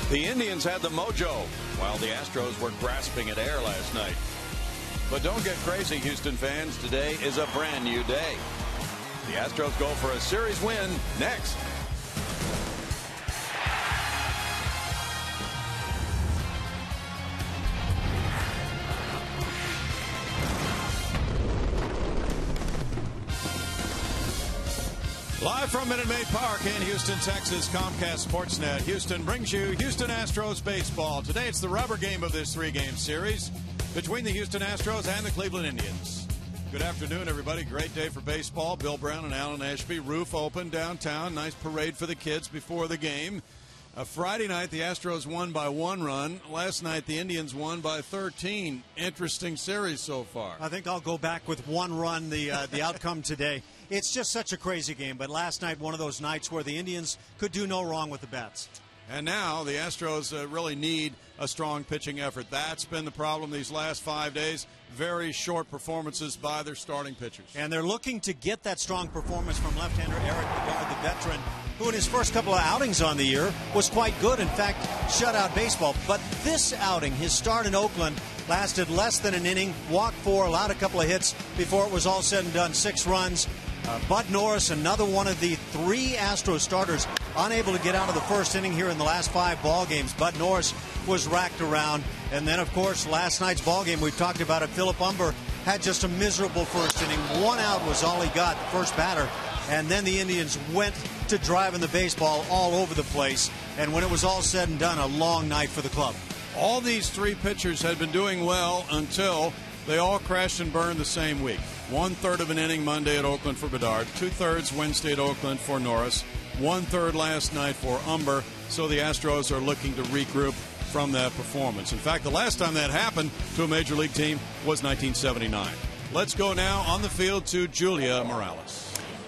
The Indians had the mojo, while the Astros were grasping at air last night. But don't get crazy, Houston fans. Today is a brand new day. The Astros go for a series win next. Live from Minute Maid Park in Houston, Texas, Comcast Sportsnet. Houston brings you Houston Astros baseball. Today it's the rubber game of this three-game series between the Houston Astros and the Cleveland Indians. Good afternoon, everybody. Great day for baseball. Bill Brown and Alan Ashby. Roof open downtown. Nice parade for the kids before the game. Friday night, the Astros won by 1 run. Last night, the Indians won by 13. Interesting series so far. I think I'll go back with 1 run, the outcome today. It's just such a crazy game, but last night, one of those nights where the Indians could do no wrong with the bats. And now the Astros really need a strong pitching effort. That's been the problem these last 5 days. Very short performances by their starting pitchers. And they're looking to get that strong performance from left-hander Eric Bedard, the veteran, who in his first couple of outings on the year was quite good. In fact, shutout baseball. But this outing, his start in Oakland, lasted less than an inning, walked 4, allowed a couple of hits before it was all said and done. 6 runs. Bud Norris, another one of the 3 Astros starters, unable to get out of the first inning here in the last 5 ball games. Bud Norris was racked around. And then, of course, last night's ball game, we've talked about it, Philip Umber had just a miserable first inning. 1 out was all he got, the first batter. And then the Indians went to driving the baseball all over the place. And when it was all said and done, a long night for the club. All these 3 pitchers had been doing well until they all crashed and burned the same week. 1/3 of an inning Monday at Oakland for Bedard, 2/3 Wednesday at Oakland for Norris, 1/3 last night for Umber. So the Astros are looking to regroup from that performance. In fact, the last time that happened to a major league team was 1979. Let's go now on the field to Julia Morales.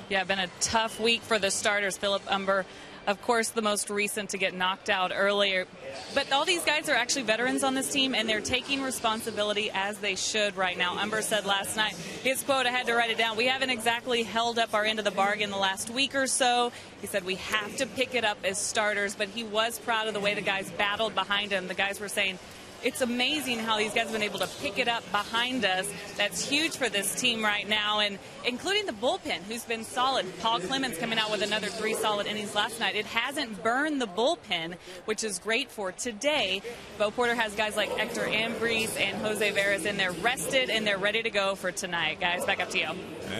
Yeah, been a tough week for the starters. Philip Umber, of course, the most recent to get knocked out earlier. But all these guys are actually veterans on this team, and they're taking responsibility as they should right now. Umber said last night, his quote, I had to write it down, "We haven't exactly held up our end of the bargain the last week or so." He said we have to pick it up as starters, but he was proud of the way the guys battled behind him. The guys were saying, it's amazing how these guys have been able to pick it up behind us. That's huge for this team right now, and including the bullpen, who's been solid. Paul Clemens coming out with another 3 solid innings last night. It hasn't burned the bullpen, which is great for today. Bo Porter has guys like Hector Ambriz and Jose Veras in there rested, and they're ready to go for tonight. Guys, back up to you.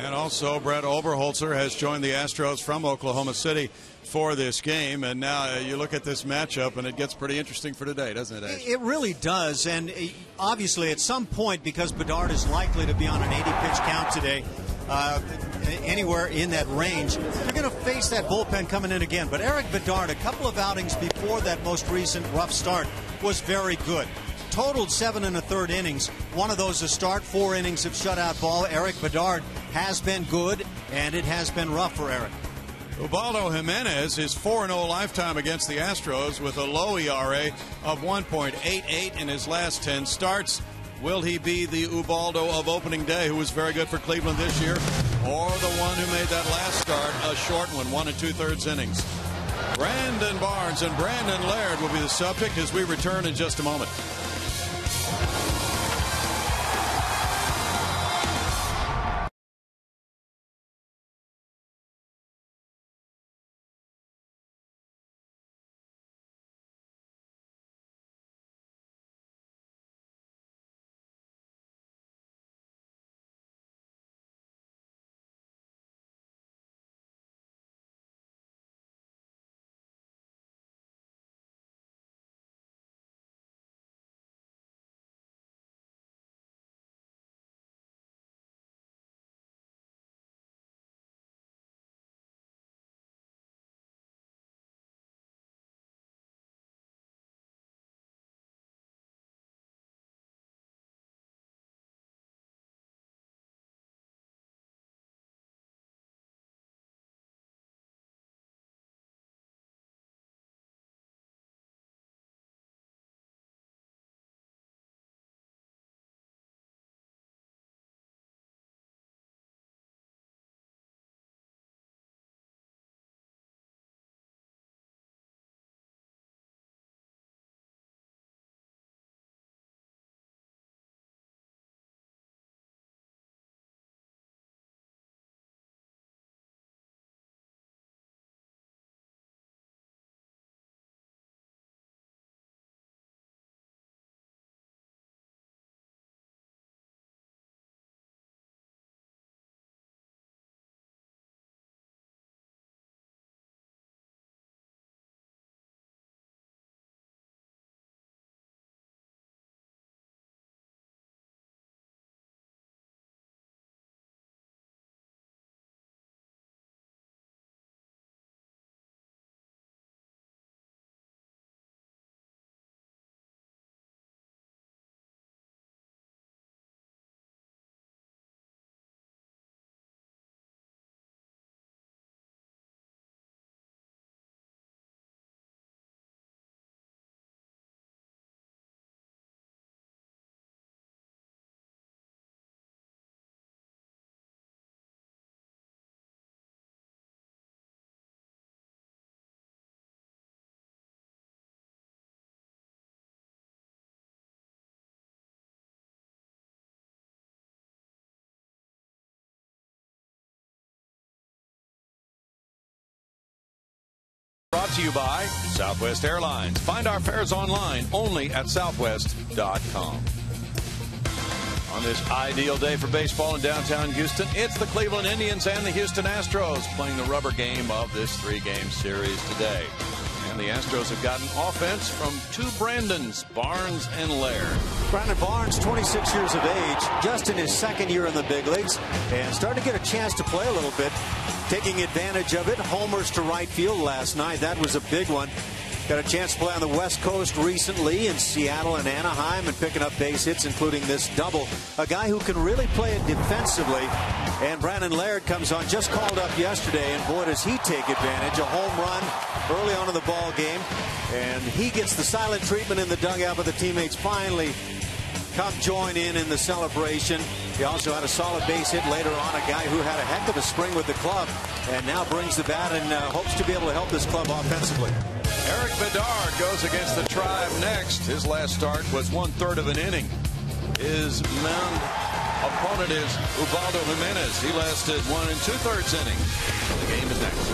And also, Brett Oberholzer has joined the Astros from Oklahoma City for this game. And now you look at this matchup, and it gets pretty interesting for today, doesn't it, Ash? It really does. And obviously, at some point, because Bedard is likely to be on an 80-pitch count today, anywhere in that range, you're going to face that bullpen coming in again. But Eric Bedard, a couple of outings before that most recent rough start, was very good. Totaled 7 1/3 innings. One of those to start, 4 innings of shutout ball. Eric Bedard has been good, and it has been rough for Eric. Ubaldo Jimenez is 4-0 lifetime against the Astros with a low ERA of 1.88 in his last 10 starts. Will he be the Ubaldo of opening day, who was very good for Cleveland this year, or the one who made that last start a short one, 1 2/3 innings? Brandon Barnes and Brandon Laird will be the subject as we return in just a moment. to you by Southwest Airlines. Find our fares online only at southwest.com. On this ideal day for baseball in downtown Houston, it's the Cleveland Indians and the Houston Astros playing the rubber game of this three-game series today. And the Astros have gotten offense from two Brandons, Barnes and Laird. Brandon Barnes, 26 years of age, just in his second year in the big leagues, and starting to get a chance to play a little bit, taking advantage of it. Homers to right field last night. That was a big one. Got a chance to play on the West Coast recently in Seattle and Anaheim and picking up base hits, including this double. A guy who can really play it defensively. And Brandon Laird comes on, just called up yesterday, and boy, does he take advantage. A home run early on in the ball game. And he gets the silent treatment in the dugout, but the teammates finally come join in the celebration. He also had a solid base hit later on, a guy who had a heck of a spring with the club and now brings the bat and hopes to be able to help this club offensively. Eric Bedard goes against the Tribe next. His last start was 1/3 of an inning. His mound opponent is Ubaldo Jimenez. He lasted 1 2/3 innings. The game is next.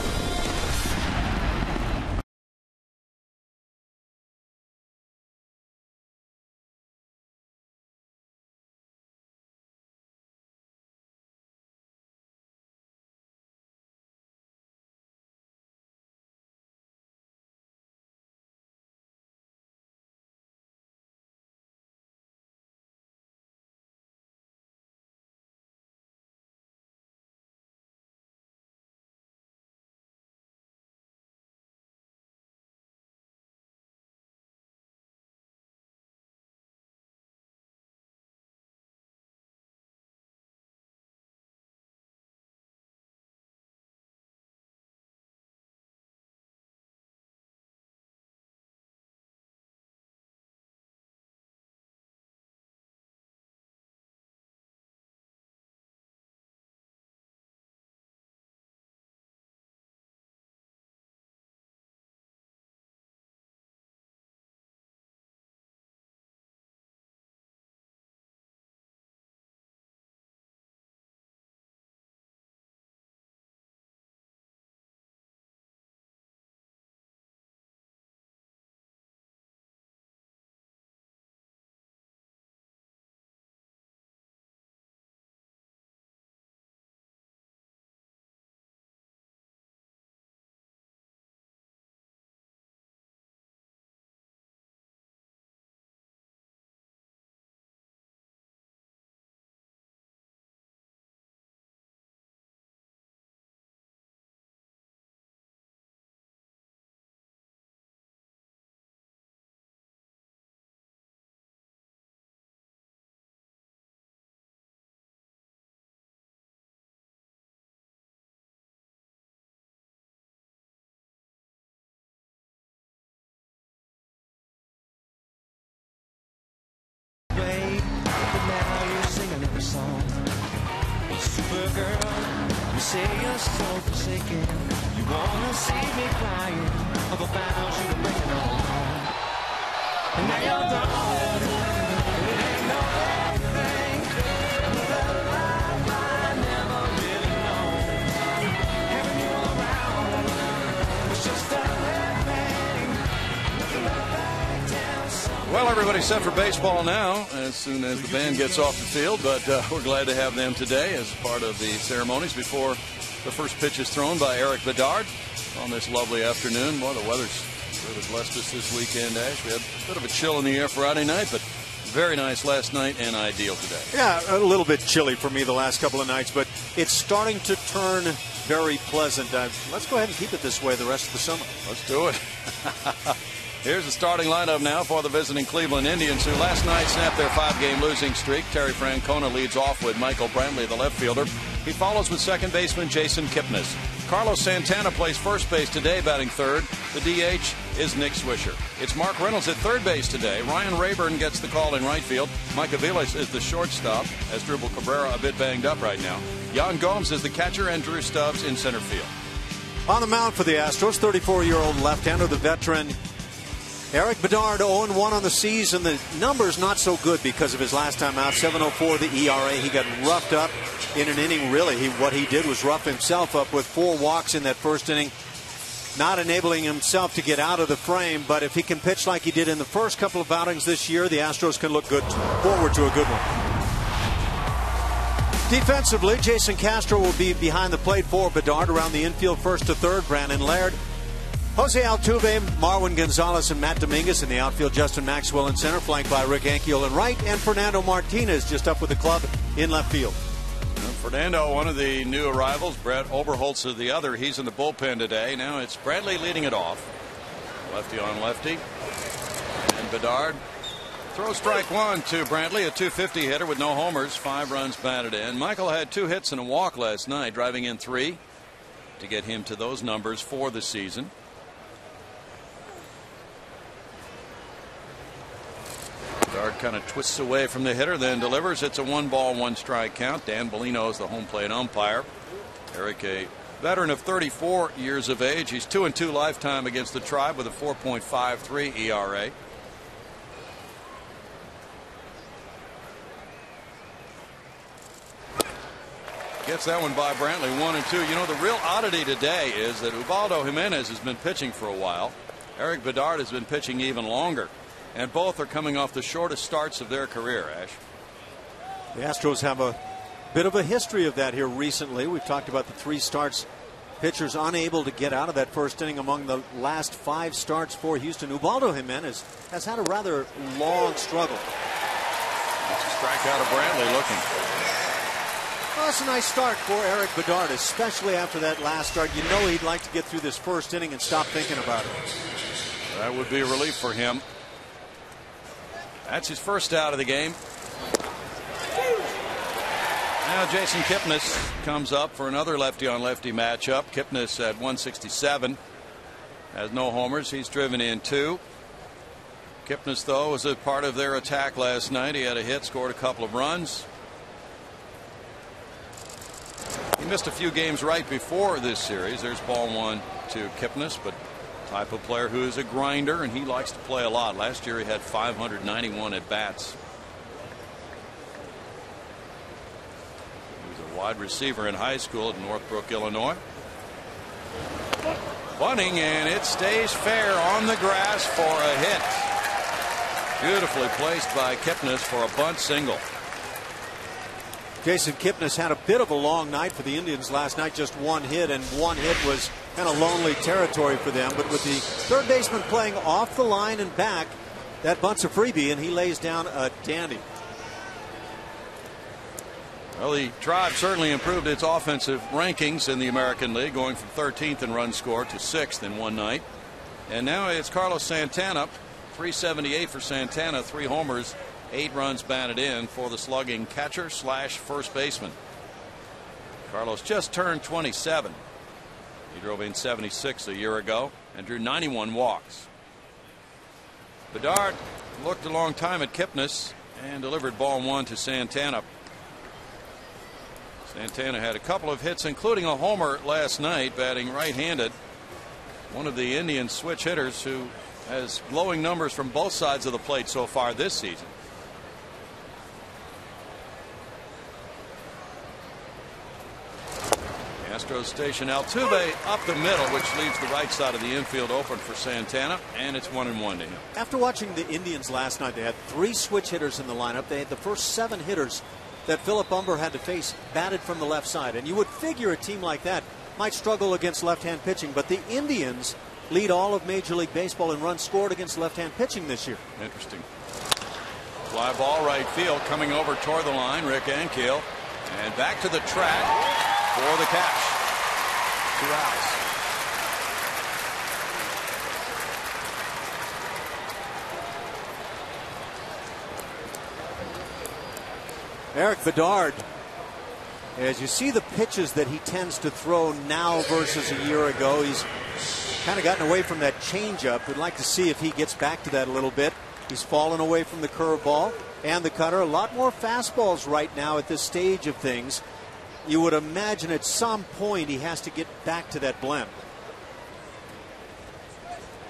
Supergirl, you say you're so forsaken. You wanna see me crying of a vows you were breaking all along. And now you're gone. It ain't no thing. Another life I never really known. Having you around was just a bad thing. Well, everybody's set for baseball now as soon as the band gets off the field, but we're glad to have them today as part of the ceremonies before the first pitch is thrown by Eric Bedard on this lovely afternoon. Boy, the weather's really blessed us this weekend, Ash. We had a bit of a chill in the air Friday night, but very nice last night and ideal today. Yeah, a little bit chilly for me the last couple of nights, but it's starting to turn very pleasant. Let's go ahead and keep it this way the rest of the summer. Let's do it. Here's the starting lineup now for the visiting Cleveland Indians, who last night snapped their 5-game losing streak. Terry Francona leads off with Michael Brantley, the left fielder. He follows with second baseman Jason Kipnis. Carlos Santana plays first base today, batting third. The DH is Nick Swisher. It's Mark Reynolds at third base today. Ryan Rayburn gets the call in right field. Mike Aviles is the shortstop, as Drupal Cabrera a bit banged up right now. Yan Gomes is the catcher, and Drew Stubs in center field. On the mound for the Astros, 34-year-old left-hander, the veteran Eric Bedard, 0-1 on the season. The numbers not so good because of his last time out. 7.04 the ERA. He got roughed up in an inning. Really, what he did was rough himself up with 4 walks in that first inning. not enabling himself to get out of the frame. But if he can pitch like he did in the first couple of outings this year, the Astros can look good forward to a good one. Defensively, Jason Castro will be behind the plate for Bedard. Around the infield, first to third, Brandon Laird, Jose Altuve, Marwin Gonzalez, and Matt Dominguez. In the outfield, Justin Maxwell in center, flanked by Rick Ankiel in right, and Fernando Martinez just up with the club in left field. Fernando, one of the new arrivals. Brett Oberholtz is the other. He's in the bullpen today. Now it's Bradley leading it off. Lefty on lefty. And Bedard throws strike one to Brantley, a .250 hitter with no homers, 5 runs batted in. Michael had 2 hits and a walk last night, driving in 3 to get him to those numbers for the season. Bedard kind of twists away from the hitter, then delivers. It's a 1-ball, 1-strike count. Dan Bellino is the home plate umpire. Eric, a veteran of 34 years of age. He's 2-2 lifetime against the Tribe with a 4.53 ERA. Gets that one by Brantley, 1-2. You know, the real oddity today is that Ubaldo Jimenez has been pitching for a while. Eric Bedard has been pitching even longer. And both are coming off the shortest starts of their career, Ash. The Astros have a bit of a history of that here recently. We've talked about the 3 starts. Pitchers unable to get out of that first inning among the last 5 starts for Houston. Ubaldo Jimenez has had a rather long struggle. That's a strikeout of Brantley looking. Well, that's a nice start for Eric Bedard, especially after that last start. You know he'd like to get through this first inning and stop thinking about it. That would be a relief for him. That's his first out of the game. Now Jason Kipnis comes up for another lefty-on-lefty matchup. Kipnis at 167 has no homers. He's driven in 2. Kipnis, though, was a part of their attack last night. He had a hit, scored a couple of runs. He missed a few games right before this series. There's ball 1 to Kipnis, but type of player who is a grinder, and he likes to play a lot. Last year he had 591 at bats. He was a wide receiver in high school at Northbrook, Illinois. Bunting, and it stays fair on the grass for a hit. Beautifully placed by Kipnis for a bunt single. Jason Kipnis had a bit of a long night for the Indians last night, just 1 hit, and 1 hit was kind of lonely territory for them. But with the third baseman playing off the line and back, that bunt's a freebie, and he lays down a dandy. Well, the Tribe certainly improved its offensive rankings in the American League, going from 13th in runs scored to 6th in one night. And now it's Carlos Santana, 378 for Santana, 3 homers, 8 runs batted in for the slugging catcher slash first baseman. Carlos just turned 27. He drove in 76 a year ago and drew 91 walks. Bedard looked a long time at Kipnis and delivered ball 1 to Santana. Santana had a couple of hits, including a homer last night, batting right-handed. One of the Indian switch hitters who has glowing numbers from both sides of the plate so far this season. Astros station Altuve up the middle, which leaves the right side of the infield open for Santana, and it's 1-1 to him. After watching the Indians last night, they had 3 switch hitters in the lineup. They had the first 7 hitters that Philip Umber had to face batted from the left side, and you would figure a team like that might struggle against left-hand pitching, but the Indians lead all of Major League Baseball in runs scored against left-hand pitching this year. Interesting. Fly ball right field, coming over toward the line. Rick Ankiel, and back to the track for the catch. 2 outs. Eric Bedard, as you see the pitches that he tends to throw now versus a year ago, he's kind of gotten away from that changeup. We'd like to see if he gets back to that a little bit. He's fallen away from the curveball and the cutter. A lot more fastballs right now at this stage of things. You would imagine at some point he has to get back to that blend.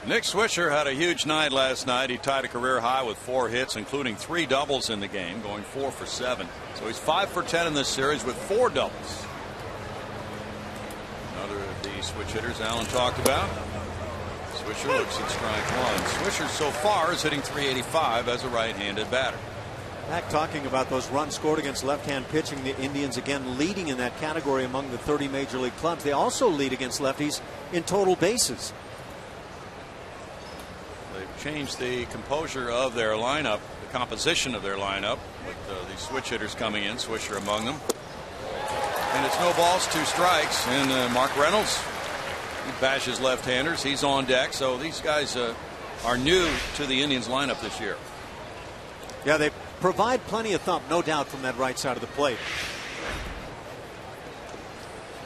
Nick Swisher had a huge night last night. He tied a career high with 4 hits, including 3 doubles in the game, going 4 for 7. So he's 5 for 10 in this series with 4 doubles. Another of the switch hitters Alan talked about. Swisher looks at strike one. Swisher so far is hitting .385 as a right-handed batter. Back talking about those runs scored against left-hand pitching, the Indians again leading in that category among the 30 major league clubs. They also lead against lefties in total bases. They've changed the composure of their lineup, the composition of their lineup, with these switch hitters coming in, Swisher among them. And it's no balls, 2 strikes, and Mark Reynolds, he bashes left-handers. He's on deck, so these guys are new to the Indians lineup this year. Yeah, they provide plenty of thump, no doubt, from that right side of the plate.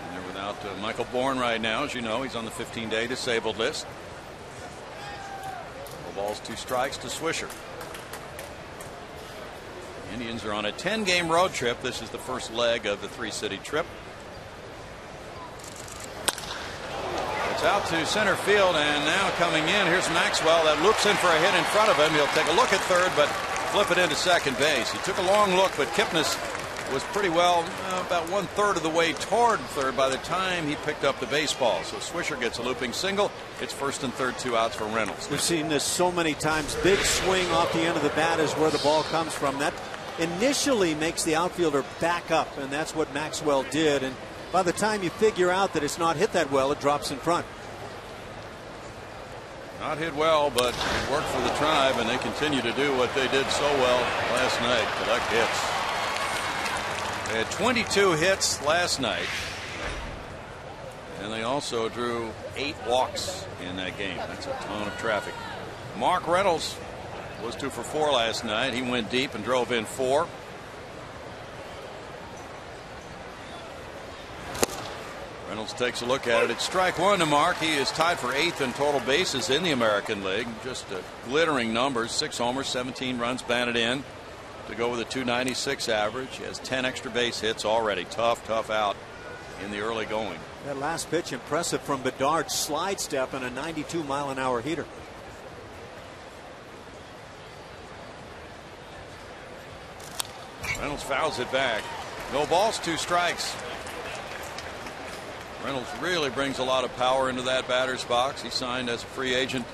And they're without Michael Bourne right now. As you know, he's on the 15-day disabled list. No balls, 2 strikes to Swisher. The Indians are on a 10-game road trip. This is the first leg of the 3-city trip. It's out to center field, and now coming in, here's Maxwell. That loops in for a hit in front of him. He'll take a look at third, but flip it into second base. He took a long look, but Kipnis was pretty well about 1/3 of the way toward third by the time he picked up the baseball. So Swisher gets a looping single. It's first and third, 2 outs for Reynolds. We've seen this so many times. Big swing off the end of the bat is where the ball comes from. That initially makes the outfielder back up, and that's what Maxwell did. And by the time you figure out that it's not hit that well, it drops in front. Not hit well, but it worked for the Tribe, and they continue to do what they did so well last night, collect hits. They had 22 hits last night, and they also drew 8 walks in that game. That's a ton of traffic. Mark Reynolds was 2 for 4 last night. He went deep and drove in 4. Reynolds takes a look at it. It's strike one to Mark. He is tied for 8th in total bases in the American League. Just glittering numbers. 6 homers, 17 runs batted in to go with a .296 average. He has 10 extra base hits already. Tough out in the early going. That last pitch impressive from Bedard. Slide step and a 92-mile-an-hour heater. Reynolds fouls it back. No balls, 2 strikes. Reynolds really brings a lot of power into that batter's box. He signed as a free agent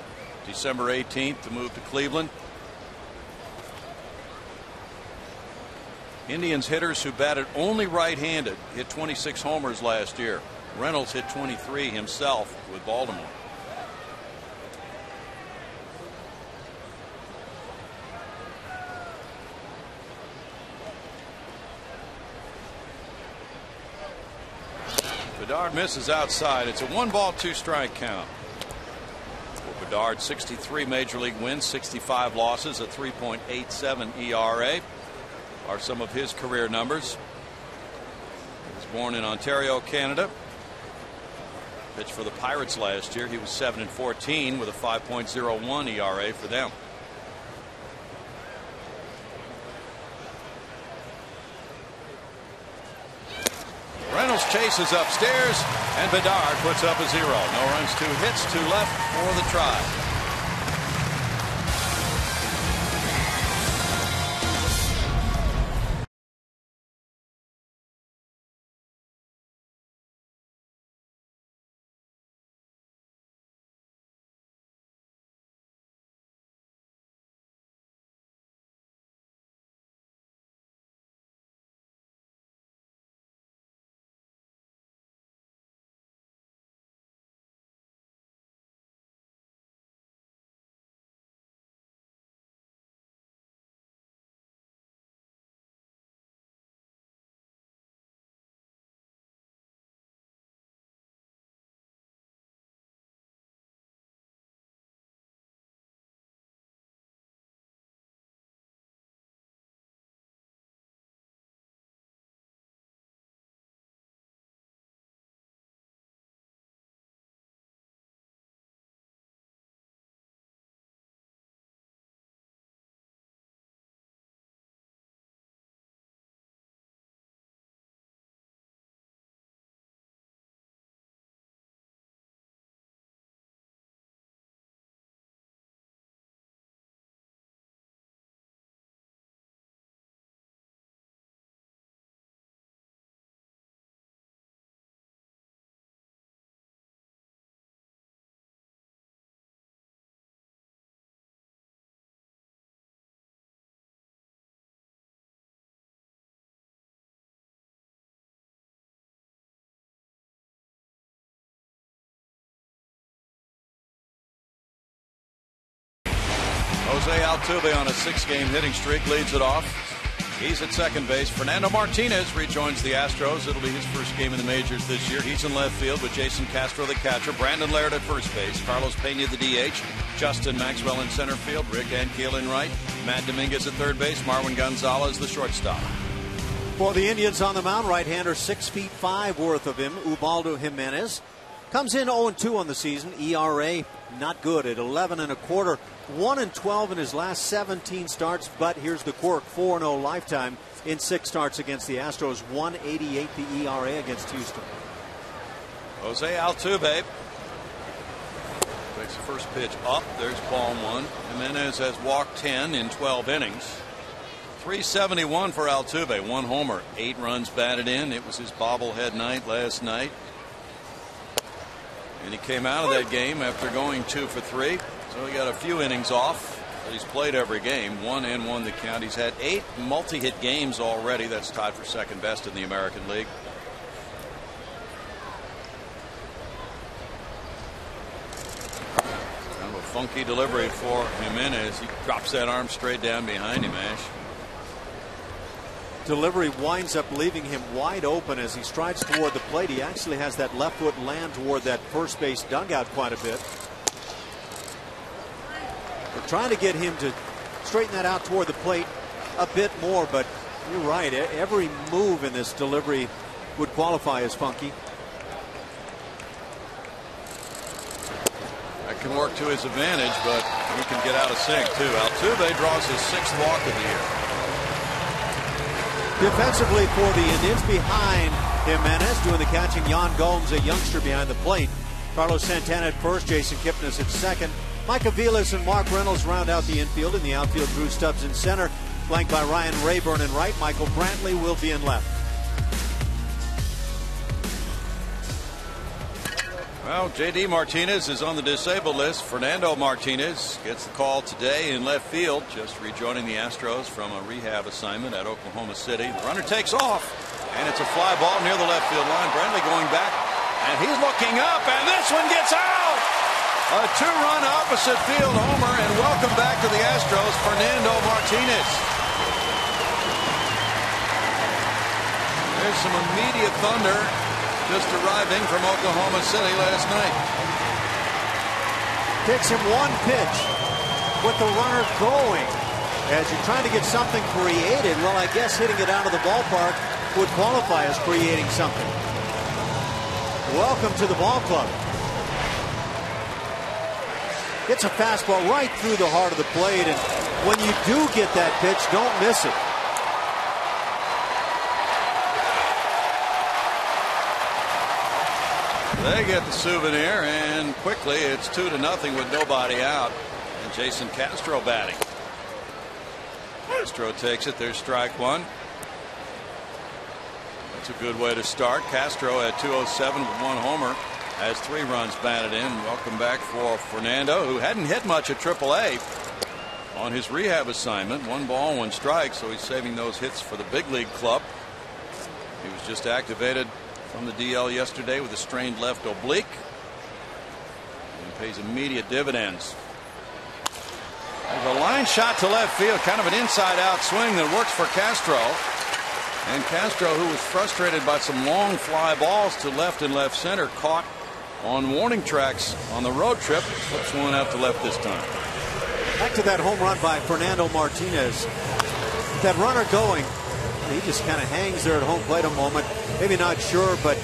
December 18th to move to Cleveland. Indians hitters who batted only right-handed hit 26 homers last year. Reynolds hit 23 himself with Baltimore. Bedard misses outside. It's a 1-ball, 2-strike count. For Bedard, 63 major league wins, 65 losses, a 3.87 ERA are some of his career numbers. He was born in Ontario, Canada. Pitched for the Pirates last year. He was 7-14 with a 5.01 ERA for them. Reynolds chases upstairs, and Bedard puts up a 0. No runs, 2 hits, 2 left for the Tribe. Jose Altuve on a 6-game hitting streak leads it off. He's at second base. Fernando Martinez rejoins the Astros. It'll be his first game in the majors this year. He's in left field with Jason Castro, the catcher. Brandon Laird at first base. Carlos Pena, the DH. Justin Maxwell in center field. Rick Ankiel in right. Matt Dominguez at third base. Marwin Gonzalez, the shortstop. For the Indians on the mound, right-hander 6'5" worth of him, Ubaldo Jimenez. Comes in 0-2 on the season. ERA not good at 11 1/4. 1-12 in his last 17 starts, but here's the quirk: 4-0 lifetime in 6 starts against the Astros. 1.88 the ERA against Houston. Jose Altuve takes the first pitch up. There's ball 1. Jimenez has walked 10 in 12 innings. 371 for Altuve. 1 homer, 8 runs batted in. It was his bobblehead night last night. And he came out of that game after going 2 for 3. So he got a few innings off, but he's played every game. 1-1 the count. He's had 8 multi-hit games already. That's tied for second best in the American League. Kind of a funky delivery for Jimenez. He drops that arm straight down behind him, Ash. Delivery winds up leaving him wide open as he strides toward the plate. He actually has that left foot land toward that first base dugout quite a bit. We're trying to get him to straighten that out toward the plate a bit more, but you're right. Every move in this delivery would qualify as funky. That can work to his advantage, but he can get out of sync too. Altuve draws his 6th walk of the year. Defensively for the Indians, behind Jimenez, doing the catching, Yan Gomes, a youngster behind the plate. Carlos Santana at first, Jason Kipnis at second. Mike Aviles and Mark Reynolds round out the infield. In the outfield, Drew Stubs in center, flanked by Ryan Rayburn in right. Michael Brantley will be in left. Well, J.D. Martinez is on the disabled list. Fernando Martinez gets the call today in left field, just rejoining the Astros from a rehab assignment at Oklahoma City. The runner takes off, and it's a fly ball near the left field line. Brantley going back, and he's looking up, and this one gets out! A 2-run opposite field homer, and welcome back to the Astros, Fernando Martinez. There's some immediate thunder just arriving from Oklahoma City last night. Takes him 1 pitch with the runner going. As you're trying to get something created, well, I guess hitting it out of the ballpark would qualify as creating something. Welcome to the ball club. Gets a fastball right through the heart of the plate, and when you do get that pitch, don't miss it. They get the souvenir, and quickly it's 2-0 with nobody out, and Jason Castro batting. Castro takes it. There's strike 1. That's a good way to start. Castro at 207 with 1 homer, has 3 runs batted in. Welcome back for Fernando, who hadn't hit much at AAA on his rehab assignment. 1 ball, 1 strike, so he's saving those hits for the big league club. He was just activated from the DL yesterday with a strained left oblique, and pays immediate dividends. There's a line shot to left field, kind of an inside-out swing that works for Castro. And Castro, who was frustrated by some long fly balls to left and left center, caught on warning tracks on the road trip, slips one out to left this time. Back to that home run by Fernando Martinez. That runner going, he just kind of hangs there at home plate a moment. Maybe not sure, but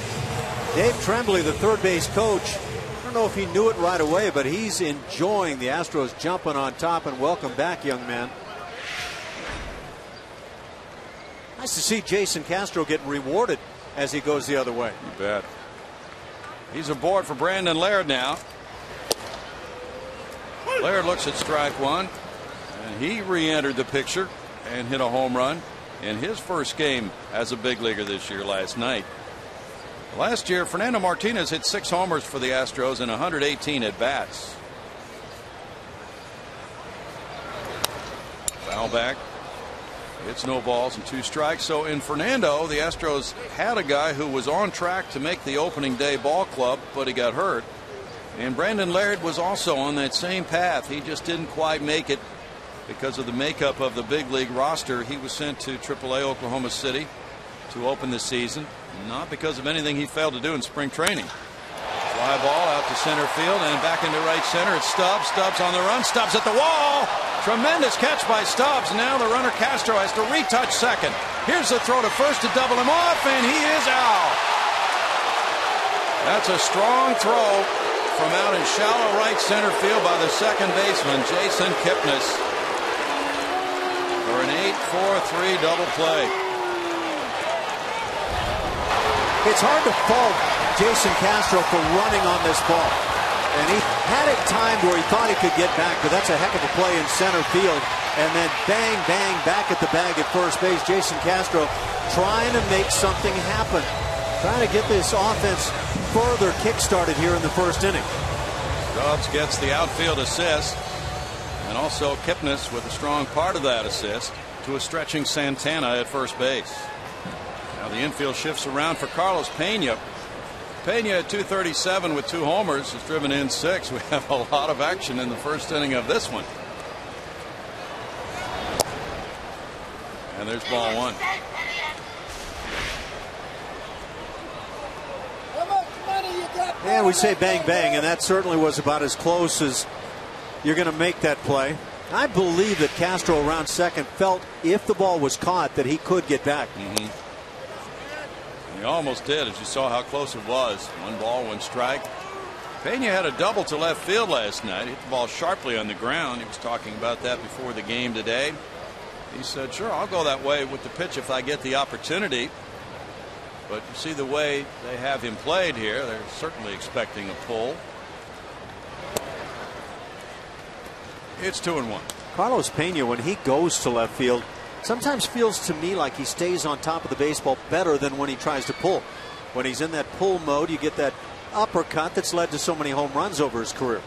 Dave Tremblay, the third base coach, I don't know if he knew it right away, but he's enjoying the Astros jumping on top. And welcome back, young man. Nice to see Jason Castro get rewarded as he goes the other way. You bet. He's aboard for Brandon Laird now. Laird looks at strike 1, and he re-entered the picture and hit a home run in his first game as a big leaguer this year last night. Last year, Fernando Martinez hit 6 homers for the Astros in 118 at bats. Foul back. It's no balls and 2 strikes. So in Fernando, the Astros had a guy who was on track to make the opening day ball club, but he got hurt. And Brandon Laird was also on that same path. He just didn't quite make it because of the makeup of the big league roster, he was sent to AAA Oklahoma City to open the season, not because of anything he failed to do in spring training. Fly ball out to center field and back into right center. It's Stubs. Stubs on the run. Stubs at the wall. Tremendous catch by Stubs. Now the runner Castro has to retouch second. Here's the throw to first to double him off, and he is out. That's a strong throw from out in shallow right center field by the second baseman, Jason Kipnis, for an 8-4-3 double play. It's hard to fault Jason Castro for running on this ball. And he had it timed where he thought he could get back, but that's a heck of a play in center field. And then bang, bang, back at the bag at first base. Jason Castro trying to make something happen. Trying to get this offense further kick-started here in the first inning. Stubs gets the outfield assist. And also Kipnis with a strong part of that assist to a stretching Santana at first base. Now the infield shifts around for Carlos Pena. Pena at 237 with 2 homers has driven in 6. We have a lot of action in the first inning of this one. And there's ball 1. And we say bang bang, and that certainly was about as close as you're going to make that play. I believe that Castro around second felt if the ball was caught that he could get back. He almost did, as you saw how close it was. 1 ball, 1 strike. Pena had a double to left field last night. Hit the ball sharply on the ground. He was talking about that before the game today. He said, sure, I'll go that way with the pitch if I get the opportunity. But you see the way they have him played here, they're certainly expecting a pull. It's 2-1. Carlos Pena, when he goes to left field, sometimes feels to me like he stays on top of the baseball better than when he tries to pull. When he's in that pull mode, you get that uppercut that's led to so many home runs over his career.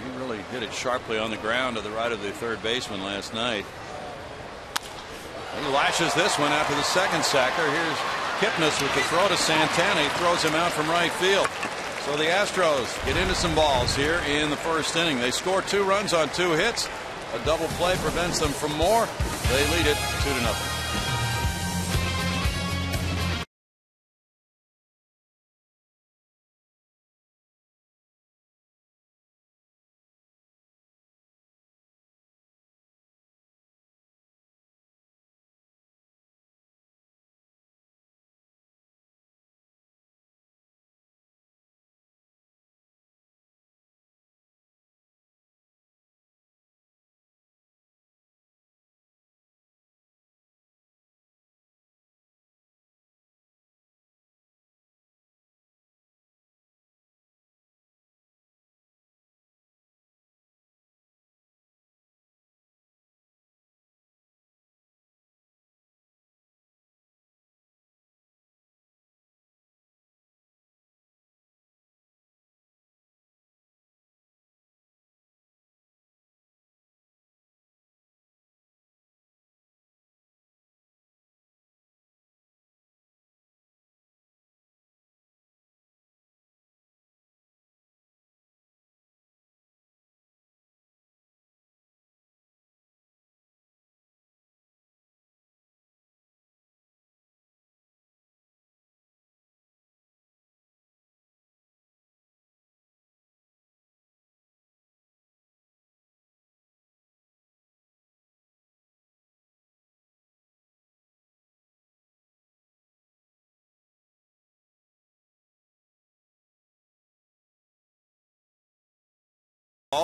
He really hit it sharply on the ground to the right of the third baseman last night. He lashes this one after the second sacker. Here's Kipnis with the throw to Santana. He throws him out from right field. So the Astros get into some balls here in the first inning. They score 2 runs on 2 hits. A double play prevents them from more. They lead it 2-0.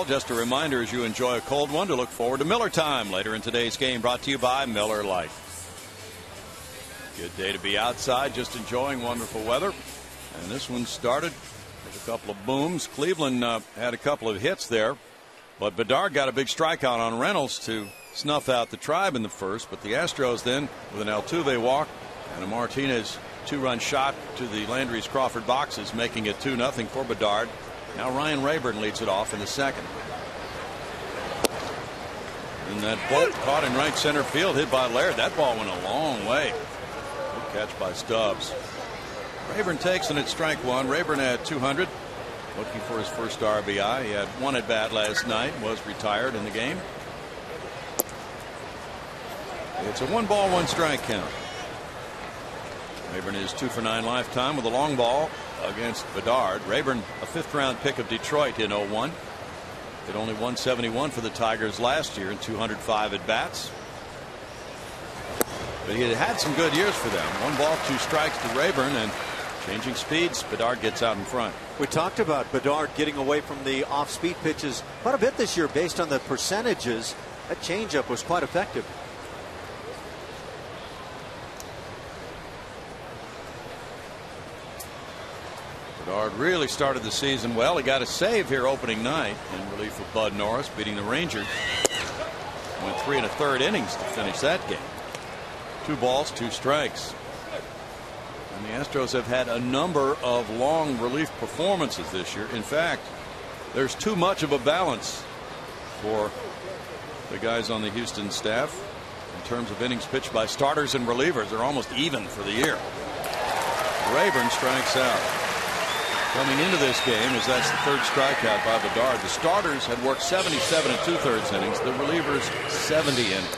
Just a reminder, as you enjoy a cold one, to look forward to Miller Time later in today's game, brought to you by Miller Lite. Good day to be outside, just enjoying wonderful weather. And this one started with a couple of booms. Cleveland had a couple of hits there, but Bedard got a big strikeout on Reynolds to snuff out the Tribe in the first. But the Astros then, with an Altuve walk and a Martinez 2-run shot to the Landry's Crawford boxes, making it 2-0 for Bedard. Now Ryan Rayburn leads it off in the second. And that bolt caught in right center field, hit by Laird. That ball went a long way. Good catch by Stubs. Rayburn takes and it's strike 1. Rayburn had 200, looking for his first RBI. He had 1 at bat last night, was retired in the game. It's a 1-ball, 1-strike count. Rayburn is 2 for 9 lifetime with a long ball against Bedard. Rayburn, a 5th-round pick of Detroit in 01. Hit only 171 for the Tigers last year in 205 at bats. But he had some good years for them. 1 ball, 2 strikes to Rayburn, and changing speeds, Bedard gets out in front. We talked about Bedard getting away from the off-speed pitches quite a bit this year based on the percentages. That changeup was quite effective. Bedard really started the season well. He got a save here opening night in relief of Bud Norris, beating the Rangers. Went 3 1/3 innings to finish that game. 2 balls, 2 strikes. And the Astros have had a number of long relief performances this year. In fact, there's too much of a balance for the guys on the Houston staff in terms of innings pitched by starters and relievers. They're almost even for the year. Rayburn strikes out. Coming into this game, as that's the 3rd strikeout by Bedard. The starters had worked 77 2/3 innings. The relievers 70 innings.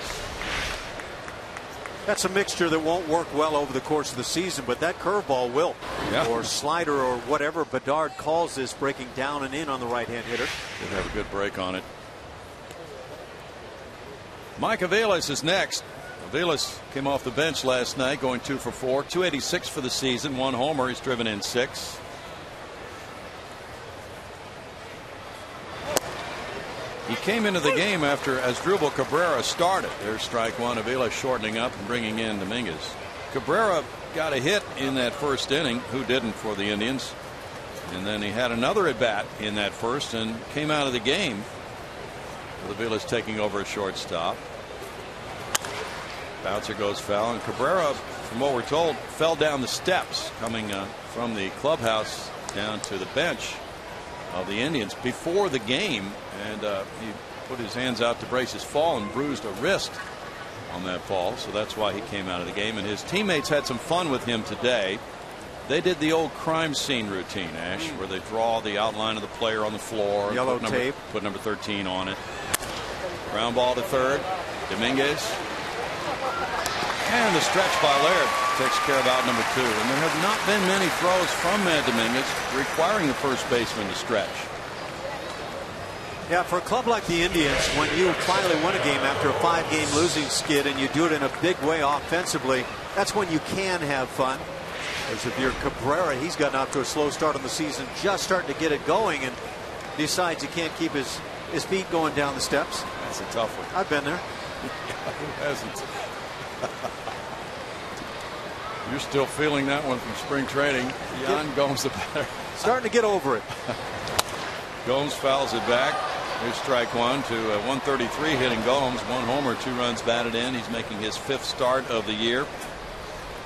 That's a mixture that won't work well over the course of the season, but that curveball will. Yeah. Or slider or whatever Bedard calls this, breaking down and in on the right-hand hitter. Did have a good break on it. Mike Aviles is next. Aviles came off the bench last night, going 2 for 4, 286 for the season, 1 homer. He's driven in 6. He came into the game after Asdrubal Cabrera started. There's strike 1. Aviles shortening up and bringing in Dominguez. Cabrera got a hit in that first inning. Who didn't for the Indians? And then he had another at bat in that first and came out of the game with Aviles taking over a shortstop. Bouncer goes foul, and Cabrera, from what we're told, fell down the steps coming from the clubhouse down to the bench of the Indians before the game, and he put his hands out to brace his fall and bruised a wrist on that fall. So that's why he came out of the game, and his teammates had some fun with him today. They did the old crime scene routine, Ash, where they draw the outline of the player on the floor, yellow tape, put number 13 on it. Ground ball to third. Dominguez, and the stretch by Laird takes care of out number 2. And there have not been many throws from Dominguez requiring the first baseman to stretch. Yeah, for a club like the Indians, when you finally win a game after a 5-game losing skid and you do it in a big way offensively, that's when you can have fun. As if you're Cabrera, he's gotten off to a slow start on the season, just starting to get it going, and decides he can't keep his feet going down the steps. That's a tough one. I've been there. Who hasn't? You're still feeling that one from spring training. Yan Gomes the batter. Starting to get over it. Gomes fouls it back. Here's strike 1 to 133 hitting Gomes. 1 homer, 2 runs batted in. He's making his 5th start of the year.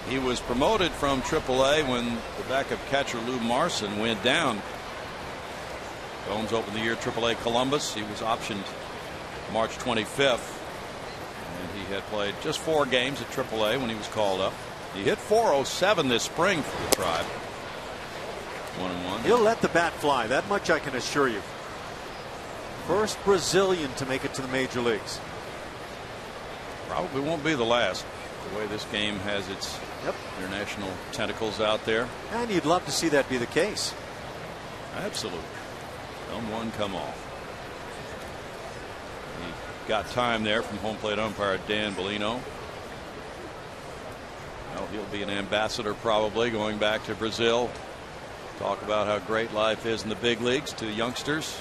He was promoted from AAA when the backup catcher Lou Marson went down. Gomes opened the year AAA Columbus. He was optioned March 25th. And he had played just 4 games at AAA when he was called up. He hit .407 this spring for the Tribe. 1-1. He'll let the bat fly. That much I can assure you. First Brazilian to make it to the major leagues. Probably won't be the last. The way this game has its international tentacles out there. And you'd love to see that be the case. Absolutely. Come one, come all. He got time there from home plate umpire Dan Bellino. Well, he'll be an ambassador probably going back to Brazil. Talk about how great life is in the big leagues to youngsters.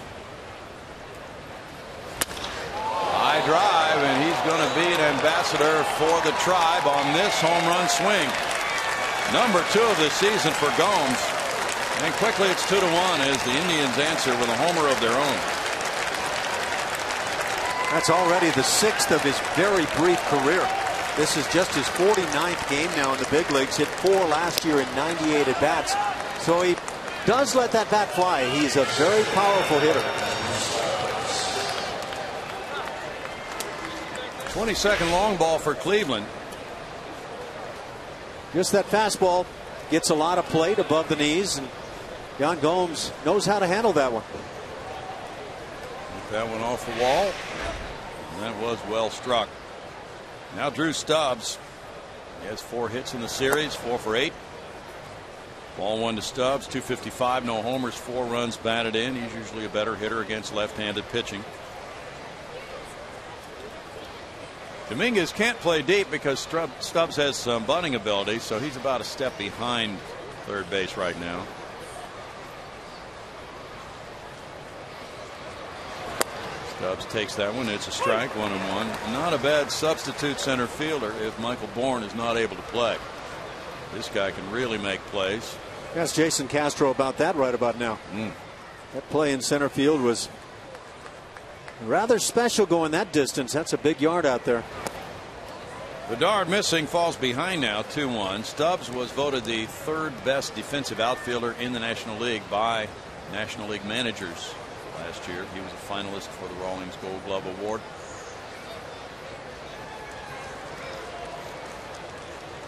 High drive, and he's going to be an ambassador for the Tribe on this home run swing. Number 2 of the season for Gomes. And quickly it's 2-1 as the Indians answer with a homer of their own. That's already the 6th of his very brief career. This is just his 49th game now in the big leagues. Hit 4 last year in 98 at bats. So he does let that bat fly. He's a very powerful hitter. 22nd long ball for Cleveland. Just that fastball gets a lot of plate above the knees, and Yan Gomes knows how to handle that one. That one off the wall. And that was well struck. Now Drew Stubs. He has 4 hits in the series, 4 for 8. Ball 1 to Stubs, 255, no homers, 4 runs batted in. He's usually a better hitter against left-handed pitching. Dominguez can't play deep because Stubs has some bunting ability, so he's about a step behind third base right now. Stubs takes that one. It's a strike, 1-1. Not a bad substitute center fielder if Michael Bourne is not able to play. This guy can really make plays. Ask Jason Castro about that right about now. That play in center field was rather special going that distance. That's a big yard out there. Bedard missing, falls behind now, 2-1. Stubs was voted the 3rd best defensive outfielder in the National League by National League managers last year. He was a finalist for the Rawlings Gold Glove Award.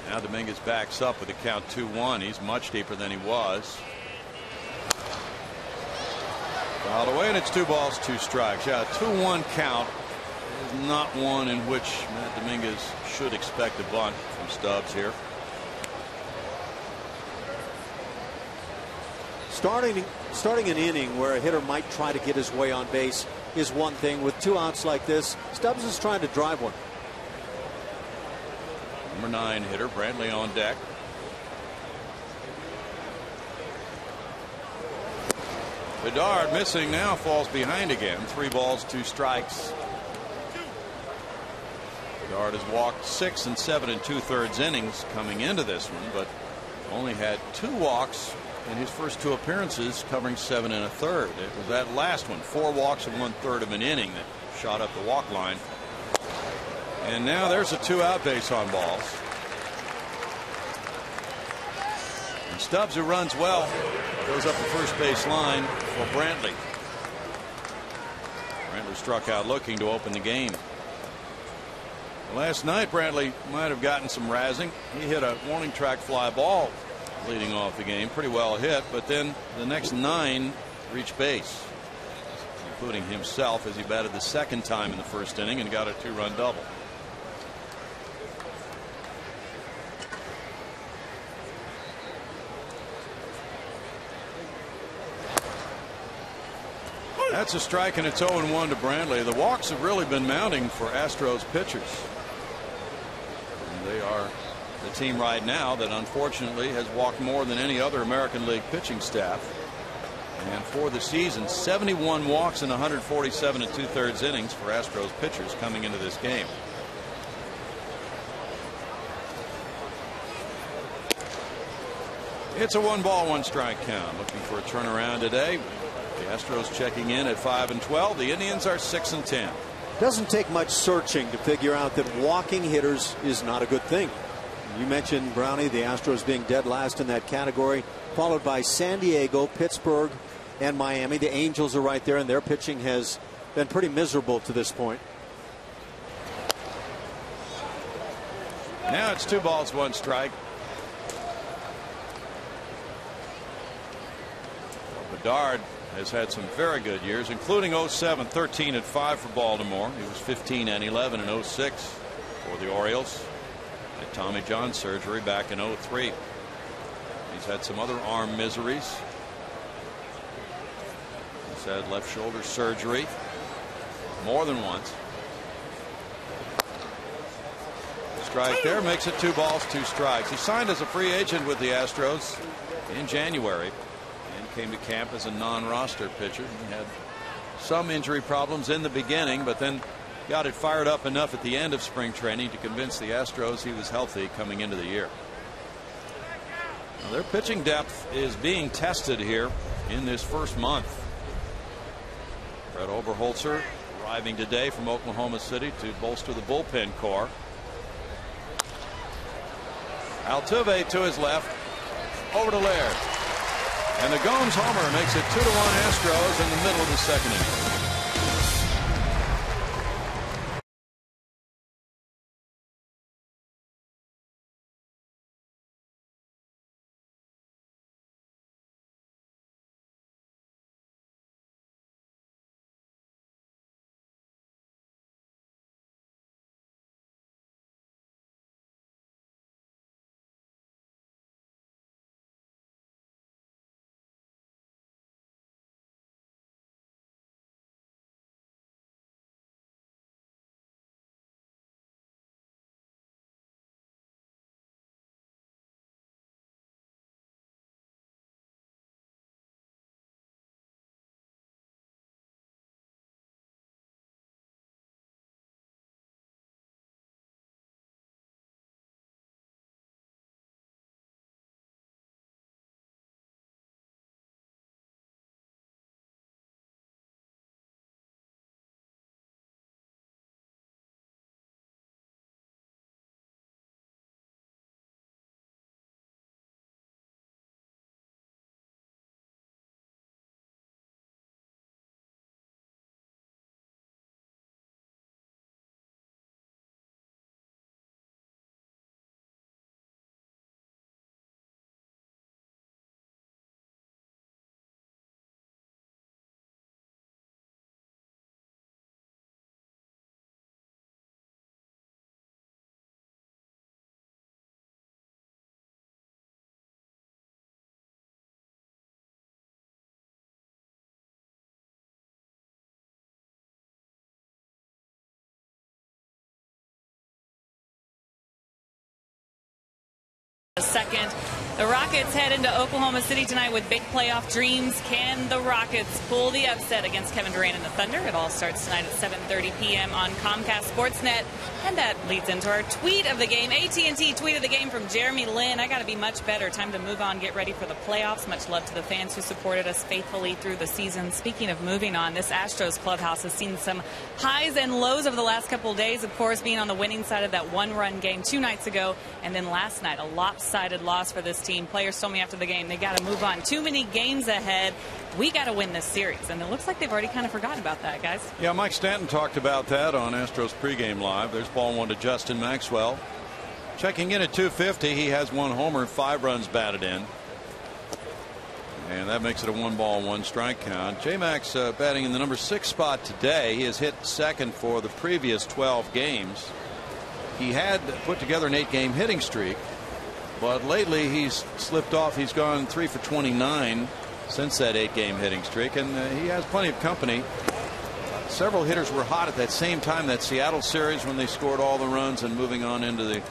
Now Dominguez backs up with a count 2-1. He's much deeper than he was. Fouled away, and it's 2 balls, 2 strikes. Yeah, a 2-1 count is not one in which Matt Dominguez should expect a bunt from Stubs here. Starting an inning where a hitter might try to get his way on base is one thing. With 2 outs like this, Stubs is trying to drive one. Number 9 hitter Brantley on deck. Bedard missing now, falls behind again. 3 balls, 2 strikes. Bedard has walked 6 and 7 2/3 innings coming into this one, but only had 2 walks in his first 2 appearances, covering 7 1/3. It was that last one, 4 walks in 1/3 of an inning, that shot up the walk line. And now there's a 2-out base on balls. And Stubs, who runs well, goes up the first base line for Brantley. Brantley struck out looking to open the game. Last night Brantley might have gotten some razzing. He hit a warning track fly ball leading off the game, pretty well hit, but then the next 9 reached base, including himself, as he batted the 2nd time in the first inning and got a 2-run double. That's a strike, and it's 0-1 to Brantley. The walks have really been mounting for Astros pitchers. And they are the team right now that unfortunately has walked more than any other American League pitching staff. And for the season, 71 walks in 147 2/3 innings for Astros pitchers coming into this game. It's a 1-ball, 1 strike count. Looking for a turnaround today. The Astros checking in at 5 and 12. The Indians are 6 and 10. Doesn't take much searching to figure out that walking hitters is not a good thing. You mentioned, Brownie, the Astros being dead last in that category, followed by San Diego, Pittsburgh, and Miami. The Angels are right there, and their pitching has been pretty miserable to this point. Now it's 2 balls, 1 strike. Bedard has had some very good years, including 07, 13 and 5 for Baltimore. He was 15 and 11 in 06 for the Orioles. Had Tommy John surgery back in 03. He's had some other arm miseries. He's had left shoulder surgery more than once. Strike there makes it 2 balls, 2 strikes. He signed as a free agent with the Astros in January. Came to camp as a non-roster pitcher. He had some injury problems in the beginning, but then got it fired up enough at the end of spring training to convince the Astros he was healthy coming into the year. Now, their pitching depth is being tested here in this first month. Brett Oberholzer arriving today from Oklahoma City to bolster the bullpen core. Altuve to his left, over to Laird. And the Gomes homer makes it 2-1 Astros in the middle of the 2nd inning. Second. The Rockets head into Oklahoma City tonight with big playoff dreams. Can the Rockets pull the upset against Kevin Durant and the Thunder? It all starts tonight at 7:30 p.m. on Comcast Sportsnet. And that leads into our tweet of the game. AT&T tweet of the game from Jeremy Lin. I got to be much better. Time to move on, get ready for the playoffs. Much love to the fans who supported us faithfully through the season. Speaking of moving on, this Astros clubhouse has seen some highs and lows over the last couple of days. Of course, being on the winning side of that one-run game 2 nights ago. And then last night, a lopsided loss for this team. Players told me after the game they got to move on. Too many games ahead. We got to win this series. And it looks like they've already kind of forgotten about that, guys. Yeah, Mike Stanton talked about that on Astros pregame live. There's ball 1 to Justin Maxwell. Checking in at 250. He has 1 homer, 5 runs batted in. And that makes it a 1-1 strike count. J-Max batting in the number 6 spot today. He has hit second for the previous 12 games. He had put together an 8-game hitting streak. But lately he's slipped off. He's gone 3 for 29 since that 8-game hitting streak, and he has plenty of company. Several hitters were hot at that same time, that Seattle series when they scored all the runs and moving on into the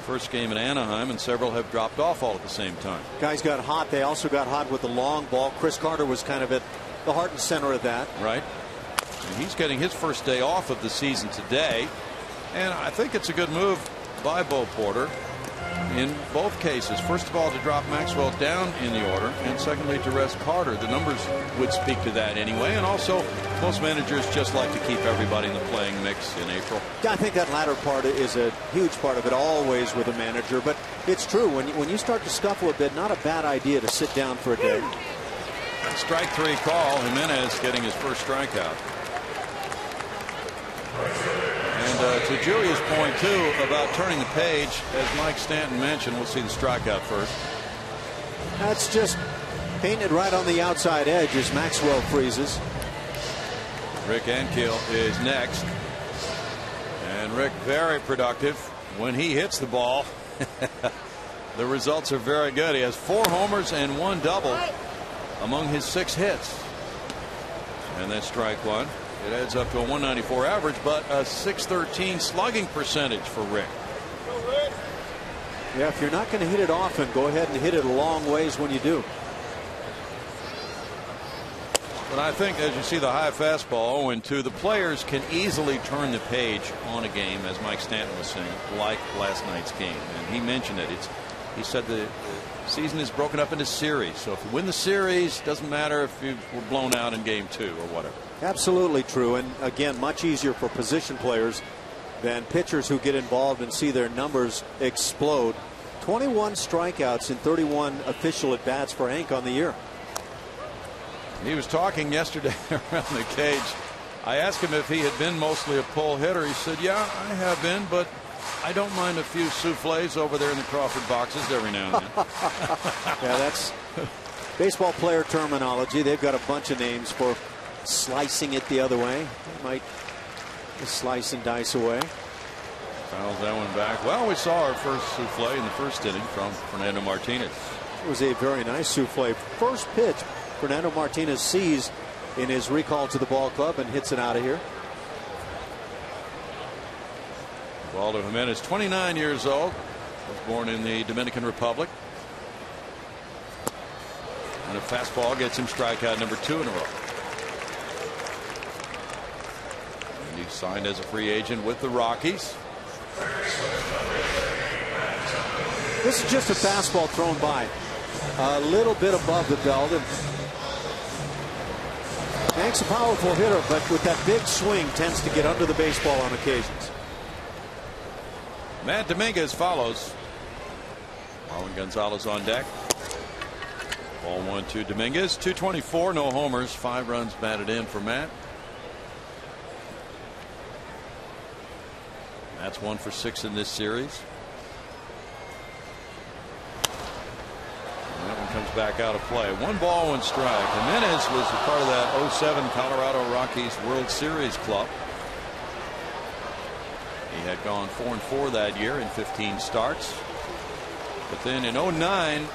first game in Anaheim, and several have dropped off all at the same time. Guys got hot. They also got hot with the long ball. Chris Carter was kind of at the heart and center of that. Right. And he's getting his first day off of the season today, and I think it's a good move by Bo Porter in both cases. First of all, to drop Maxwell down in the order, and secondly to rest Carter. The numbers would speak to that anyway, and also most managers just like to keep everybody in the playing mix in April. Yeah, I think that latter part is a huge part of it always with a manager, but it's true when you start to scuffle a bit, not a bad idea to sit down for a day. Strike 3 call. Jimenez getting his first strikeout. And to Julia's point, too, about turning the page, as Mike Stanton mentioned, we'll see the strikeout first. That's just painted right on the outside edge as Maxwell freezes. Rick Ankiel is next. And Rick very productive when he hits the ball. The results are very good. He has 4 homers and 1 double among his 6 hits. And that's strike 1. It adds up to a 194 average, but a 613 slugging percentage for Rick. Yeah, if you're not going to hit it often, go ahead and hit it a long ways when you do. But I think, as you see the high fastball 0-2, the players can easily turn the page on a game, as Mike Stanton was saying, like last night's game. And he mentioned it. He said the season is broken up into series. So if you win the series, doesn't matter if you were blown out in game 2 or whatever. Absolutely true. And again, much easier for position players than pitchers who get involved and see their numbers explode. 21 strikeouts in 31 official at bats for Hank on the year. He was talking yesterday around the cage. I asked him if he had been mostly a pull hitter. He said, yeah, I have been, but I don't mind a few souffles over there in the Crawford boxes every now and then. Yeah, that's baseball player terminology. They've got a bunch of names for slicing it the other way. They might slice and dice away. Fouls that one back. Well, we saw our first souffle in the first inning from Fernando Martinez. It was a very nice souffle. First pitch Fernando Martinez sees in his recall to the ball club and hits it out of here. Waldo Jimenez, 29 years old, was born in the Dominican Republic. And a fastball gets him strikeout number 2 in a row. And he signed as a free agent with the Rockies. This is just a fastball thrown by a little bit above the belt. And Hank's a powerful hitter, but with that big swing tends to get under the baseball on occasions. Matt Dominguez follows. Marwin Gonzalez on deck. Ball 1-2 Dominguez. 224, no homers, 5 runs batted in for Matt. That's 1 for 6 in this series. And that one comes back out of play. 1 ball, 1 strike. Jimenez was a part of that 07 Colorado Rockies World Series club. He had gone 4-4 that year in 15 starts. But then in 09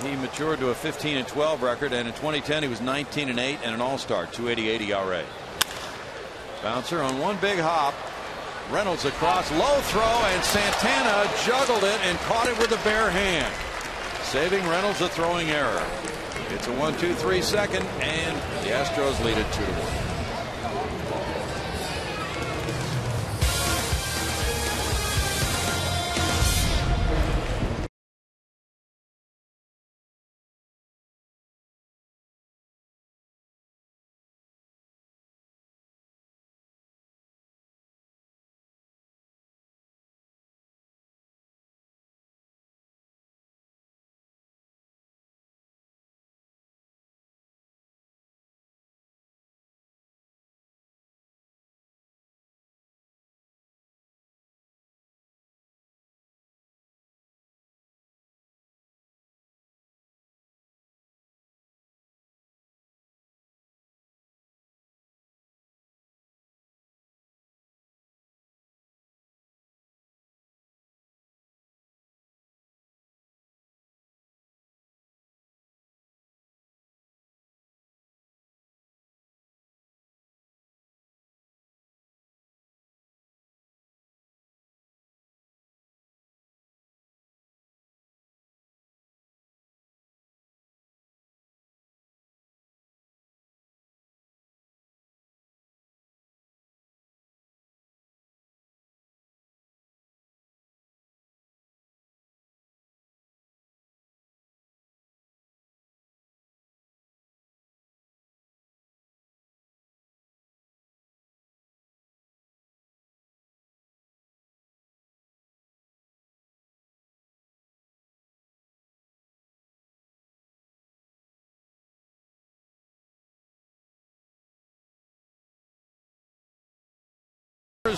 he matured to a 15-12 record, and in 2010 he was 19-8 and an all-star, 2.88 ERA. Bouncer on 1 big hop. Reynolds across, low throw, and Santana juggled it and caught it with a bare hand. saving Reynolds a throwing error. It's a 1-2-3 second, and the Astros lead it 2-1.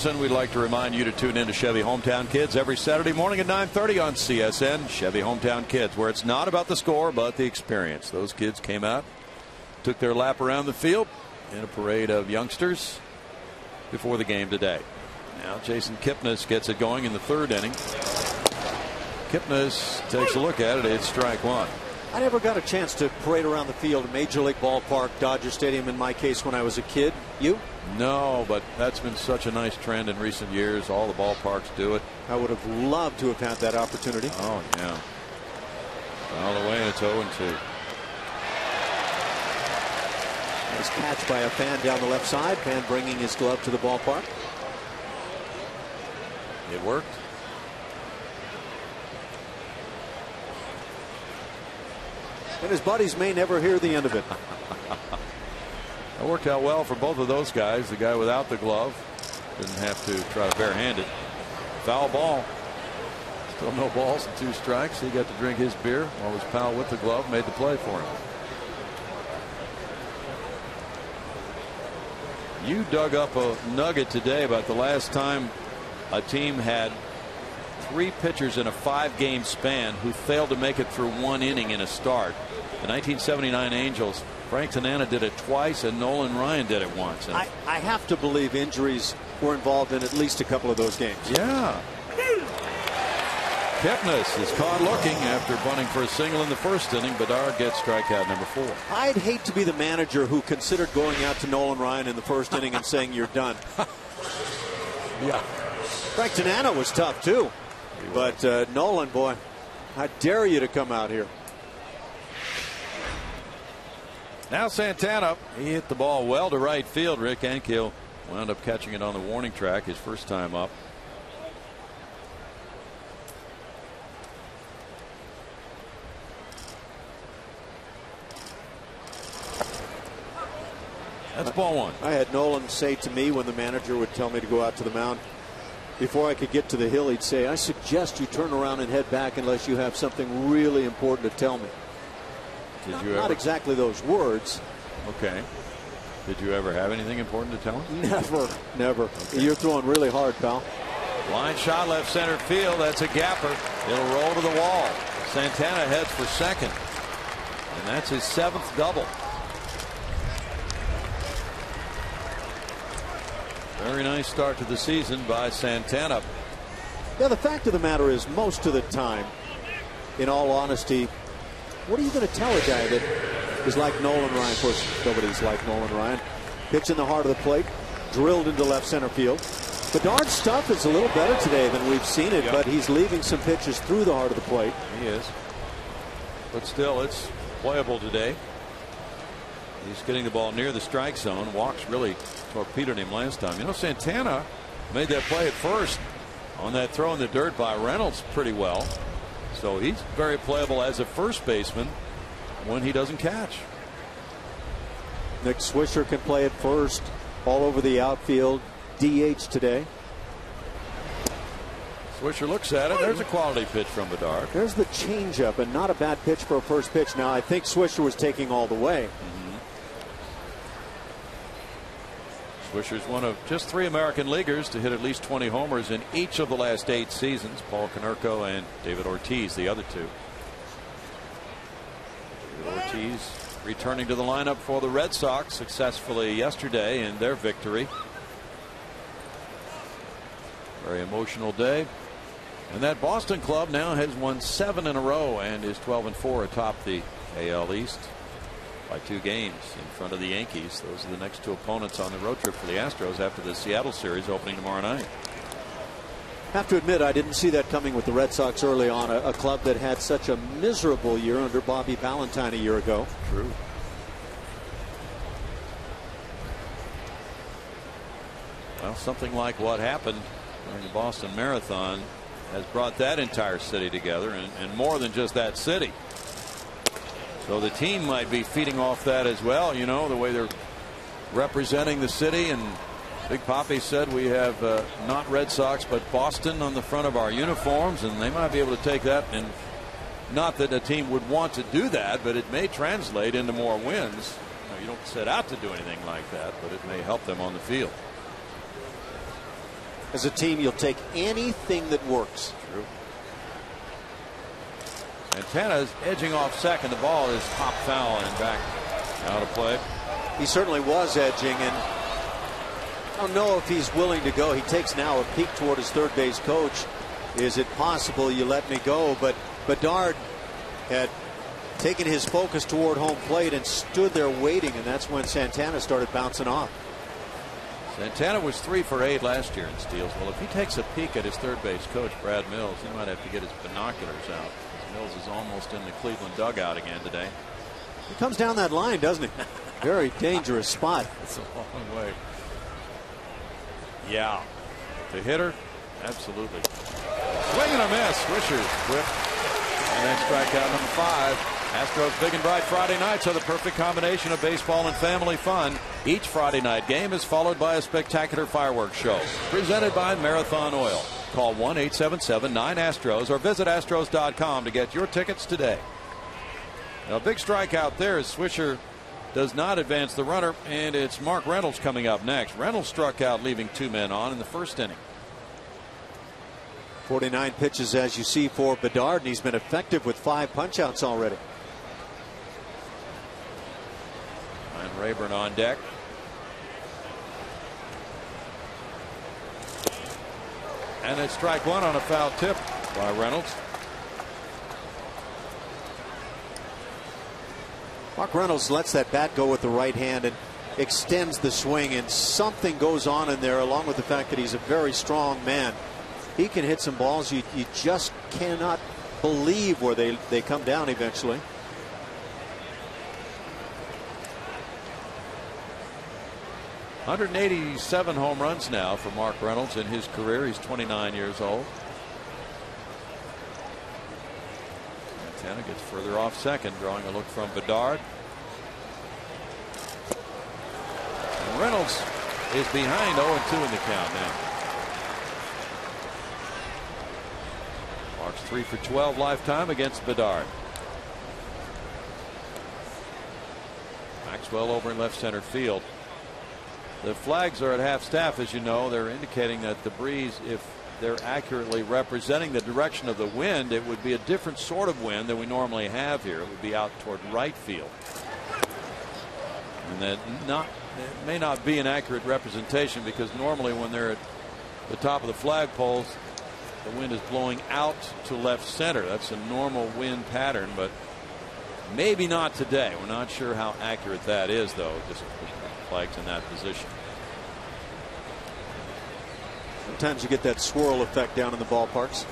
And we'd like to remind you to tune in to Chevy Hometown Kids every Saturday morning at 9:30 on CSN. Chevy Hometown Kids, where it's not about the score but the experience. Those kids came out, took their lap around the field in a parade of youngsters before the game today. Now Jason Kipnis gets it going in the third inning. Kipnis takes a look at it. It's strike one. I never got a chance to parade around the field at Major League Ballpark, Dodger Stadium in my case when I was a kid. You? No, but that's been such a nice trend in recent years. All the ballparks do it. I would have loved to have had that opportunity. Oh, yeah. All the way, and it's 0-2. Nice catch by a fan down the left side. Fan bringing his glove to the ballpark. It worked. And his buddies may never hear the end of it. It worked out well for both of those guys. The guy without the glove didn't have to try to barehand it. Foul ball. Still no balls and 2 strikes. He got to drink his beer while his pal with the glove made the play for him. You dug up a nugget today about the last time a team had 3 pitchers in a 5-game span who failed to make it through 1 inning in a start. The 1979 Angels, Frank Santana did it twice, and Nolan Ryan did it once. I have to believe injuries were involved in at least a couple of those games. Yeah. Kipnis is caught looking after bunting for a single in the first inning. Bedard gets strikeout number 4. I'd hate to be the manager who considered going out to Nolan Ryan in the first inning and saying you're done. Yeah. Frank Santana was tough too. But Nolan, boy, I dare you to come out here. Now Santana, he hit the ball well to right field. Rick Ankiel wound up catching it on the warning track his first time up. That's ball 1. I had Nolan say to me when the manager would tell me to go out to the mound, before I could get to the hill, he'd say, I suggest you turn around and head back unless you have something really important to tell me. Did you ever? Not exactly those words. Okay. Did you ever have anything important to tell him? Never. Never. Okay. You're throwing really hard, pal. Line shot left center field. That's a gapper. It'll roll to the wall. Santana heads for second. And that's his 7th double. Very nice start to the season by Santana. Yeah, the fact of the matter is, most of the time, in all honesty, what are you going to tell a guy that is like Nolan Ryan? Of course, nobody's like Nolan Ryan. Pitch in the heart of the plate, drilled into left center field. Bedard's stuff is a little better today than we've seen it, but he's leaving some pitches through the heart of the plate. He is. but still it's playable today. He's getting the ball near the strike zone. Walks really torpedoed him last time. You know, Santana made that play at first on that throw in the dirt by Reynolds pretty well. So he's very playable as a first baseman when he doesn't catch. Nick Swisher can play at first, all over the outfield, DH today. Swisher looks at it. There's a quality pitch from Bedard. There's the changeup, and not a bad pitch for a first pitch. Now, I think Swisher was taking all the way. Swisher's one of just 3 American leaguers to hit at least 20 homers in each of the last 8 seasons. Paul Konerko and David Ortiz, the other 2. David Ortiz returning to the lineup for the Red Sox successfully yesterday in their victory. Very emotional day. And that Boston club now has won 7 in a row and is 12-4 atop the AL East by 2 games in front of the Yankees. Those are the next 2 opponents on the road trip for the Astros after the Seattle series opening tomorrow night. Have to admit, I didn't see that coming with the Red Sox early on, a club that had such a miserable year under Bobby Ballantyne a year ago. True. Well, something like what happened during the Boston Marathon has brought that entire city together, and more than just that city. So the team might be feeding off that as well, you know, the way they're representing the city. And Big Papi said we have not Red Sox but Boston on the front of our uniforms, and they might be able to take that, and not that a team would want to do that, but it may translate into more wins. You don't set out to do anything like that, but it may help them on the field. As a team, you'll take anything that works. True. Santana's edging off second. The ball is popped foul and back out of play. He certainly was edging, and I don't know if he's willing to go. He takes now a peek toward his third base coach. Is it possible you let me go? But Bedard had taken his focus toward home plate and stood there waiting, and that's when Santana started bouncing off. Santana was 3 for 8 last year in steals. Well, if he takes a peek at his third base coach, Brad Mills, he might have to get his binoculars out. Mills is almost in the Cleveland dugout again today. He comes down that line, doesn't he? Very dangerous spot. It's a long way. Yeah. The hitter, absolutely. Swing and a miss. Swisher's whip. And then strikeout number 5. Astros Big and Bright Friday nights are the perfect combination of baseball and family fun. Each Friday night game is followed by a spectacular fireworks show presented by Marathon Oil. Call 1-877-9-ASTROS or visit Astros.com to get your tickets today. Now, a big strikeout there as Swisher does not advance the runner, and it's Mark Reynolds coming up next. Reynolds struck out, leaving 2 men on in the first inning. 49 pitches, as you see, for Bedard, and he's been effective with 5 punch-outs already. And Rayburn on deck. And it's strike 1 on a foul tip by Reynolds. Mark Reynolds lets that bat go with the right hand and extends the swing, and something goes on in there, along with the fact that he's a very strong man. He can hit some balls you just cannot believe where they come down eventually. .187 home runs now for Mark Reynolds in his career. He's 29 years old. Santana gets further off second, drawing a look from Bedard. And Reynolds is behind 0-2 in the count now. Mark's 3 for 12 lifetime against Bedard. Maxwell over in left center field. The flags are at half staff, as you know. They're indicating that the breeze, if they're accurately representing the direction of the wind, it would be a different sort of wind than we normally have here. It would be out toward right field. And that it may not be an accurate representation, because normally when they're at the top of the flagpoles, the wind is blowing out to left center. That's a normal wind pattern, but maybe not today. We're not sure how accurate that is, though. Just flags in that position. Sometimes you get that swirl effect down in the ballparks.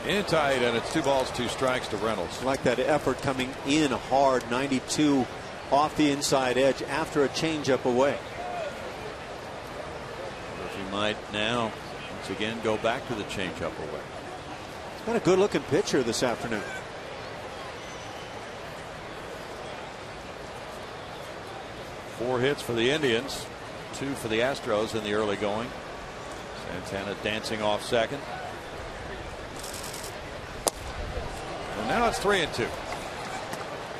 In tight, and it's 2 balls, 2 strikes to Reynolds. Like that effort coming in hard, 92 off the inside edge after a changeup away. He might now once again go back to the changeup away. He's got a good looking pitcher this afternoon. Four hits for the Indians, 2 for the Astros in the early going. Santana dancing off second. And now it's 3-2.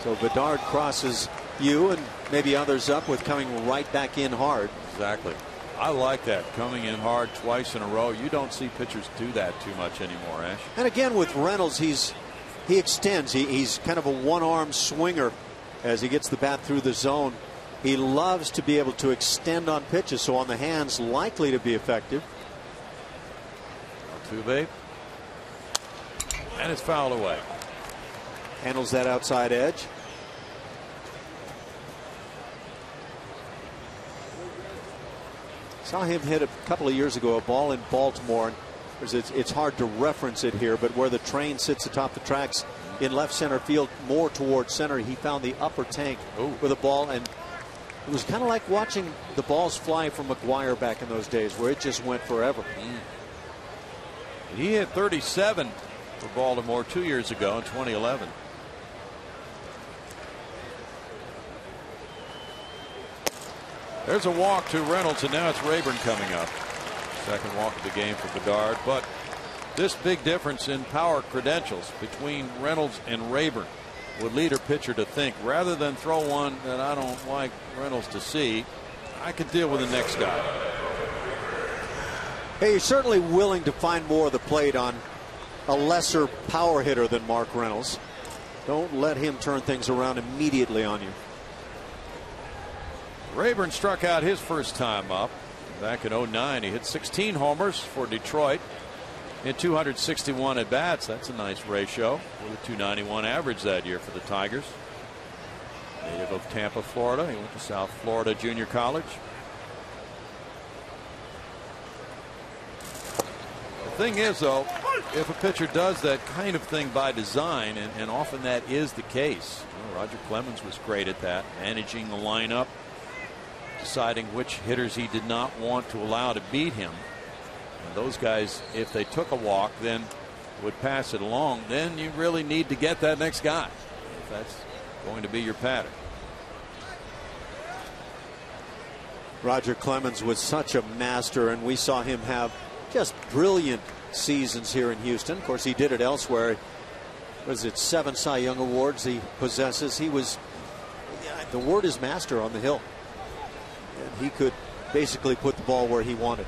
So Bedard crosses you and maybe others up with coming right back in hard. Exactly. I like that, coming in hard twice in a row. You don't see pitchers do that too much anymore, Ash. And again with Reynolds, he extends. He's kind of a one-arm swinger as he gets the bat through the zone. He loves to be able to extend on pitches, so on the hands likely to be effective. Altuve. And it's fouled away. Handles that outside edge. Saw him hit a couple of years ago a ball in Baltimore. It's hard to reference it here, but where the train sits atop the tracks in left center field, more towards center, he found the upper tank with a ball, and it was kind of like watching the balls fly from McGuire back in those days, where it just went forever. He hit 37 for Baltimore 2 years ago in 2011. There's a walk to Reynolds, and now it's Rayburn coming up. Second walk of the game for Bedard, but this big difference in power credentials between Reynolds and Rayburn would lead a pitcher to think, rather than throw one that I don't like Reynolds to see, I could deal with the next guy. Hey, you're certainly willing to find more of the plate on a lesser power hitter than Mark Reynolds. Don't let him turn things around immediately on you. Rayburn struck out his first time up back in 09. He hit 16 homers for Detroit in 261 at bats. That's a nice ratio with a 291 average that year for the Tigers. Native of Tampa, Florida. He went to South Florida Junior College. The thing is, though, if a pitcher does that kind of thing by design, and often that is the case. Roger Clemens was great at that, managing the lineup, deciding which hitters he did not want to allow to beat him. And those guys, if they took a walk, then would pass it along. Then you really need to get that next guy, if that's going to be your pattern. Roger Clemens was such a master, and we saw him have just brilliant seasons here in Houston. Of course, he did it elsewhere. Was it 7 Cy Young awards he possesses? He was, the word is master on the hill. And he could basically put the ball where he wanted.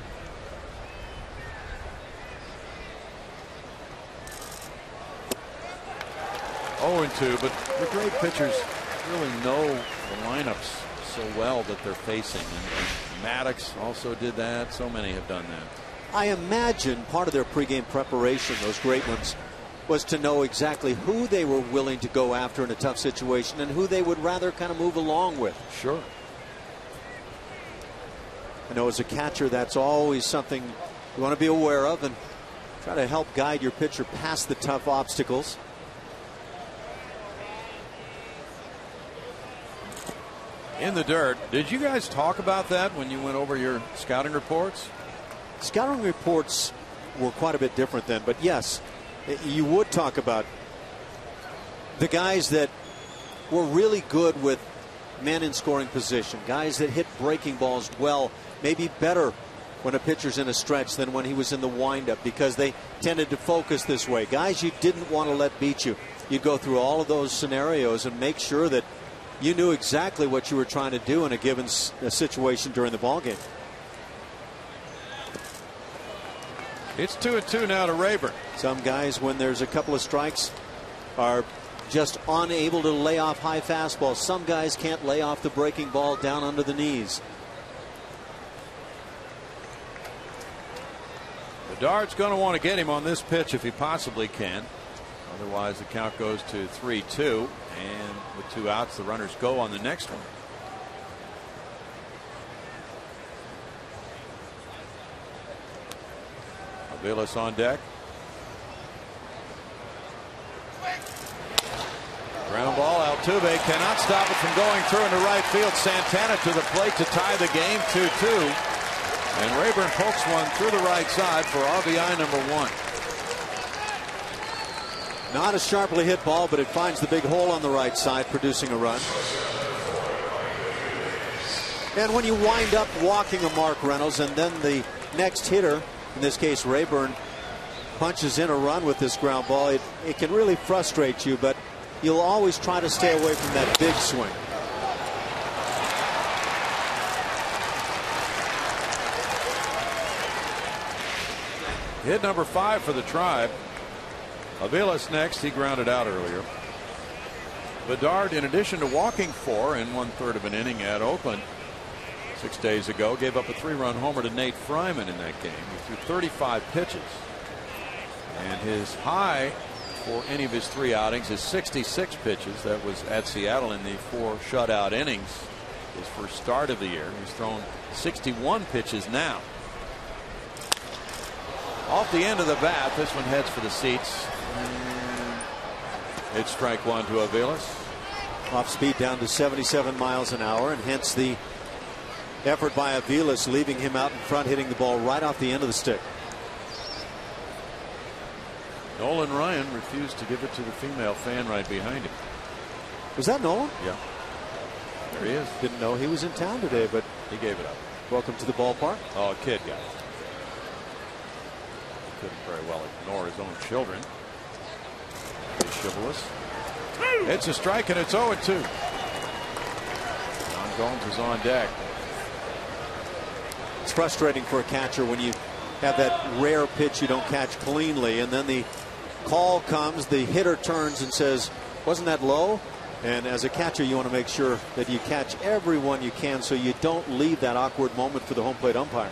Oh, and 2, but the great pitchers really know the lineups so well that they're facing. And Maddox also did that. So many have done that. I imagine part of their pregame preparation, those great ones, was to know exactly who they were willing to go after in a tough situation and who they would rather kind of move along with. Sure. I know as a catcher, that's always something you want to be aware of and try to help guide your pitcher past the tough obstacles. In the dirt. Did you guys talk about that when you went over your scouting reports? Scouting reports were quite a bit different then, but yes, you would talk about the guys that were really good with men in scoring position, guys that hit breaking balls well, maybe better when a pitcher's in a stretch than when he was in the windup, because they tended to focus this way. Guys you didn't want to let beat you. You'd go through all of those scenarios and make sure that you knew exactly what you were trying to do in a given situation during the ballgame. It's 2-2 now to Rayburn. Some guys, when there's a couple of strikes, are just unable to lay off high fastballs. Some guys can't lay off the breaking ball down under the knees. Bedard's going to want to get him on this pitch if he possibly can. Otherwise, the count goes to 3-2. And with 2 outs, the runners go on the next one. Aviles on deck. Ground ball. Altuve cannot stop it from going through into right field. Santana to the plate to tie the game 2-2. And Rayburn pokes one through the right side for RBI number 1. Not a sharply hit ball, but it finds the big hole on the right side, producing a run. And when you wind up walking a Mark Reynolds and then the next hitter, in this case Rayburn, punches in a run with this ground ball, it can really frustrate you, but you'll always try to stay away from that big swing. Hit number 5 for the Tribe. Aviles next. He grounded out earlier. Bedard, in addition to walking 4 in 1/3 of an inning at Oakland 6 days ago, gave up a 3-run homer to Nate Fryman in that game. He threw 35 pitches. And his high for any of his 3 outings is 66 pitches. That was at Seattle in the 4 shutout innings. His first start of the year. He's thrown 61 pitches now. Off the end of the bat, this one heads for the seats. It's strike 1 to Aviles. Off speed down to 77 miles an hour, and hence the effort by Aviles, leaving him out in front, hitting the ball right off the end of the stick. Nolan Ryan refused to give it to the female fan right behind him. Was that Nolan? Yeah. There he is. Didn't know he was in town today, but he gave it up. Welcome to the ballpark. Oh, a kid got it. Couldn't very well ignore his own children. He's chivalrous. It's a strike and it's 0-2. John Gomes is on deck. It's frustrating for a catcher when you have that rare pitch you don't catch cleanly, and then the call comes, the hitter turns and says, wasn't that low? And as a catcher, you want to make sure that you catch every one you can so you don't leave that awkward moment for the home plate umpire.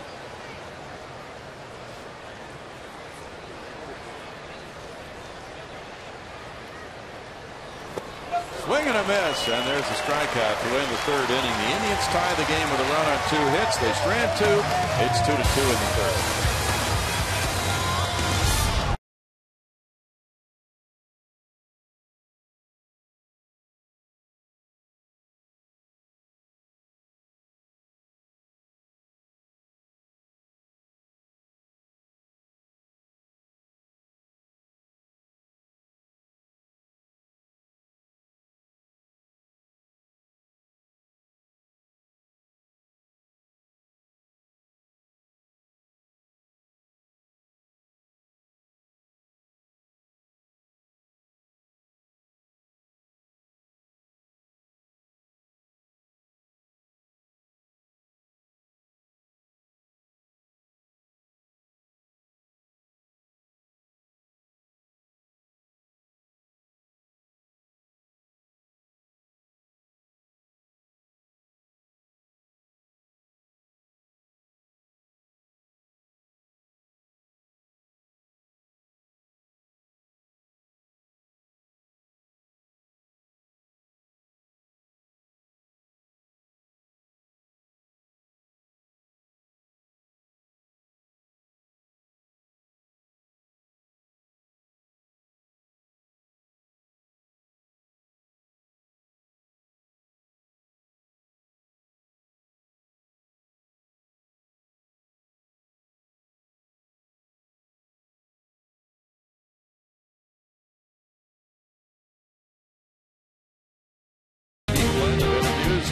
Swing and a miss, and there's a strikeout to end the 3rd inning. The Indians tie the game with a run on 2 hits. They strand 2. It's 2-2 in the 3rd.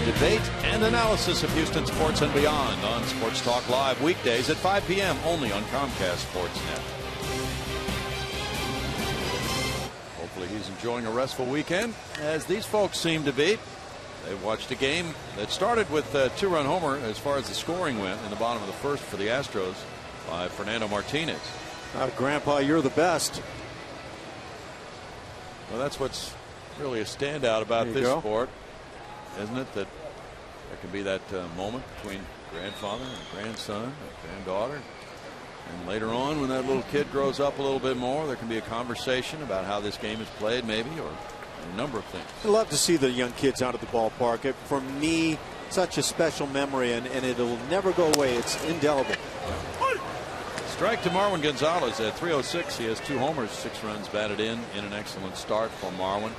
Debate and analysis of Houston sports and beyond on Sports Talk Live weekdays at 5 p.m. only on Comcast Sportsnet. Hopefully he's enjoying a restful weekend, as these folks seem to be. They watched a game that started with a 2-run homer as far as the scoring went in the bottom of the 1st for the Astros by Fernando Martinez. Grandpa, you're the best. Well, that's what's really a standout about this sport, isn't it? That there can be that moment between grandfather and grandson, and granddaughter, and later on, when that little kid grows up a little bit more, there can be a conversation about how this game is played, maybe, or a number of things. I love to see the young kids out at the ballpark. For me, such a special memory, and it'll never go away. It's indelible. Strike to Marwin Gonzalez at 3:06. He has 2 homers, 6 runs batted in an excellent start for Marwin.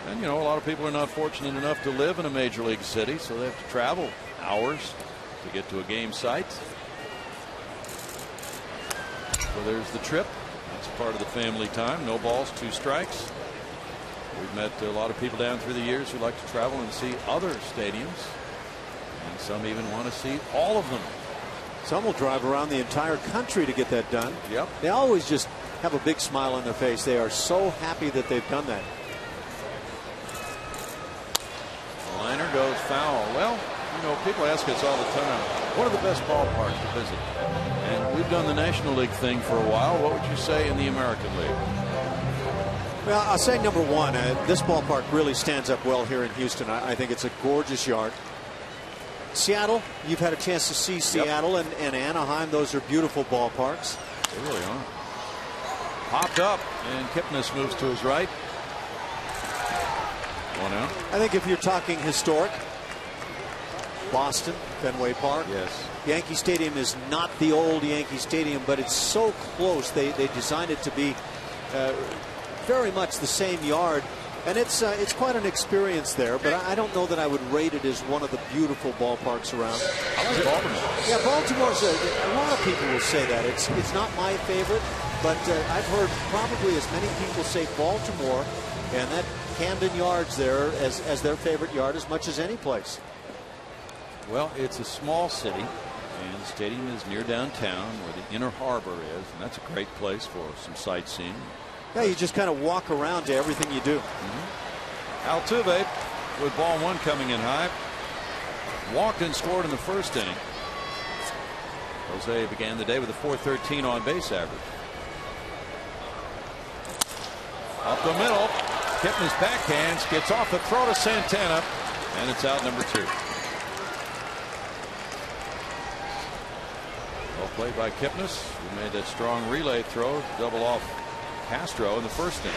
And, you know, a lot of people are not fortunate enough to live in a major league city, so they have to travel hours to get to a game site. So there's the trip. That's part of the family time. No balls, 2 strikes. We've met a lot of people down through the years who like to travel and see other stadiums. And some even want to see all of them. Some will drive around the entire country to get that done. Yep. They always just have a big smile on their face. They are so happy that they've done that. The liner goes foul. Well, you know, people ask us all the time, what are the best ballparks to visit? And we've done the National League thing for a while. What would you say in the American League? Well, I'll say number one, this ballpark really stands up well here in Houston. I think it's a gorgeous yard. Seattle, you've had a chance to see Seattle and Anaheim. Those are beautiful ballparks. They really are. Popped up, and Kipnis moves to his right. 1 out. I think if you're talking historic, Boston, Fenway Park. Yes. Yankee Stadium is not the old Yankee Stadium, but it's so close. They designed it to be very much the same yard. And it's quite an experience there, but I don't know that I would rate it as one of the beautiful ballparks around. I like Baltimore. Yeah, Baltimore's a lot of people will say that. It's not my favorite, but I've heard probably as many people say Baltimore and that Camden Yards there as their favorite yard as much as any place. Well, it's a small city, and the stadium is near downtown where the Inner Harbor is, and that's a great place for some sightseeing. Yeah, you just kind of walk around to everything you do. Altuve with ball 1 coming in high. Walked and scored in the first inning. Jose began the day with a .413 on base average. Up the middle. Kipnis backhands. Gets off the throw to Santana. And it's out number 2. Well played by Kipnis, who made that strong relay throw. Double off Castro in the first inning.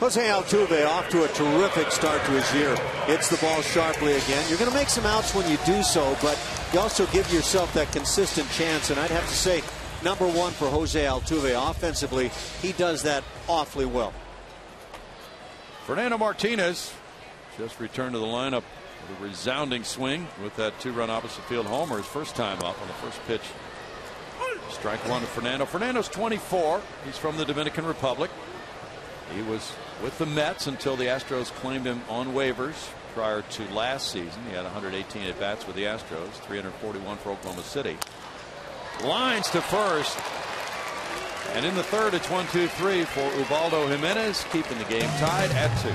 Jose Altuve off to a terrific start to his year. Hits the ball sharply again. You're going to make some outs when you do so, but you also give yourself that consistent chance. And I'd have to say, number 1 for Jose Altuve offensively, he does that awfully well. Fernando Martinez just returned to the lineup with a resounding swing with that 2-run opposite field homer, his first time up on the first pitch. Strike 1 to Fernando. Fernando's 24. He's from the Dominican Republic. He was with the Mets until the Astros claimed him on waivers prior to last season. He had 118 at bats with the Astros, 341 for Oklahoma City. Lines to first. And in the third, it's 1-2-3 for Ubaldo Jimenez, keeping the game tied at 2.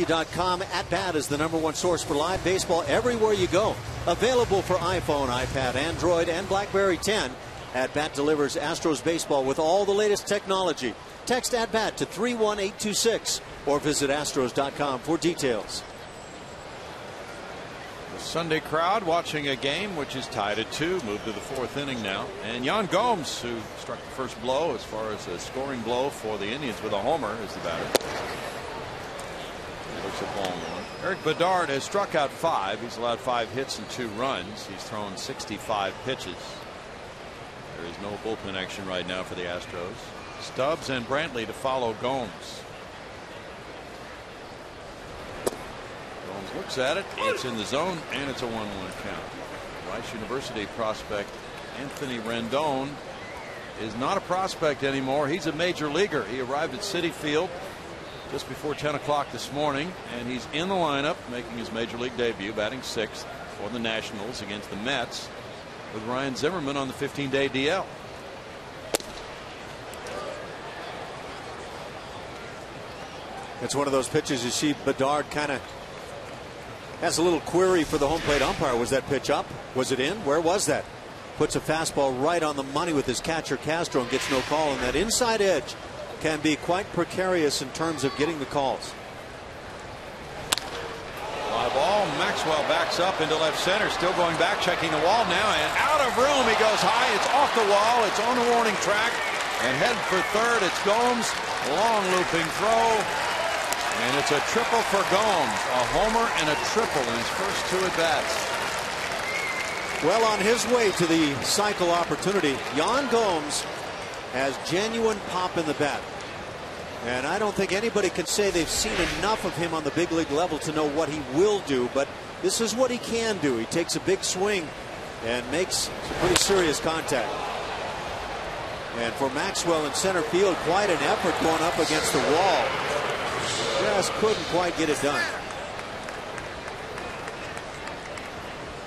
MLB.com. At Bat is the #1 source for live baseball everywhere you go. Available for iPhone, iPad, Android, and BlackBerry 10. At Bat delivers Astros baseball with all the latest technology. Text At Bat to 31826 or visit Astros.com for details. The Sunday crowd watching a game which is tied at 2, moved to the 4th inning now. And Yan Gomes, who struck the first blow as far as a scoring blow for the Indians with a homer, is the batter. He looks at ball 1. Eric Bedard has struck out 5. He's allowed 5 hits and 2 runs. He's thrown 65 pitches. There is no bullpen action right now for the Astros. Stubs and Brantley to follow Gomes. Gomes looks at it. It's in the zone, and it's a 1-1 count. Rice University prospect Anthony Rendon is not a prospect anymore. He's a major leaguer. He arrived at Citi Field just before 10 o'clock this morning, and he's in the lineup making his major league debut, batting 6th for the Nationals against the Mets, with Ryan Zimmerman on the 15-day DL. It's one of those pitches you see Bedard kind of has a little query for the home plate umpire. Was that pitch up? Was it in? Where was that? Puts a fastball right on the money with his catcher Castro and gets no call. And that inside edge can be quite precarious in terms of getting the calls. Fly ball. Maxwell backs up into left center, still going back, checking the wall now, and out of room. He goes high. It's off the wall. It's on the warning track, and heading for third. It's Gomes. Long looping throw, and it's a triple for Gomes. A homer and a triple in his first 2 at bats. Well, on his way to the cycle opportunity, Yan Gomes has genuine pop in the bat. And I don't think anybody can say they've seen enough of him on the big league level to know what he will do, but this is what he can do. He takes a big swing and makes some pretty serious contact. And for Maxwell in center field, quite an effort going up against the wall. Just couldn't quite get it done.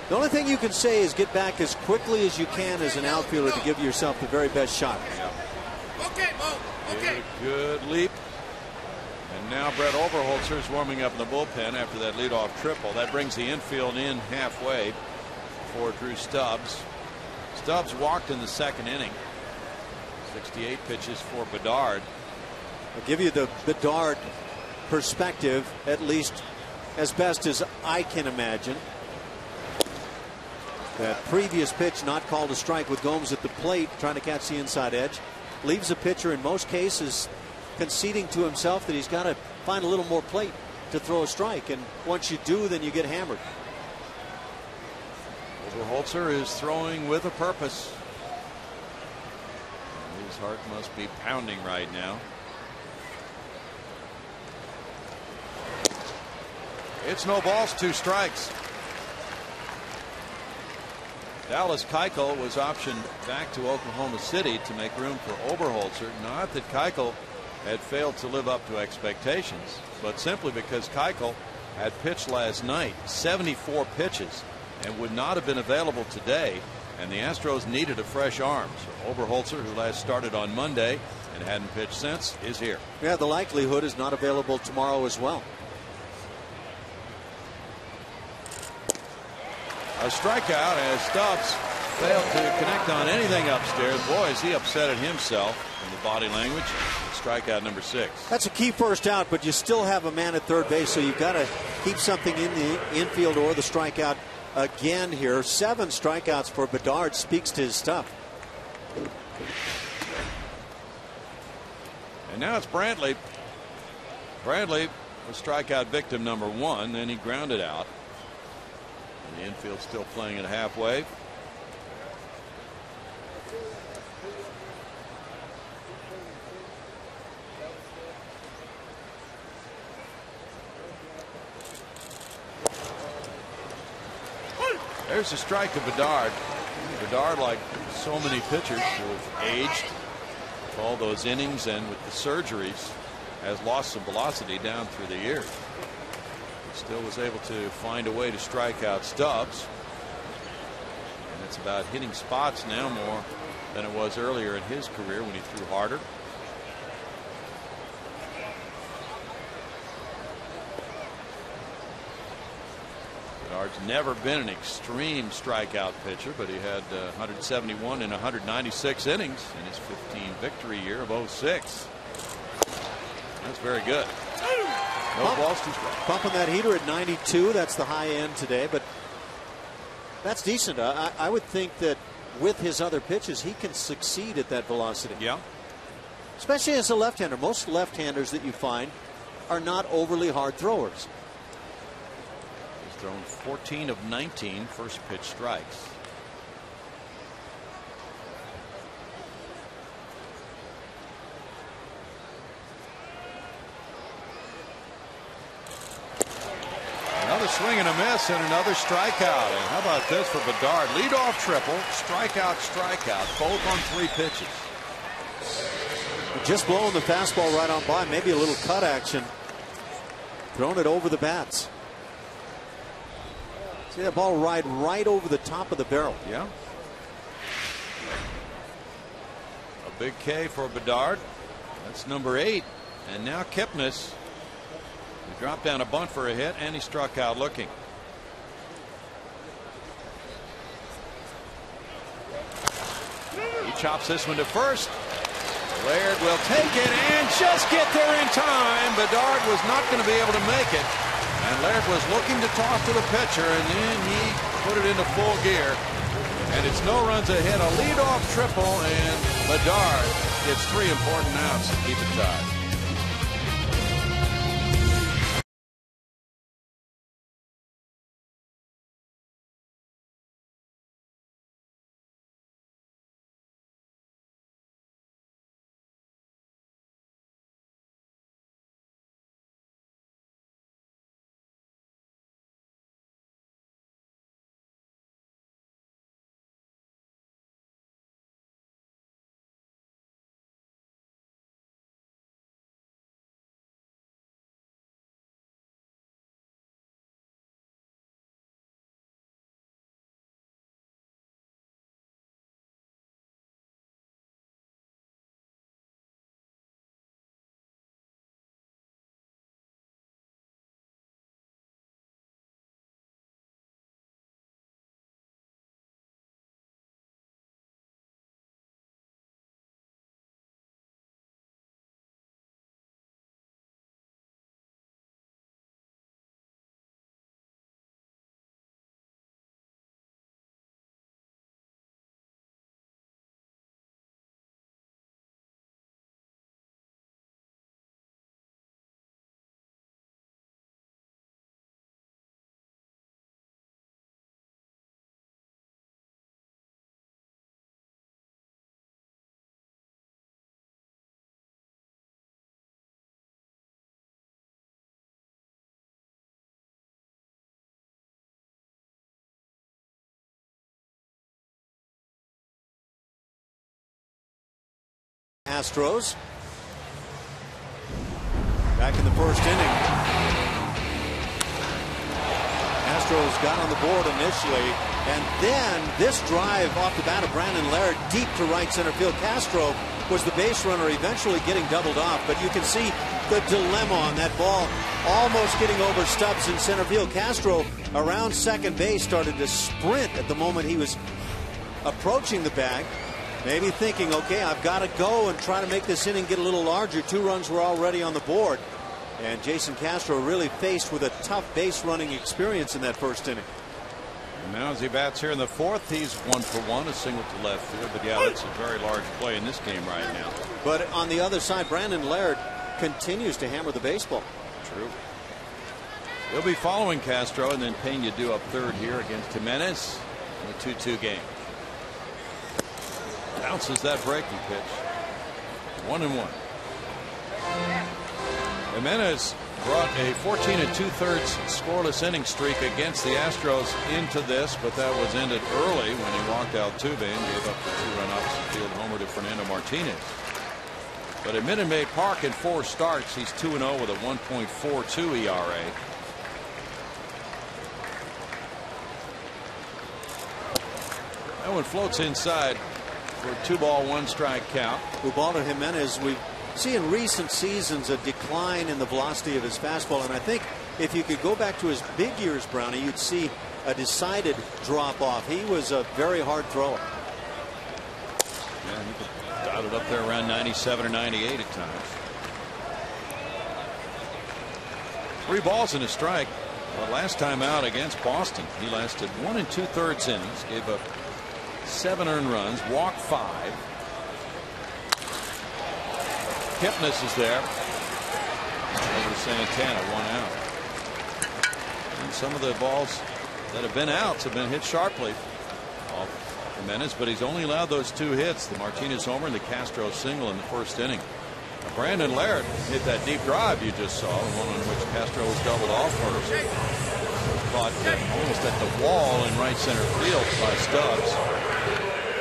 The only thing you can say is get back as quickly as you can as an outfielder to give yourself the very best shot. Okay, Mo. Okay. Good leap. And now Brett Overholzer is warming up in the bullpen after that leadoff triple. That brings the infield in halfway for Drew Stubs. Stubs walked in the 2nd inning. 68 pitches for Bedard. I'll give you the Bedard perspective, at least as best as I can imagine. That previous pitch not called a strike with Gomes at the plate trying to catch the inside edge. Leaves a pitcher in most cases conceding to himself that he's got to find a little more plate to throw a strike, and once you do, then you get hammered. Overholzer is throwing with a purpose. His heart must be pounding right now. It's no balls, 2 strikes. Dallas Keuchel was optioned back to Oklahoma City to make room for Overholzer. Not that Keuchel had failed to live up to expectations, but simply because Keuchel had pitched last night 74 pitches and would not have been available today, and the Astros needed a fresh arm. So Overholzer, who last started on Monday and hadn't pitched since, is here. Yeah, the likelihood is not available tomorrow as well. A strikeout as Stubs failed to connect on anything upstairs. Boy, is he upset at himself in the body language. Strikeout number 6. That's a key first out, but you still have a man at third base, so you've got to keep something in the infield or the strikeout again here. 7 strikeouts for Bedard speaks to his stuff. And now it's Brantley. Brantley was strikeout victim number 1, then he grounded out. The infield still playing at halfway. There's a strike to Bedard. Bedard, like so many pitchers who have aged with all those innings and with the surgeries, has lost some velocity down through the years. Still was able to find a way to strike out Stubs. And it's about hitting spots now more than it was earlier in his career when he threw harder. Bedard's never been an extreme strikeout pitcher, but he had 171 in 196 innings in his 15 victory year of 06. That's very good. No balls to strike. Pumping that heater at 92. That's the high end today, but that's decent. I would think that with his other pitches, he can succeed at that velocity. Yeah. Especially as a left-hander. Most left-handers that you find are not overly hard throwers. He's thrown 14 of 19 first pitch strikes. Another swing and a miss and another strikeout. And how about this for Bedard? Leadoff triple, strikeout, strikeout, both on 3 pitches. Just blowing the fastball right on by. Maybe a little cut action. Throwing it over the bats. See that ball ride right over the top of the barrel. Yeah. A big K for Bedard. That's number 8. And now Kipnis. He dropped down a bunt for a hit, and he struck out looking. He chops this one to first. Laird will take it and just get there in time. Bedard was not going to be able to make it. And Laird was looking to toss to the pitcher, and then he put it into full gear. And it's no runs ahead. A leadoff triple, and Bedard gets 3 important outs to keep it tied. Astros back in the first inning. Astros got on the board initially, and then this drive off the bat of Brandon Laird deep to right center field. Castro was the base runner, eventually getting doubled off, but you can see the dilemma on that ball, almost getting over Stubs in center field. Castro around second base started to sprint at the moment he was approaching the bag. Maybe thinking, okay, I've got to go and try to make this inning get a little larger. 2 runs were already on the board. And Jason Castro really faced with a tough base running experience in that first inning. And now as he bats here in the 4th, he's 1 for 1, a single to left field. But yeah, that's a very large play in this game right now. But on the other side, Brandon Laird continues to hammer the baseball. True. He'll be following Castro, and then Pena due up 3rd here against Jimenez in a 2-2 game. Bounces that breaking pitch. 1-1. Jimenez brought a 14 2/3 scoreless inning streak against the Astros into this, but that was ended early when he walked Altuve and gave up the 2-run opposite field homer to Fernando Martinez. But at Minute Maid Park in 4 starts, he's 2-0 with a 1.42 ERA. That one floats inside for a 2-ball 1-strike count. Ubaldo Jimenez, we see in recent seasons a decline in the velocity of his fastball, and I think if you could go back to his big years, Brownie, you'd see a decided drop off. He was a very hard thrower. Yeah, he could dot it up there around 97 or 98 at times. 3 balls and a strike. Well, last time out against Boston, he lasted 1 2/3 innings, gave up 7 earned runs, walked 5. Kipnis is there. Over to Santana, 1 out. And some of the balls that have been outs have been hit sharply off Jimenez, but he's only allowed those 2 hits, the Martinez homer and the Castro single in the first inning. Brandon Laird hit that deep drive you just saw, the one on which Castro was doubled off first. Caught almost at the wall in right center field by Stubs.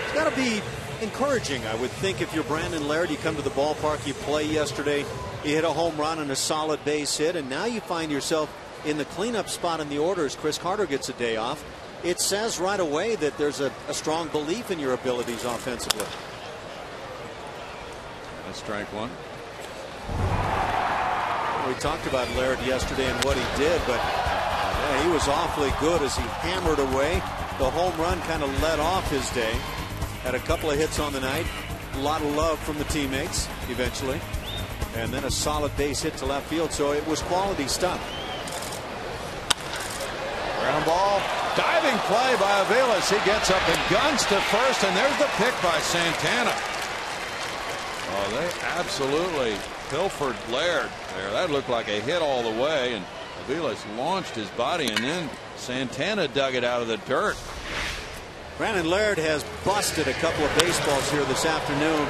It's got to be encouraging, I would think, if you're Brandon Laird. You come to the ballpark, you play yesterday, you hit a home run and a solid base hit, and now you find yourself in the cleanup spot in the order as Chris Carter gets a day off. It says right away that there's a strong belief in your abilities offensively. That's strike 1. We talked about Laird yesterday and what he did, but yeah, he was awfully good as he hammered away. The home run kind of led off his day. Had a couple of hits on the night. A lot of love from the teammates eventually. And then a solid base hit to left field, so it was quality stuff. Ground ball. Diving play by Aviles. He gets up and guns to first, and there's the pick by Santana. Oh, they absolutely pilfered Laird there. That looked like a hit all the way, and Aviles launched his body, and then Santana dug it out of the dirt. Brandon Laird has busted a couple of baseballs here this afternoon.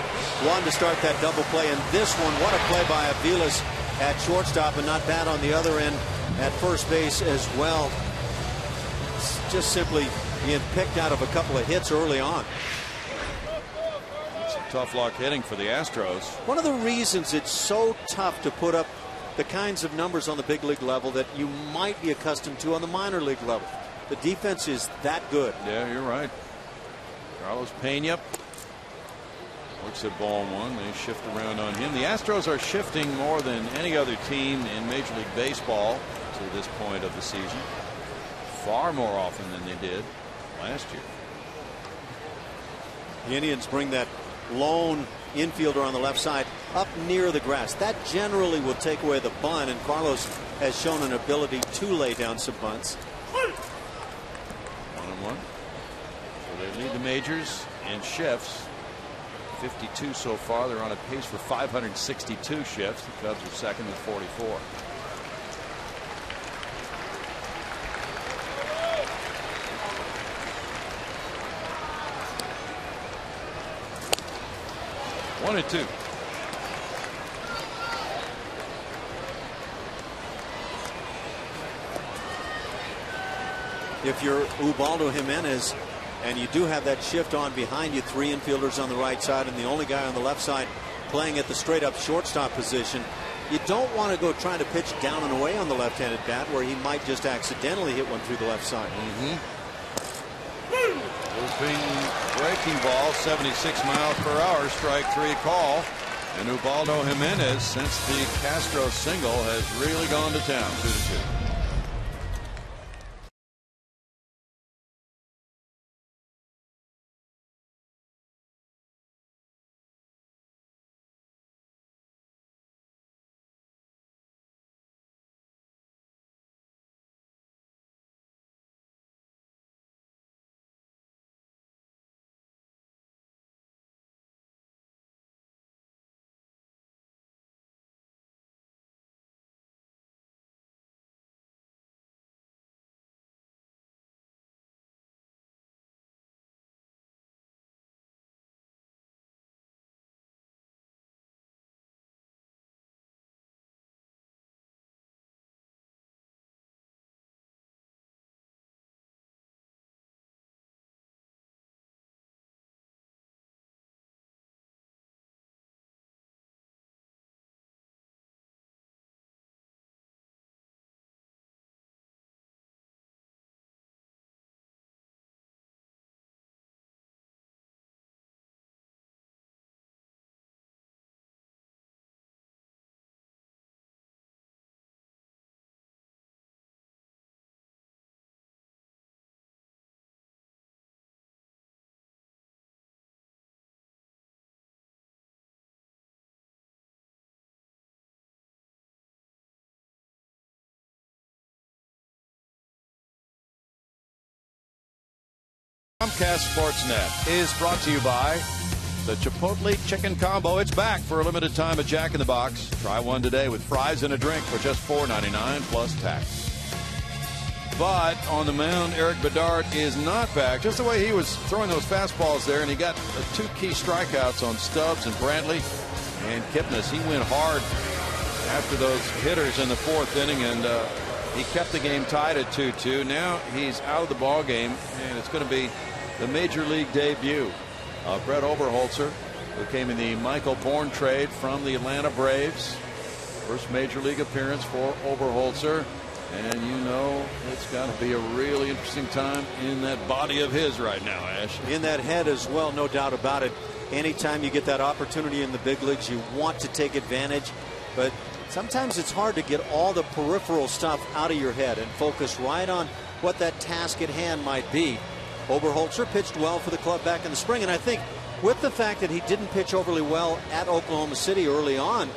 One to start that double play, and this one, what a play by Aviles at shortstop, and not bad on the other end at first base as well. It's just simply being picked out of a couple of hits early on. It's a tough luck hitting for the Astros. One of the reasons it's so tough to put up the kinds of numbers on the big league level that you might be accustomed to on the minor league level. The defense is that good. Yeah, you're right. Carlos Pena looks at ball 1. They shift around on him. The Astros are shifting more than any other team in Major League Baseball to this point of the season. Far more often than they did last year. The Indians bring that lone infielder on the left side up near the grass. That generally will take away the bunt, and Carlos has shown an ability to lay down some bunts. 1-1. So they lead the majors in shifts. 52 so far. They're on a pace for 562 shifts. The Cubs are second with 44. One and two. If you're Ubaldo Jimenez and you do have that shift on behind you, 3 infielders on the right side and the only guy on the left side playing at the straight up shortstop position, you don't want to go trying to pitch down and away on the left-handed bat where he might just accidentally hit one through the left side. Looping breaking ball, 76 miles per hour, strike 3 call. And Ubaldo Jimenez, since the Castro single, has really gone to town. 2-2. Comcast Sportsnet is brought to you by the Chipotle Chicken Combo. It's back for a limited time at Jack in the Box. Try one today with fries and a drink for just $4.99 plus tax. But on the mound, Eric Bedard is not back. Just the way he was throwing those fastballs there, and he got 2 key strikeouts on Stubs and Brantley and Kipnis. He went hard after those hitters in the 4th inning, and he kept the game tied at 2-2. Now he's out of the ball game, and it's going to be the major league debut of Brett Oberholzer, who came in the Michael Bourn trade from the Atlanta Braves. First major league appearance for Oberholzer. And you know it's got to be a really interesting time in that body of his right now, Ash. In that head as well, no doubt about it. Anytime you get that opportunity in the big leagues, you want to take advantage. But sometimes it's hard to get all the peripheral stuff out of your head and focus right on what that task at hand might be. Oberholzer pitched well for the club back in the spring. And I think with the fact that he didn't pitch overly well at Oklahoma City early on,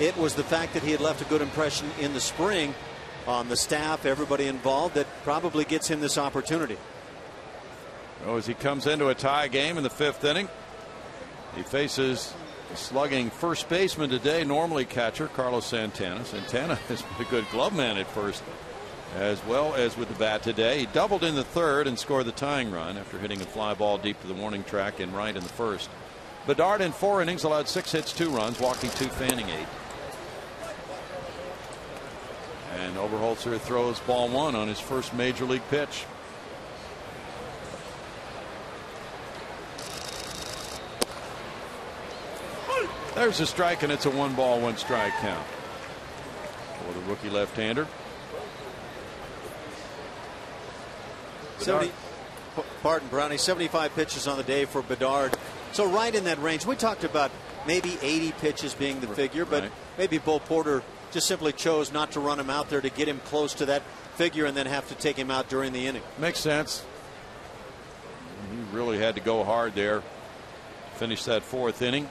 it was the fact that he had left a good impression in the spring on the staff, everybody involved, that probably gets him this opportunity. As he comes into a tie game in the 5th inning, he faces a slugging first baseman today, normally catcher Carlos Santana. Santana has been a good glove man at first as well as with the bat today. He doubled in the 3rd and scored the tying run after hitting a fly ball deep to the warning track and right in the 1st. Bedard in 4 innings allowed 6 hits, 2 runs, walking 2, fanning 8. And Oberholzer throws ball 1 on his first major league pitch. There's a strike, and it's a 1-ball, 1-strike count for the rookie left-hander. Pardon, Brownie, 75 pitches on the day for Bedard. So right in that range. We talked about maybe 80 pitches being the figure, but maybe Bo Porter just simply chose not to run him out there to get him close to that figure and then have to take him out during the inning. Makes sense. He really had to go hard there. Finish that 4th inning.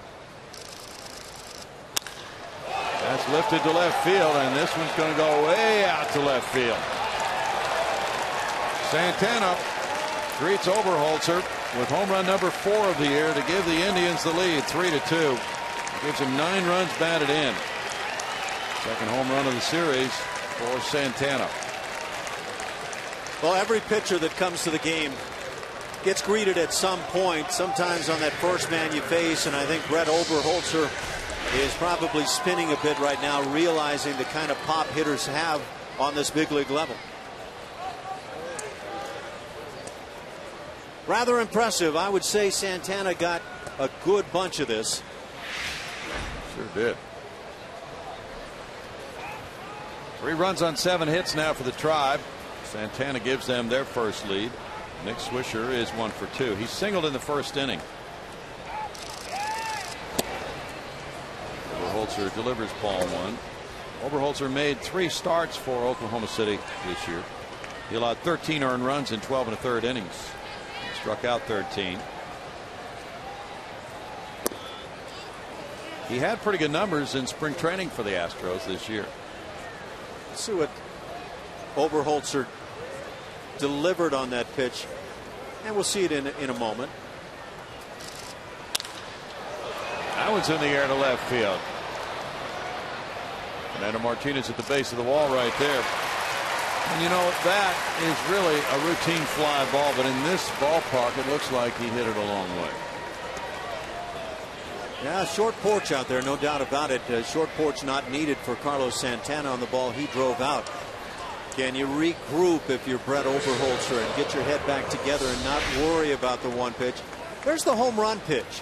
That's lifted to left field, and this one's going to go way out to left field. Santana greets Oberholzer with home run number 4 of the year to give the Indians the lead, 3-2. Gives him 9 runs batted in. Second home run of the series for Santana. Well, every pitcher that comes to the game gets greeted at some point, sometimes on that first man you face, and I think Brett Oberholzer is probably spinning a bit right now, realizing the kind of pop hitters have on this big league level. Rather impressive. I would say Santana got a good bunch of this. Sure did. 3 runs on 7 hits now for the Tribe. Santana gives them their first lead. Nick Swisher is 1 for 2. He singled in the 1st inning. Oberholzer delivers ball 1. Oberholzer made 3 starts for Oklahoma City this year. He allowed 13 earned runs in 12 1/3 innings. He struck out 13. He had pretty good numbers in spring training for the Astros this year. Let's see what Oberholzer delivered on that pitch, and we'll see it in a moment. That one's in the air to left field. Fernando Martinez at the base of the wall right there. And you know, that is really a routine fly ball, but in this ballpark it looks like he hit it a long way. Yeah, short porch out there, no doubt about it. Short porch not needed for Carlos Santana on the ball he drove out. Can you regroup if you're Brett Oberholzer and get your head back together and not worry about the 1 pitch? There's the home run pitch.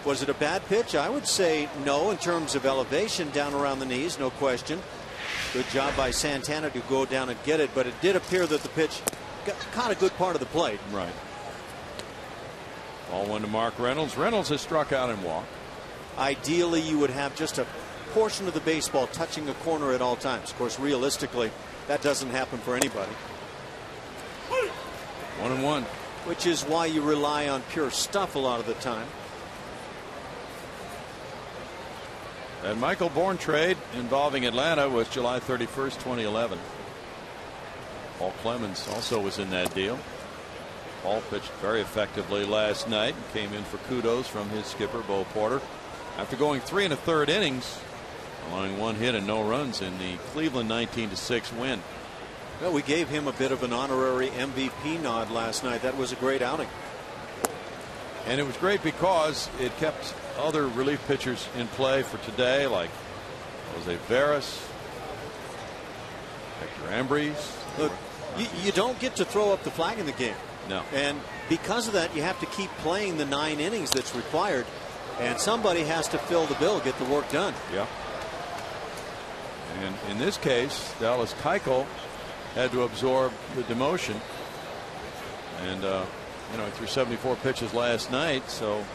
Was it a bad pitch? I would say no in terms of elevation down around the knees, no question. Good job by Santana to go down and get it, but it did appear that the pitch caught a good part of the plate. Right. Ball 1 to Mark Reynolds. Reynolds has struck out and walked. Ideally, you would have just a portion of the baseball touching a corner at all times. Of course, realistically, that doesn't happen for anybody. 1-1. Which is why you rely on pure stuff a lot of the time. That Michael Bourn trade involving Atlanta was July 31st, 2011. Paul Clemens also was in that deal. Ball pitched very effectively last night and came in for kudos from his skipper, Bo Porter, after going 3 1/3 innings, allowing 1 hit and no runs in the Cleveland 19-6 win. Well, we gave him a bit of an honorary MVP nod last night. That was a great outing. And it was great because it kept other relief pitchers in play for today, like Jose Veras, Hector Ambriz. Look, you don't get to throw up the flag in the game. No. And because of that, you have to keep playing the 9 innings that's required. And somebody has to fill the bill, get the work done. Yeah. And in this case, Dallas Keuchel had to absorb the demotion. And, you know, he threw 74 pitches last night. So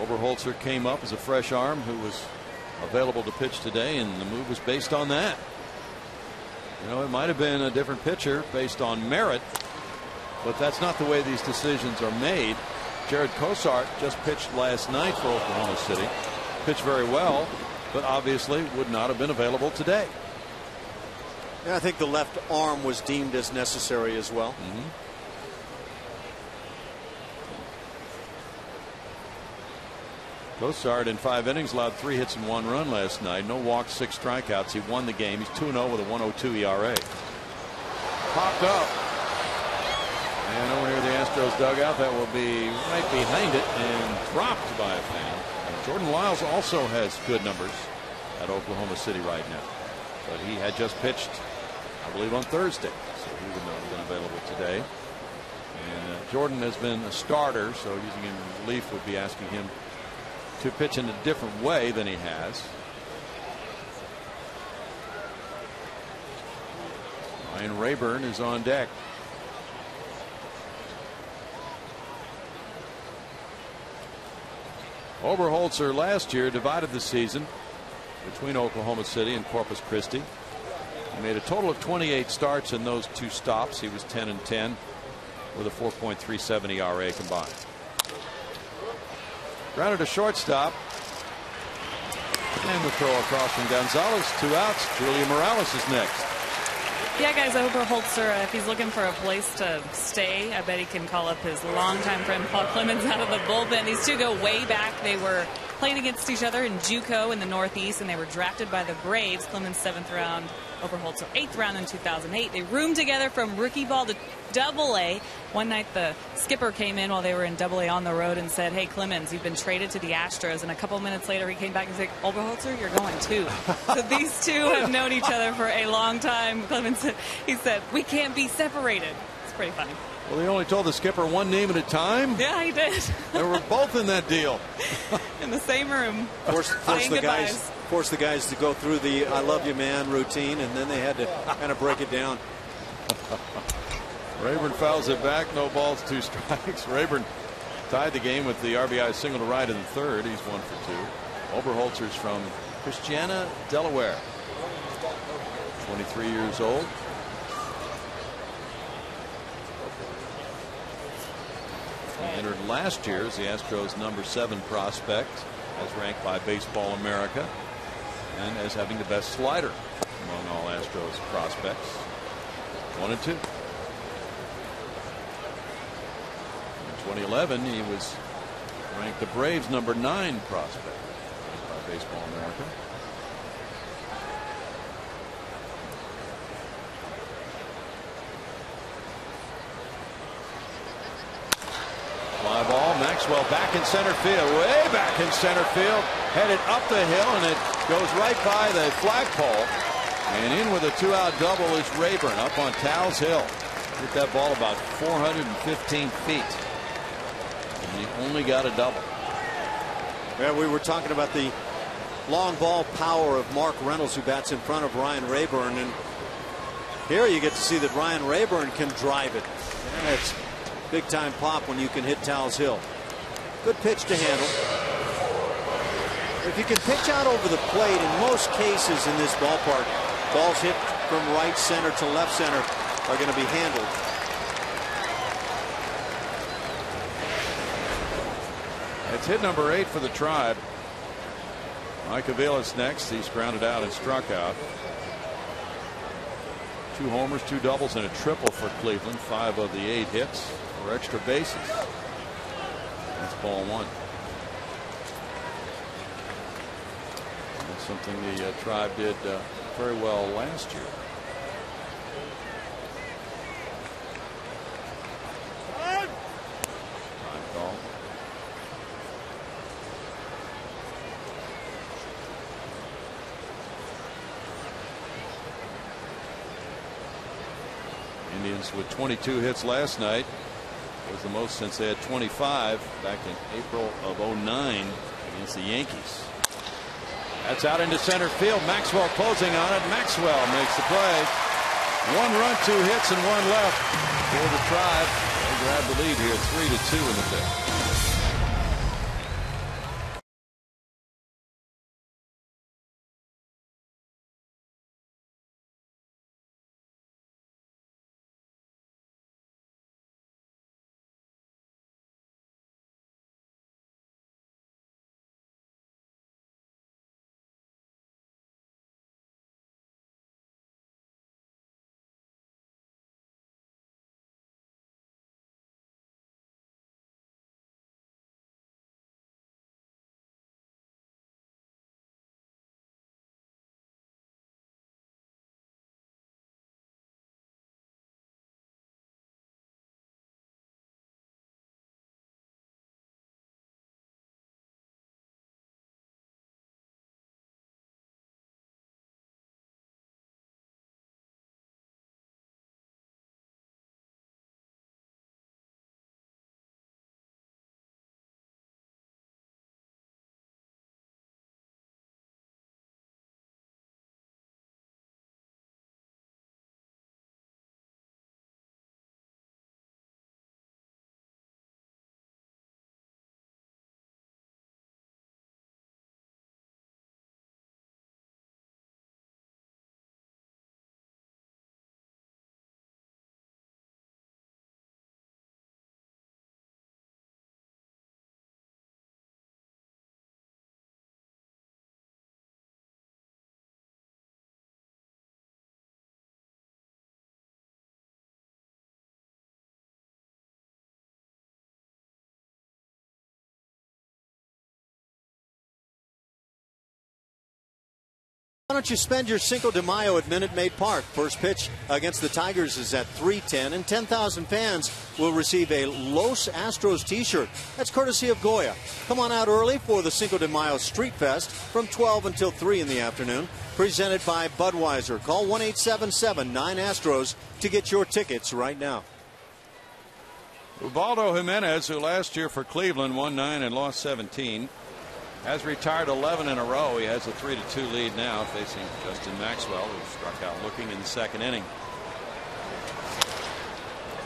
Oberholzer came up as a fresh arm who was available to pitch today. And the move was based on that. You know, it might have been a different pitcher based on merit, but that's not the way these decisions are made. Jared Cosart just pitched last night for Oklahoma City, pitched very well, but obviously would not have been available today. Yeah, I think the left arm was deemed as necessary as well. Cosart in 5 innings allowed 3 hits and 1 run last night. No walks, 6 strikeouts. He won the game. He's 2-0 with a 1.02 ERA. Popped up. And over near the Astros dugout, that will be right behind it and dropped by a fan. Jordan Lyles also has good numbers at Oklahoma City right now. But he had just pitched, I believe, on Thursday. So he would not have been available today. And Jordan has been a starter, so using him in relief would be asking him to pitch in a different way than he has. Ryan Rayburn is on deck. Oberholzer last year divided the season between Oklahoma City and Corpus Christi. He made a total of 28 starts in those 2 stops. He was 10-10 with a 4.37 ERA combined. Grounded to shortstop. And the throw across from Gonzalez. 2 outs. Julia Morales is next. Yeah, guys, Oberholzer, if he's looking for a place to stay, I bet he can call up his longtime friend Paul Clemens out of the bullpen. These two go way back. They were playing against each other in JUCO in the Northeast, and they were drafted by the Braves. Clemens 7th round, Oberholzer 8th round in 2008. They roomed together from rookie ball to Double-A. One night the skipper came in while they were in Double-A on the road and said, "Hey, Clemens, you've been traded to the Astros." And a couple minutes later he came back and said, "Oberholzer, you're going too." So these two have known each other for a long time. Clemens, he said, "We can't be separated." It's pretty funny. Well, he only told the skipper one name at a time. Yeah, he did. They were both in that deal. In the same room. Forced the guys to go through the "I love you, man" routine, and then they had to kind of break it down. Rayburn fouls it back. No balls, 2 strikes. Rayburn tied the game with the RBI single to right in the 3rd. He's 1 for 2. Oberholzer's from Christiana, Delaware. 23 years old. He entered last year as the Astros' number 7 prospect, as ranked by Baseball America, and as having the best slider among all Astros prospects. 1 and 2. In 2011, he was ranked the Braves' number 9 prospect by Baseball America. Fly ball. Maxwell back in center field. Way back in center field. Headed up the hill, and it goes right by the flagpole. And in with a 2-out double is Rayburn up on Towles Hill. Hit that ball about 415 feet. And he only got a double. Yeah, we were talking about the long ball power of Mark Reynolds, who bats in front of Ryan Rayburn. And here you get to see that Ryan Rayburn can drive it. And it's big time pop when you can hit Towles Hill. Good pitch to handle. If you can pitch out over the plate, in most cases in this ballpark, balls hit from right center to left center are going to be handled. It's hit number 8 for the Tribe. Mike Avila's next. He's grounded out and struck out. 2 homers, 2 doubles, and a triple for Cleveland. 5 of the 8 hits or extra bases. That's ball 1. That's something the Tribe did very well last year. Time call. Indians with 22 hits last night. It was the most since they had 25 back in April of '09 against the Yankees. That's out into center field. Maxwell closing on it. Maxwell makes the play. 1 run, 2 hits, and 1 left for the Tribe. They grab the lead here, 3-2 in the 5th. Why don't you spend your Cinco de Mayo at Minute Maid Park? First pitch against the Tigers is at 3:10, and 10,000 fans will receive a Los Astros t-shirt. That's courtesy of Goya. Come on out early for the Cinco de Mayo Street Fest from 12 until 3 in the afternoon. Presented by Budweiser. Call 1-877-9-ASTROS to get your tickets right now. Ubaldo Jimenez, who last year for Cleveland won 9 and lost 17, has retired 11 in a row. He has a 3-2 lead now, facing Justin Maxwell, who struck out looking in the 2nd inning.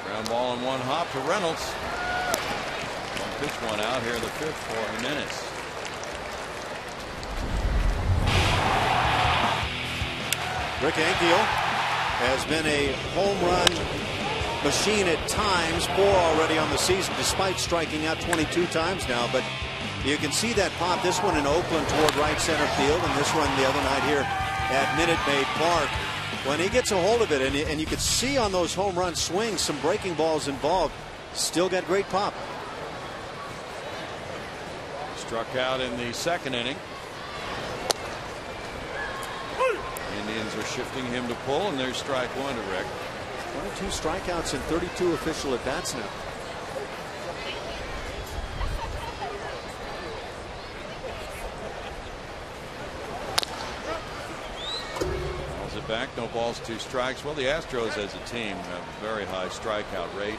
Ground ball and 1 hop to Reynolds. 1 pitch, 1 out here in the 5th for Jimenez. Rick Ankiel has been a home run machine at times, 4 already on the season, despite striking out 22 times now. But you can see that pop. This one in Oakland toward right center field, and this one the other night here at Minute Maid Park. When he gets a hold of it, and you could see on those home run swings some breaking balls involved, still got great pop. Struck out in the 2nd inning. Indians are shifting him to pull, and there's strike 1 to Rick. 22 strikeouts and 32 official at bats now. Calls it back. No balls, 2 strikes. Well, the Astros as a team have a very high strikeout rate.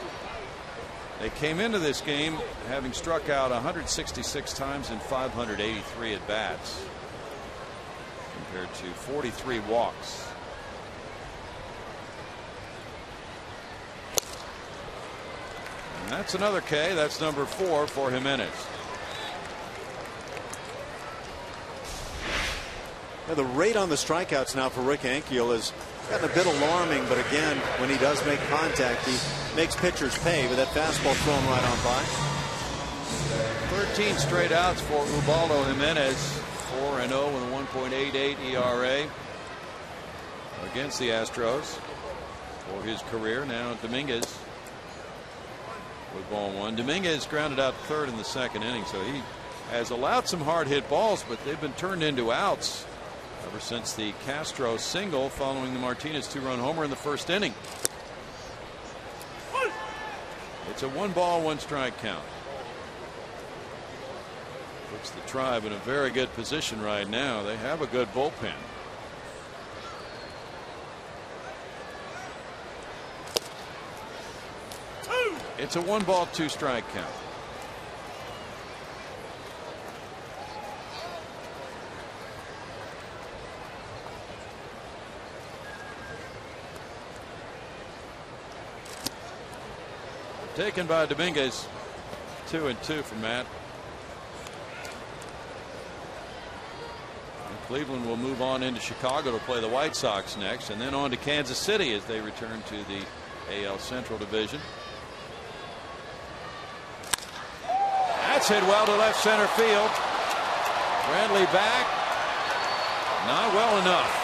They came into this game having struck out 166 times in 583 at bats, compared to 43 walks. And that's another K. That's number 4 for Jimenez. Now the rate on the strikeouts now for Rick Ankiel has gotten a bit alarming, but again, when he does make contact, he makes pitchers pay with that fastball thrown right on by. 13 straight outs for Ubaldo Jimenez. 4-0 with a 1.88 ERA against the Astros. for his career. Now Dominguez with ball one. Dominguez grounded out third in the second inning, so he has allowed some hard hit balls, but they've been turned into outs ever since the Castro single following the Martinez 2-run homer in the first inning. It's a 1-ball, 1-strike count. Puts the Tribe in a very good position right now. They have a good bullpen. It's a 1-ball, 2-strike count. Taken by Dominguez. 2-2 for Matt. And Cleveland will move on into Chicago to play the White Sox next, and then on to Kansas City as they return to the AL Central Division. That's hit well to left center field. Bradley back. Not well enough.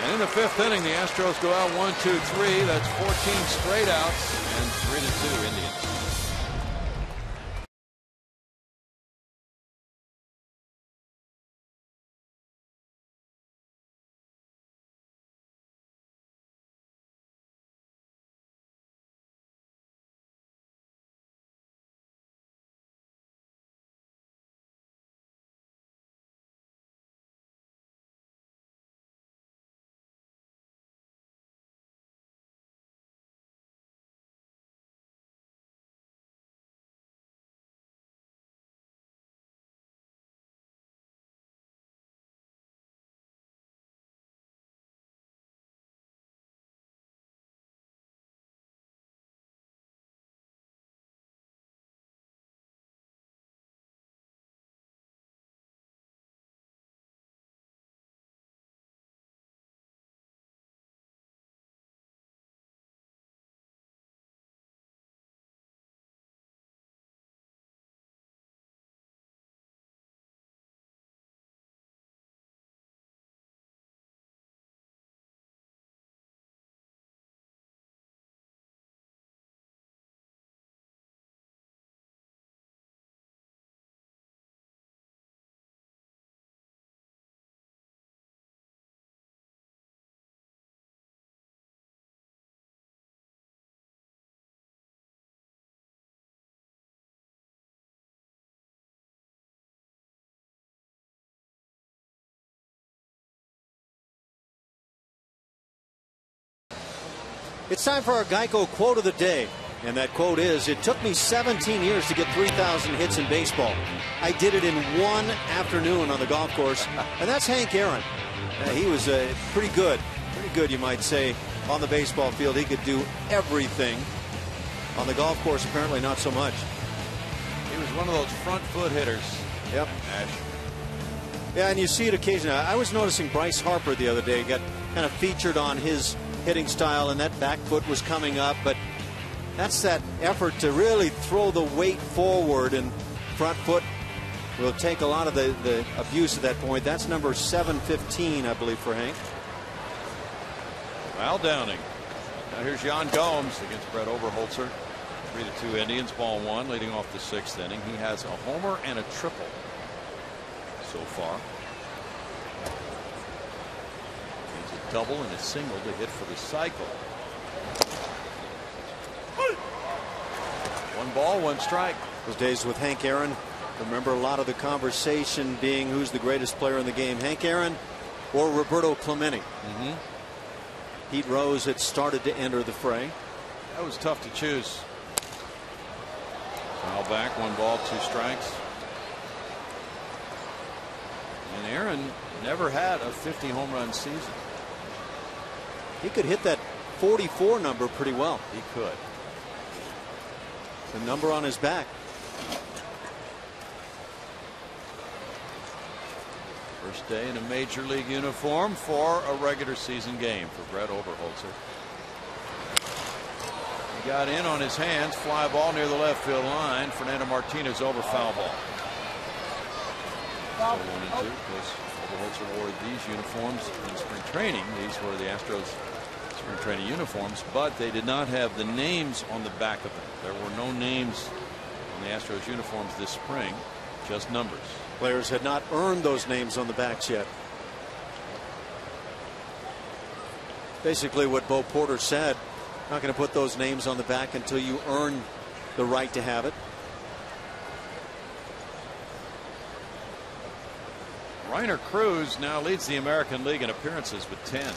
And in the fifth inning, the Astros go out 1-2-3. That's 14 straight outs and 3-2 Indians. It's time for our Geico quote of the day. And that quote is, "It took me 17 years to get 3,000 hits in baseball. I did it in one afternoon on the golf course." And that's Hank Aaron. He was pretty good, you might say, on the baseball field. He could do everything. On the golf course, apparently not so much. He was one of those front foot hitters. Yep. Ash. Yeah, and you see it occasionally. I was noticing Bryce Harper the other day got kind of featured on his hitting style, and that back foot was coming up, but that's that effort to really throw the weight forward, and front foot will take a lot of the abuse at that point. That's number 715, I believe, for Hank. Al Downing. Now here's Jan Gomes against Brett Overholtzer. 3-2 Indians, ball one, leading off the sixth inning. He has a homer and a triple so far. Double and a single to hit for the cycle. 1-ball, 1-strike. Those days with Hank Aaron, remember a lot of the conversation being who's the greatest player in the game, Hank Aaron or Roberto Clemente. Pete Rose had started to enter the fray. That was tough to choose. Foul back, 1-ball, 2 strikes. And Aaron never had a 50 home run season. He could hit that 44 number pretty well. He could. The number on his back. First day in a major league uniform for a regular season game for Brett Overholtzer. He got in on his hands, fly ball near the left field line. Fernando Martinez over, foul ball. So 1-2. Overholtzer wore these uniforms in spring training. These were the Astros spring training uniforms, but they did not have the names on the back of them. There were no names on the Astros uniforms this spring, just numbers. Players had not earned those names on the backs yet. Basically what Bo Porter said, not going to put those names on the back until you earn the right to have it. Reiner Cruz now leads the American League in appearances with 10.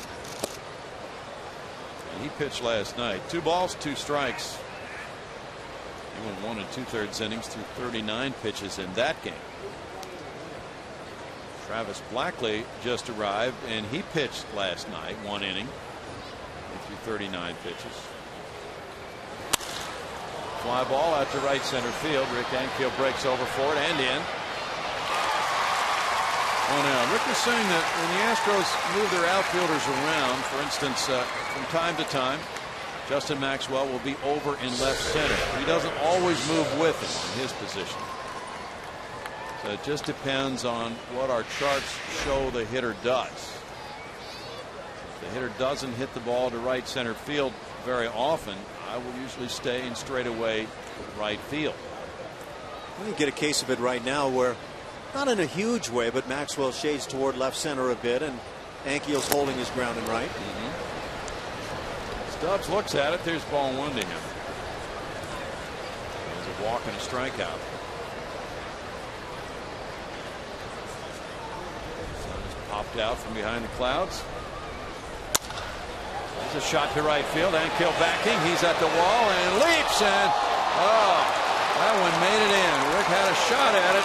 And he pitched last night. 2 balls, 2 strikes. He went 1 2/3 innings through 39 pitches in that game. Travis Blackley just arrived, and he pitched last night, 1 inning through 39 pitches. Fly ball out to right center field. Rick Ankiel breaks over for it and in. 1 out. Rick was saying that when the Astros move their outfielders around, for instance, from time to time, Justin Maxwell will be over in left center. He doesn't always move with him in his position. So it just depends on what our charts show the hitter does. If the hitter doesn't hit the ball to right center field very often, I will usually stay in straightaway right field. You get a case of it right now where, not in a huge way, but Maxwell shades toward left center a bit, and Ankiel's holding his ground in right. Stubs looks at it. There's ball 1 to him. There's a walk and a strikeout. Popped out from behind the clouds. There's a shot to right field. Ankiel backing. He's at the wall and leaps, and that one made it in. Rick had a shot at it,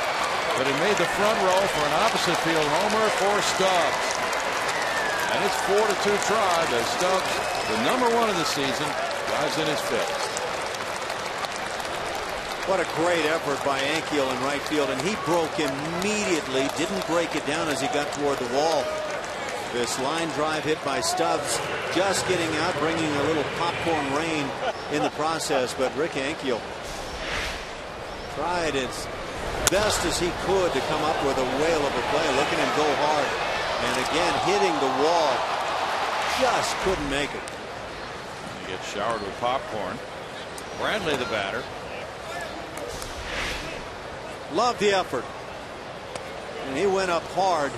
but he made the front row for an opposite field homer for Stubs. And it's 4-2 Tribe as Stubs, the #1 of the season, drives in his 5th. What a great effort by Ankiel in right field, and he broke immediately, didn't break it down as he got toward the wall. This line drive hit by Stubs, just getting out, bringing a little popcorn rain in the process, but Rick Ankiel tried as best as he could to come up with a whale of a play. Look at him go hard, and again hitting the wall, just couldn't make it. He gets showered with popcorn. Bradley the batter. Loved the effort, and he went up hard. I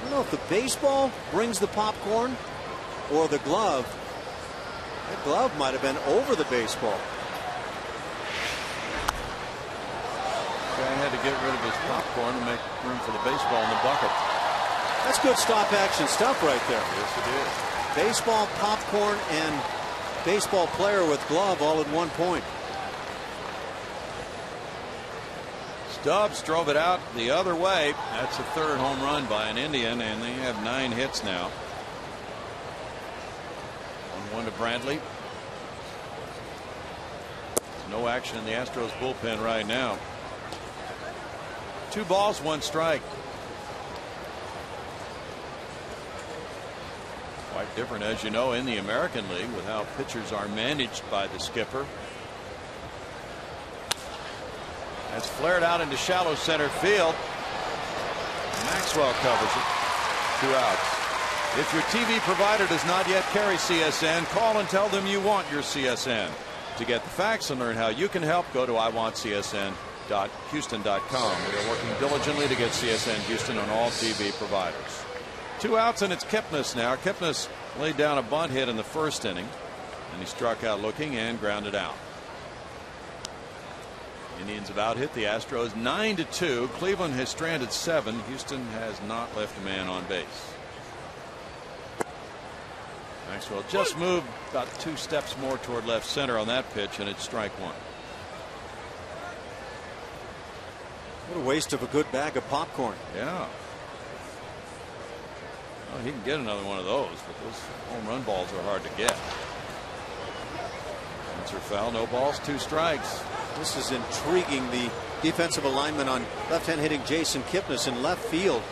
don't know if the baseball brings the popcorn or the glove. The glove might have been over the baseball. Guy had to get rid of his popcorn to make room for the baseball in the bucket. That's good stop action stuff right there. Yes, it is. Baseball, popcorn, and baseball player with glove all at 1 point. Stubs drove it out the other way. That's the 3rd home run by an Indian, and they have 9 hits now. 1-1 to Bradley. There's no action in the Astros bullpen right now. 2 balls, 1 strike. Quite different, as you know, in the American League with how pitchers are managed by the skipper. That's flared out into shallow center field. Maxwell covers it. 2 outs. If your TV provider does not yet carry CSN, call and tell them you want your CSN. To get the facts and learn how you can help, go to iwantcsn.houston.com. We are working diligently to get CSN Houston on all TV providers. 2 outs, and it's Kipnis now. Kipnis laid down a bunt hit in the 1st inning, and he struck out looking and grounded out. Indians have out hit the Astros 9-2. Cleveland has stranded 7. Houston has not left a man on base. Maxwell just moved about 2 steps more toward left center on that pitch, and it's strike 1. What a waste of a good bag of popcorn. Yeah. Well, he can get another one of those, but those home run balls are hard to get. Answer foul, no balls, 2 strikes. This is intriguing. The defensive alignment on left-hand hitting Jason Kipnis in left field.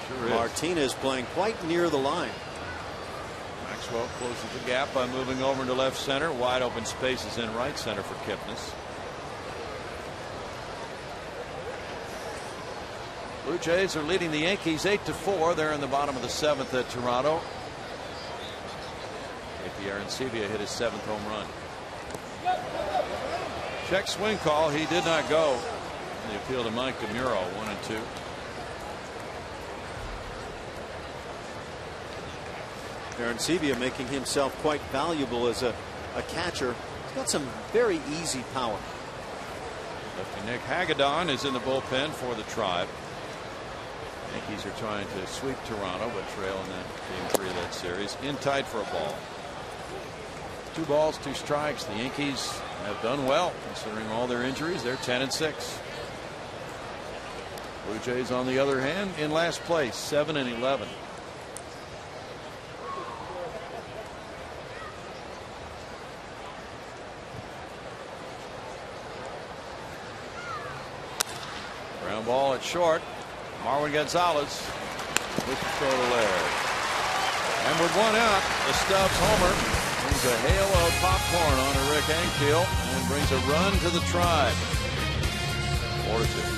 Sure is. Martinez playing quite near the line. Maxwell closes the gap by moving over into left center. Wide open spaces in right center for Kipnis. Blue Jays are leading the Yankees 8-4. They're in the bottom of the 7th at Toronto. Arencibia hit his 7th home run. Check swing call. He did not go. The appeal to Mike DeMuro, 1-2. Arencibia making himself quite valuable as a catcher. He's got some very easy power. Lefty Nick Hagedorn is in the bullpen for the Tribe. Yankees are trying to sweep Toronto, but trail in that game 3 of that series. In tight for a ball. 2 balls, 2 strikes. The Yankees have done well considering all their injuries. They're 10-6. Blue Jays, on the other hand, in last place, 7-11. Ground ball at short. Marwin Gonzalez with the throw to Laird. And with 1 out, the Stubs homer brings a hail of popcorn on to Rick Ankiel and brings a run to the Tribe. 4-2.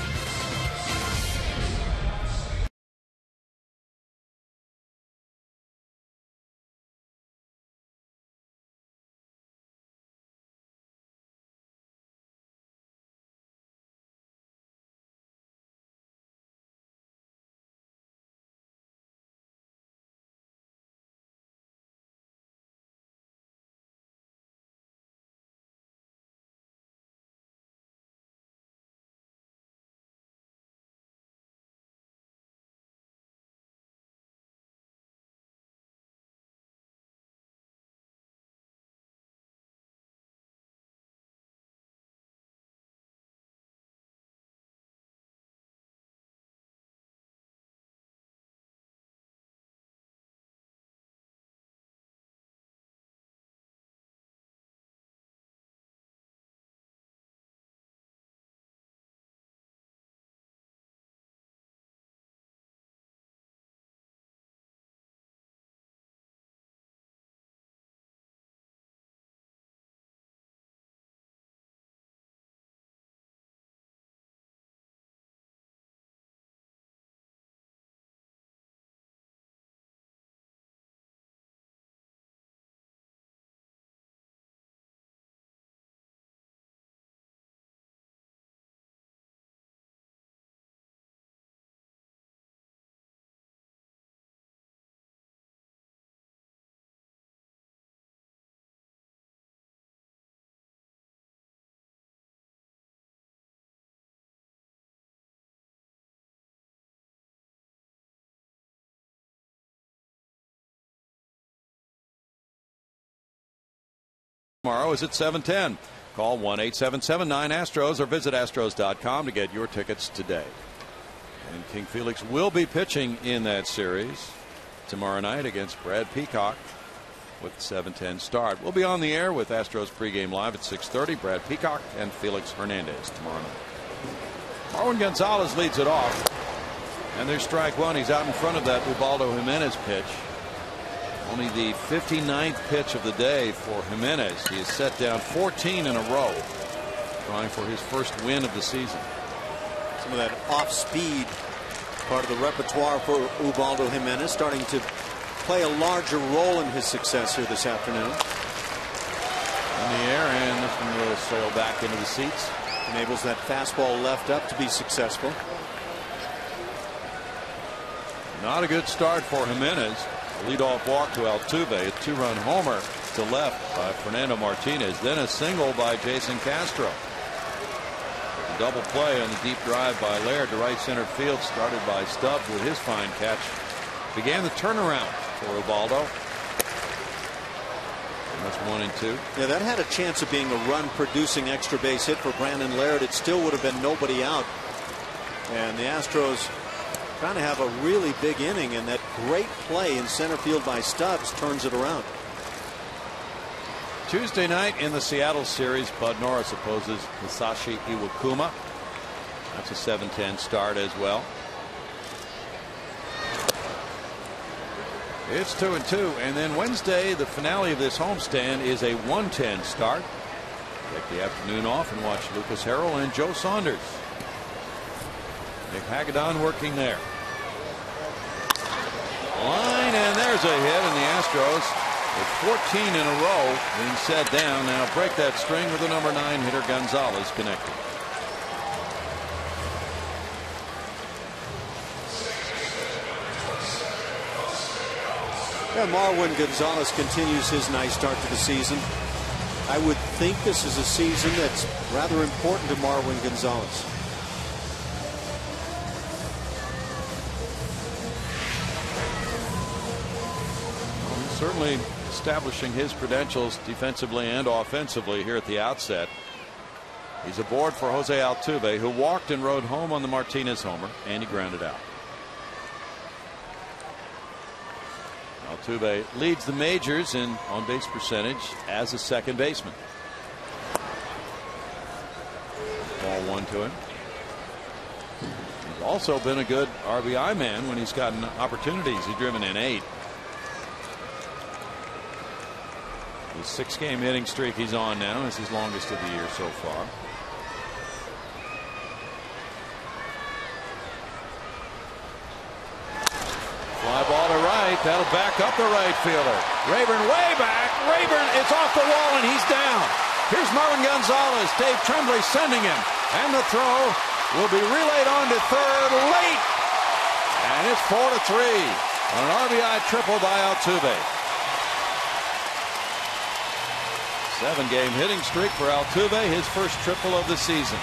Tomorrow is at 7:10. Call 1-877-9-ASTROS or visit Astros.com to get your tickets today. And King Felix will be pitching in that series tomorrow night against Brad Peacock with the 7:10 start. We'll be on the air with Astros pregame live at 6:30. Brad Peacock and Felix Hernandez tomorrow night. Marwin Gonzalez leads it off. And there's strike 1. He's out in front of that Ubaldo Jimenez pitch. Only the 59th pitch of the day for Jimenez. He has set down 14 in a row, trying for his first win of the season. Some of that off-speed part of the repertoire for Ubaldo Jimenez starting to play a larger role in his success here this afternoon. In the air, and this one will sail back into the seats. Enables that fastball left up to be successful. Not a good start for Jimenez. A leadoff walk to Altuve, a 2-run homer to left by Fernando Martinez, then a single by Jason Castro. A double play on the deep drive by Laird to right center field, started by Stubs with his fine catch. Began the turnaround for Ubaldo. And that's 1-2. Yeah, that had a chance of being a run-producing extra base hit for Brandon Laird. It still would have been nobody out. And the Astros trying to have a really big inning, and that great play in center field by Stubs turns it around. Tuesday night in the Seattle series, Bud Norris opposes Hisashi Iwakuma. That's a 7:10 start as well. It's 2-2, and then Wednesday, the finale of this homestand is a 1:10 start. Take the afternoon off and watch Lucas Harrell and Joe Saunders. Nick Hagedorn working there. Line, and there's a hit, and the Astros with 14 in a row being set down. Now break that string with the number 9 hitter Gonzalez connected. Yeah, Marwin Gonzalez continues his nice start to the season. I would think this is a season that's rather important to Marwin Gonzalez. Certainly establishing his credentials defensively and offensively here at the outset. He's aboard for Jose Altuve, who walked and rode home on the Martinez homer, and he grounded out. Altuve leads the majors in on-base percentage as a second baseman. Ball 1 to him. He's also been a good RBI man when he's gotten opportunities. He's driven in 8. The 6-game hitting streak he's on now is his longest of the year so far. Fly ball to right. That'll back up the right fielder. Rayburn way back. Rayburn, it's off the wall and he's down. Here's Marwin Gonzalez. Dave Tremblay sending him. And the throw will be relayed on to third late. And it's 4-3 on an RBI triple by Altuve. 7-game hitting streak for Altuve, his first triple of the season.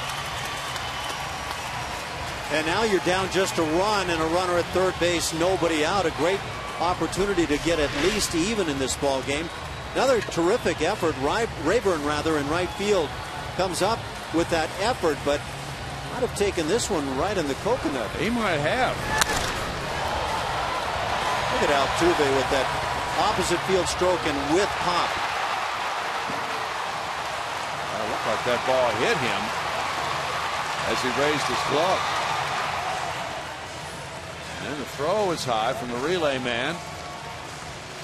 And now you're down just a run and a runner at third base, nobody out. A great opportunity to get at least even in this ball game. Another terrific effort. Rayburn in right field comes up with that effort, but might have taken this one right in the coconut. He might have. Look at Altuve with that opposite field stroke and with pop. Looked like that ball hit him as he raised his glove. And the throw is high from the relay man.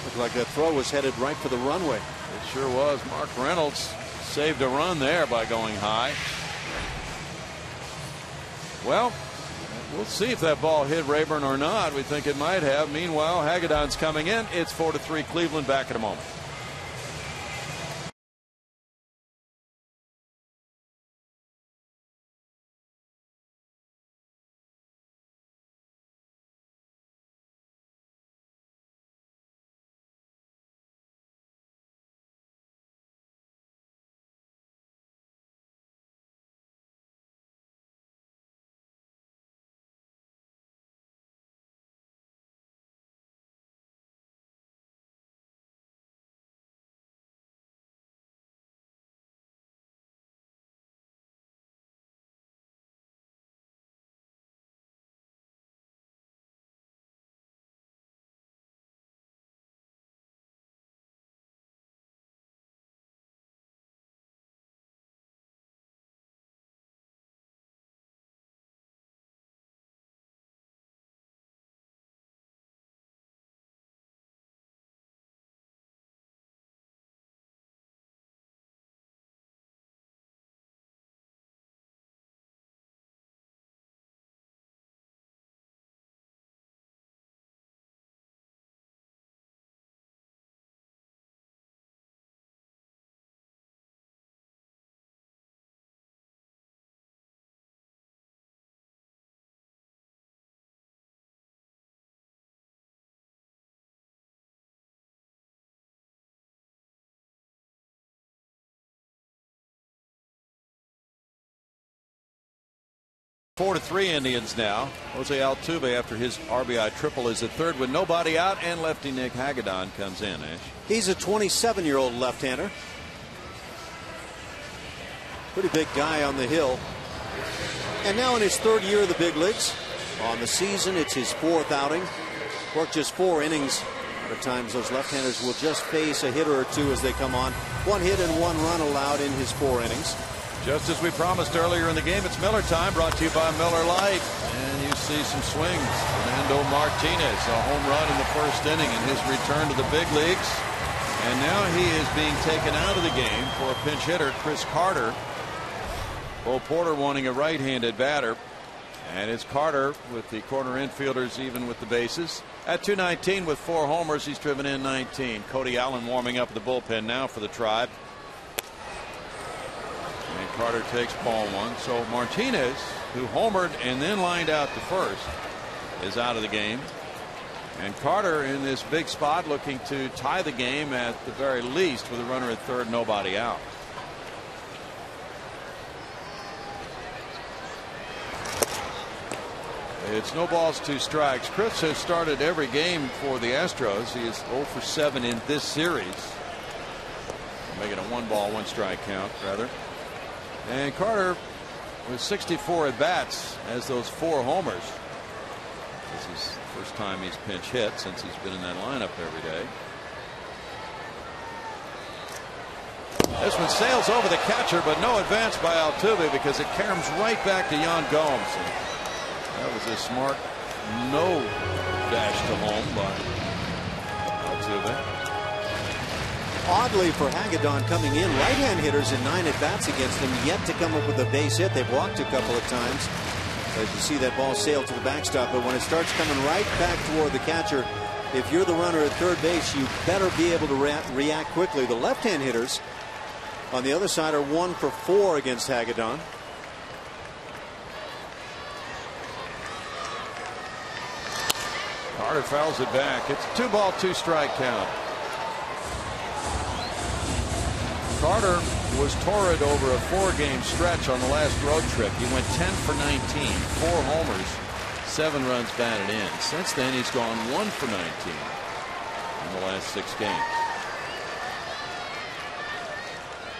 Looked like that throw was headed right for the runway. It sure was. Mark Reynolds saved a run there by going high. Well, we'll see if that ball hit Rayburn or not. We think it might have. Meanwhile, Hagedorn's coming in. It's 4-3 Cleveland. Back in a moment. Four to 3 Indians now. Jose Altuve, after his RBI triple, is at third with nobody out, and lefty Nick Hagedorn comes in. Ash. He's a 27-year-old left-hander. Pretty big guy on the hill. And now in his third year of the big leagues. On the season, it's his 4th outing. Worked just 4 innings. At times, those left-handers will just face a hitter or two as they come on. 1 hit and 1 run allowed in his 4 innings. Just as we promised earlier in the game, it's Miller time, brought to you by Miller Lite. And you see some swings. Fernando Martinez, a home run in the first inning in his return to the big leagues. And now he is being taken out of the game for a pinch hitter, Chris Carter. Bo Porter wanting a right-handed batter. And it's Carter with the corner infielders even with the bases. At 219 with 4 homers, he's driven in 19. Cody Allen warming up the bullpen now for the Tribe. And Carter takes ball 1. So Martinez, who homered and then lined out to first, is out of the game. And Carter in this big spot looking to tie the game at the very least with a runner at third, nobody out. It's no balls, 2 strikes. Chris has started every game for the Astros. He is 0 for 7 in this series. Making a 1 ball, 1 strike count, rather. And Carter with 64 at bats has those 4 homers. This is the first time he's pinch hit since he's been in that lineup every day. This one sails over the catcher, but no advance by Altuve because it caroms right back to Yan Gomes. And that was a smart no dash to home by Altuve. Oddly for Hagedorn coming in, right-hand hitters in 9 at-bats against him, yet to come up with a base hit. They've walked a couple of times. As you see that ball sail to the backstop, but when it starts coming right back toward the catcher, if you're the runner at third base, you better be able to react quickly. The left-hand hitters on the other side are 1 for 4 against Hagedorn. Carter fouls it back. It's a 2 ball, 2 strike count. Carter was torrid over a 4-game stretch on the last road trip. He went 10 for 19, 4 homers, 7 runs batted in. Since then, he's gone 1 for 19 in the last 6 games.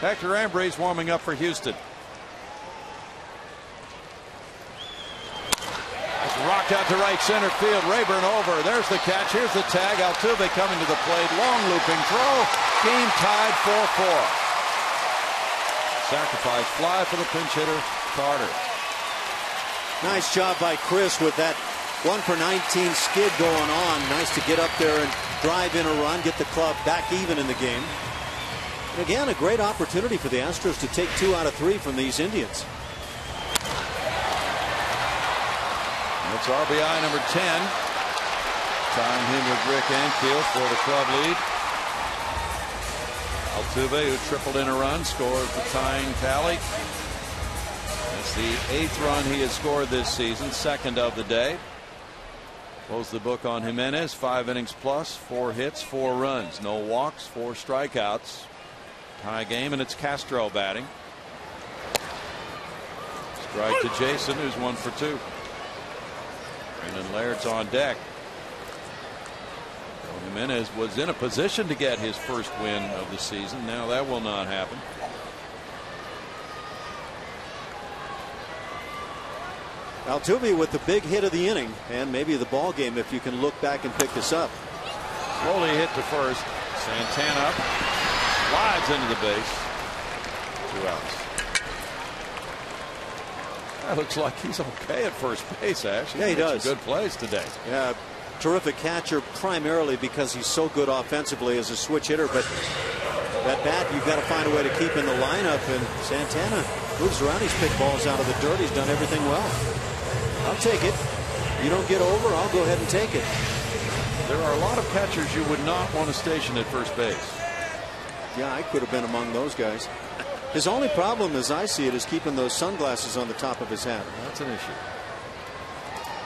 Hector Ambrose warming up for Houston. It's rocked out to right center field. Rayburn over. There's the catch. Here's the tag. Altuve coming to the plate. Long looping throw. Game tied 4-4. Sacrifice fly for the pinch hitter, Carter. Nice job by Chris with that 1 for 19 skid going on. Nice to get up there and drive in a run, get the club back even in the game. And again, a great opportunity for the Astros to take 2 out of 3 from these Indians. That's RBI number 10. Tying him with Rick Ankiel for the club lead. Altuve, who tripled in a run, scores the tying tally. That's the 8th run he has scored this season, 2nd of the day. Close the book on Jimenez, 5 innings plus, 4 hits, 4 runs, no walks, 4 strikeouts. Tie game, and it's Castro batting. Strike to Jason, who's 1 for 2. And Laird's on deck. Jimenez was in a position to get his first win of the season. Now that will not happen. Altuve with the big hit of the inning, and maybe the ball game if you can look back and pick this up. Slowly hit to first. Santana slides into the base. 2 outs. That looks like he's okay at first base, actually. Yeah, he does. Some good plays today. Yeah, terrific catcher primarily because he's so good offensively as a switch hitter, but that bat you've got to find a way to keep in the lineup, and Santana moves around. He's picked balls out of the dirt. He's done everything well. I'll take it. You don't get over, I'll go ahead and take it. There are a lot of catchers you would not want to station at first base. Yeah, I could have been among those guys. His only problem, as I see it, is keeping those sunglasses on the top of his hat. That's an issue.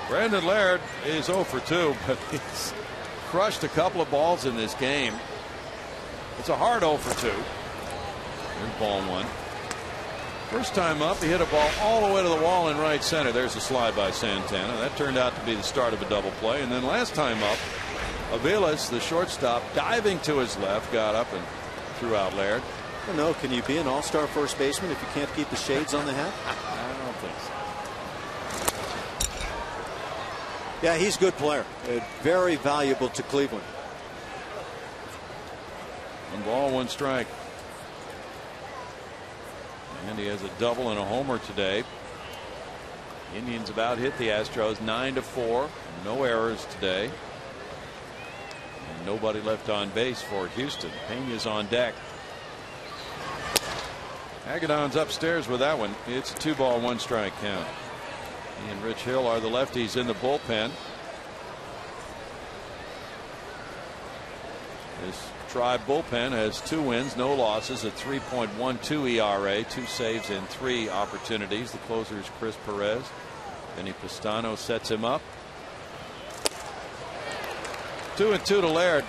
Brandon Laird is 0 for 2, but he's crushed a couple of balls in this game. It's a hard 0 for 2. Here's ball 1. First time up, he hit a ball all the way to the wall in right center. There's a slide by Santana. That turned out to be the start of a double play. And then last time up, Aviles, the shortstop, diving to his left, got up and threw out Laird. I don't know, can you be an all-star first baseman if you can't keep the shades on the hat? I don't think so. Yeah, he's a good player. Very valuable to Cleveland. 1 ball, 1 strike. And he has a double and a homer today. Indians about hit the Astros 9-4. No errors today. And nobody left on base for Houston. Pena's on deck. Hagedorn's upstairs with that one. It's a 2 ball, 1 strike count. He and Rich Hill are the lefties in the bullpen. This Tribe bullpen has 2 wins, no losses, at 3.12 ERA, 2 saves in 3 opportunities. The closer is Chris Perez. Vinny Pistano sets him up. 2-2 to Laird.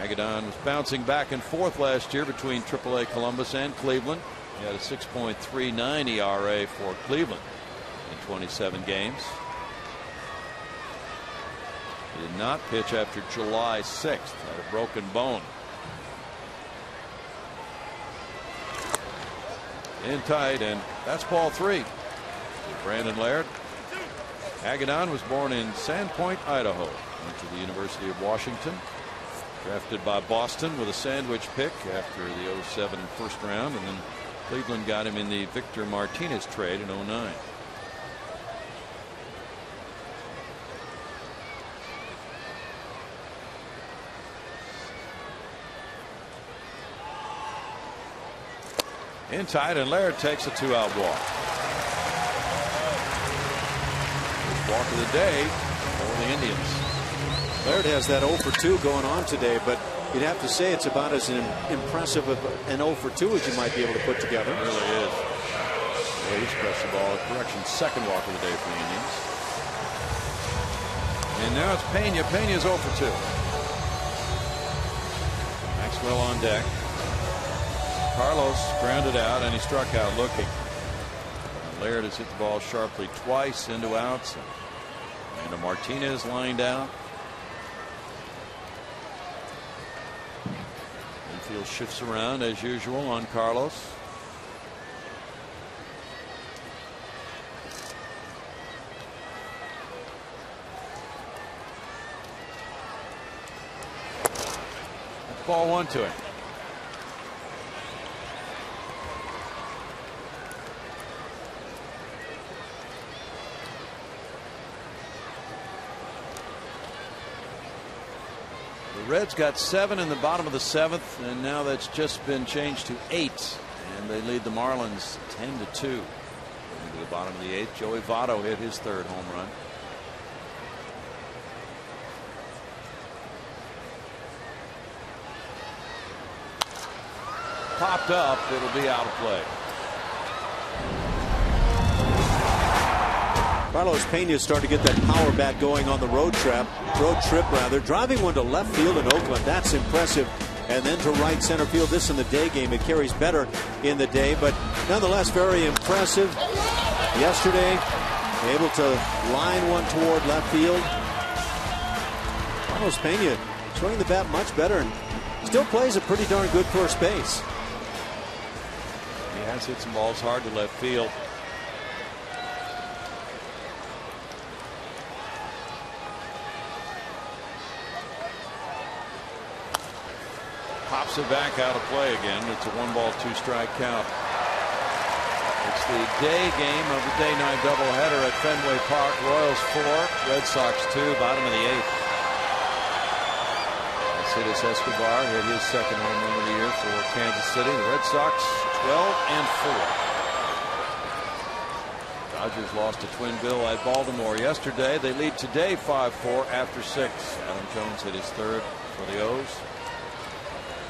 Agadon was bouncing back and forth last year between AAA Columbus and Cleveland. He had a 6.39 ERA for Cleveland in 27 games. He did not pitch after July 6th. Had a broken bone. In tight, and that's ball 3. Brandon Laird. Agadon was born in Sandpoint, Idaho. Went to the University of Washington. Drafted by Boston with a sandwich pick after the 07 first round, and then Cleveland got him in the Victor Martinez trade in 09. In tight, and Laird takes a 2-out walk. First walk of the day for the Indians. Laird has that 0 for 2 going on today, but you'd have to say it's about as impressive of an 0 for 2 as you might be able to put together. It really is. Yeah, he's pressed the ball. Correction, second walk of the day for the Indians. And now it's Pena. Pena's 0 for 2. Maxwell on deck. Carlos grounded out, and he struck out looking. Laird has hit the ball sharply twice into outs. And Martinez lined out. Infield shifts around as usual on Carlos. Ball 1 to him. The Reds got 7 in the bottom of the 7th, and now that's just been changed to 8, and they lead the Marlins 10-2. Into the bottom of the 8th, Joey Votto hit his 3rd home run. Popped up, it'll be out of play. Carlos Pena started to get that power bat going on the road trip, driving one to left field in Oakland. That's impressive. And then to right center field. This in the day game. It carries better in the day, but nonetheless very impressive. Yesterday, able to line one toward left field. Carlos Pena swinging the bat much better and still plays a pretty darn good first base. He has hit some balls hard to left field. Pops it back out of play again. It's a 1-ball, 2-strike count. It's the day game of the day-night doubleheader at Fenway Park. Royals 4, Red Sox 2, bottom of the 8th. Alcides Escobar hit his 2nd home run of the year for Kansas City. The Red Sox 12-4. Dodgers lost to Twin Bill at Baltimore yesterday. They lead today 5-4 after 6. Adam Jones hit his 3rd for the O's.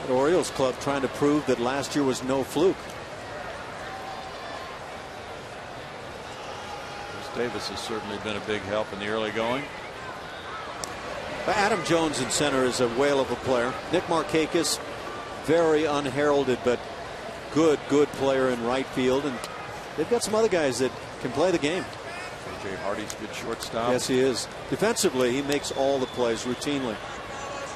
The Orioles club trying to prove that last year was no fluke. Chris Davis has certainly been a big help in the early going. Adam Jones in center is a whale of a player. Nick Markakis, very unheralded but good player in right field, and they've got some other guys that can play the game. J.J. Hardy's a good shortstop. Yes, he is. Defensively, he makes all the plays routinely.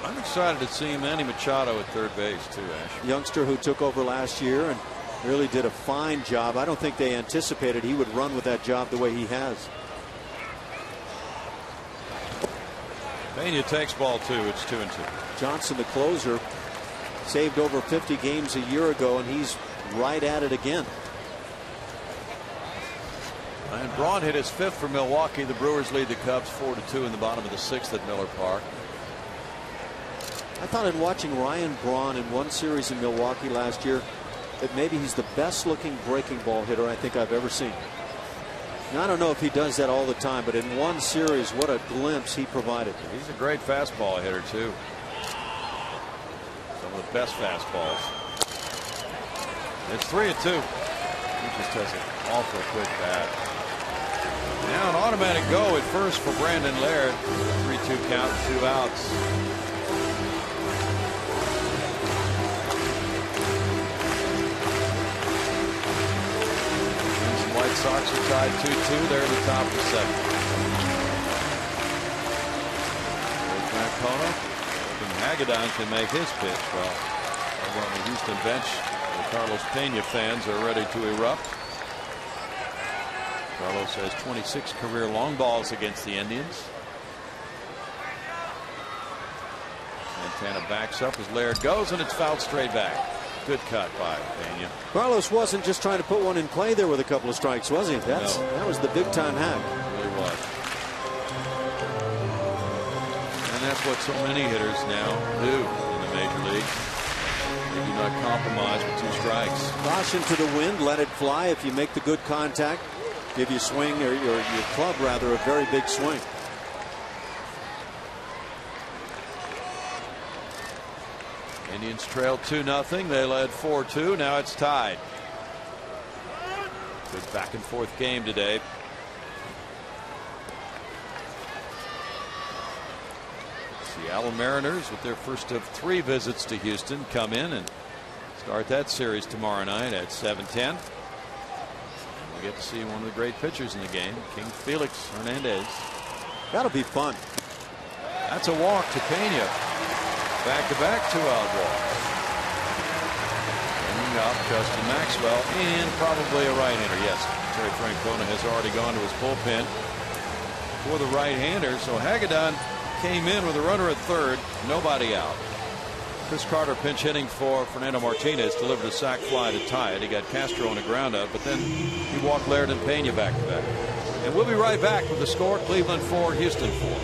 I'm excited to see Manny Machado at 3rd base too, Ash. Youngster who took over last year and really did a fine job. I don't think they anticipated he would run with that job the way he has. Pena takes ball 2. It's 2-2. Johnson, the closer, saved over 50 games a year ago, and he's right at it again. And Braun hit his 5th for Milwaukee. The Brewers lead the Cubs 4-2 in the bottom of the 6th at Miller Park. I thought in watching Ryan Braun in one series in Milwaukee last year, that maybe he's the best looking breaking ball hitter I think I've ever seen. Now, I don't know if he does that all the time, but in one series, what a glimpse he provided. He's a great fastball hitter, too. Some of the best fastballs. It's 3-2. He just has an awful quick bat. Now an automatic go at first for Brandon Laird. 3-2 count, 2 outs. And the White Sox are tied 2-2. They're at the top of the second. Francona, and Hagedon can make his pitch. Well, over on the Houston bench, the Carlos Pena fans are ready to erupt. Carlos has 26 career long balls against the Indians. Santana backs up as Laird goes, and it's fouled straight back. Good cut by Pena. Carlos wasn't just trying to put one in play there with a couple of strikes, was he? That was the big time hack. It really was. And that's what so many hitters now do in the major leagues. They do not compromise with 2 strikes. Caution to the wind, let it fly. If you make the good contact, give your swing, or your club rather, a very big swing. Indians trailed 2-0. They led 4-2. Now it's tied. Good back and forth game today. Seattle Mariners, with their first of 3 visits to Houston, come in and start that series tomorrow night at 7:10. We get to see one of the great pitchers in the game, King Felix Hernandez. That'll be fun. That's a walk to Pena. Back-to-back 2-out walks. Bringing up Justin Maxwell, and probably a right-hander. Yes, Terry Francona has already gone to his bullpen for the right-hander. So Hagedon came in with a runner at third, nobody out. Chris Carter pinch hitting for Fernando Martinez, delivered a sac fly to tie it. He got Castro on the ground up, but then he walked Laird and Pena back to back. And we'll be right back with the score: Cleveland 4, Houston 4.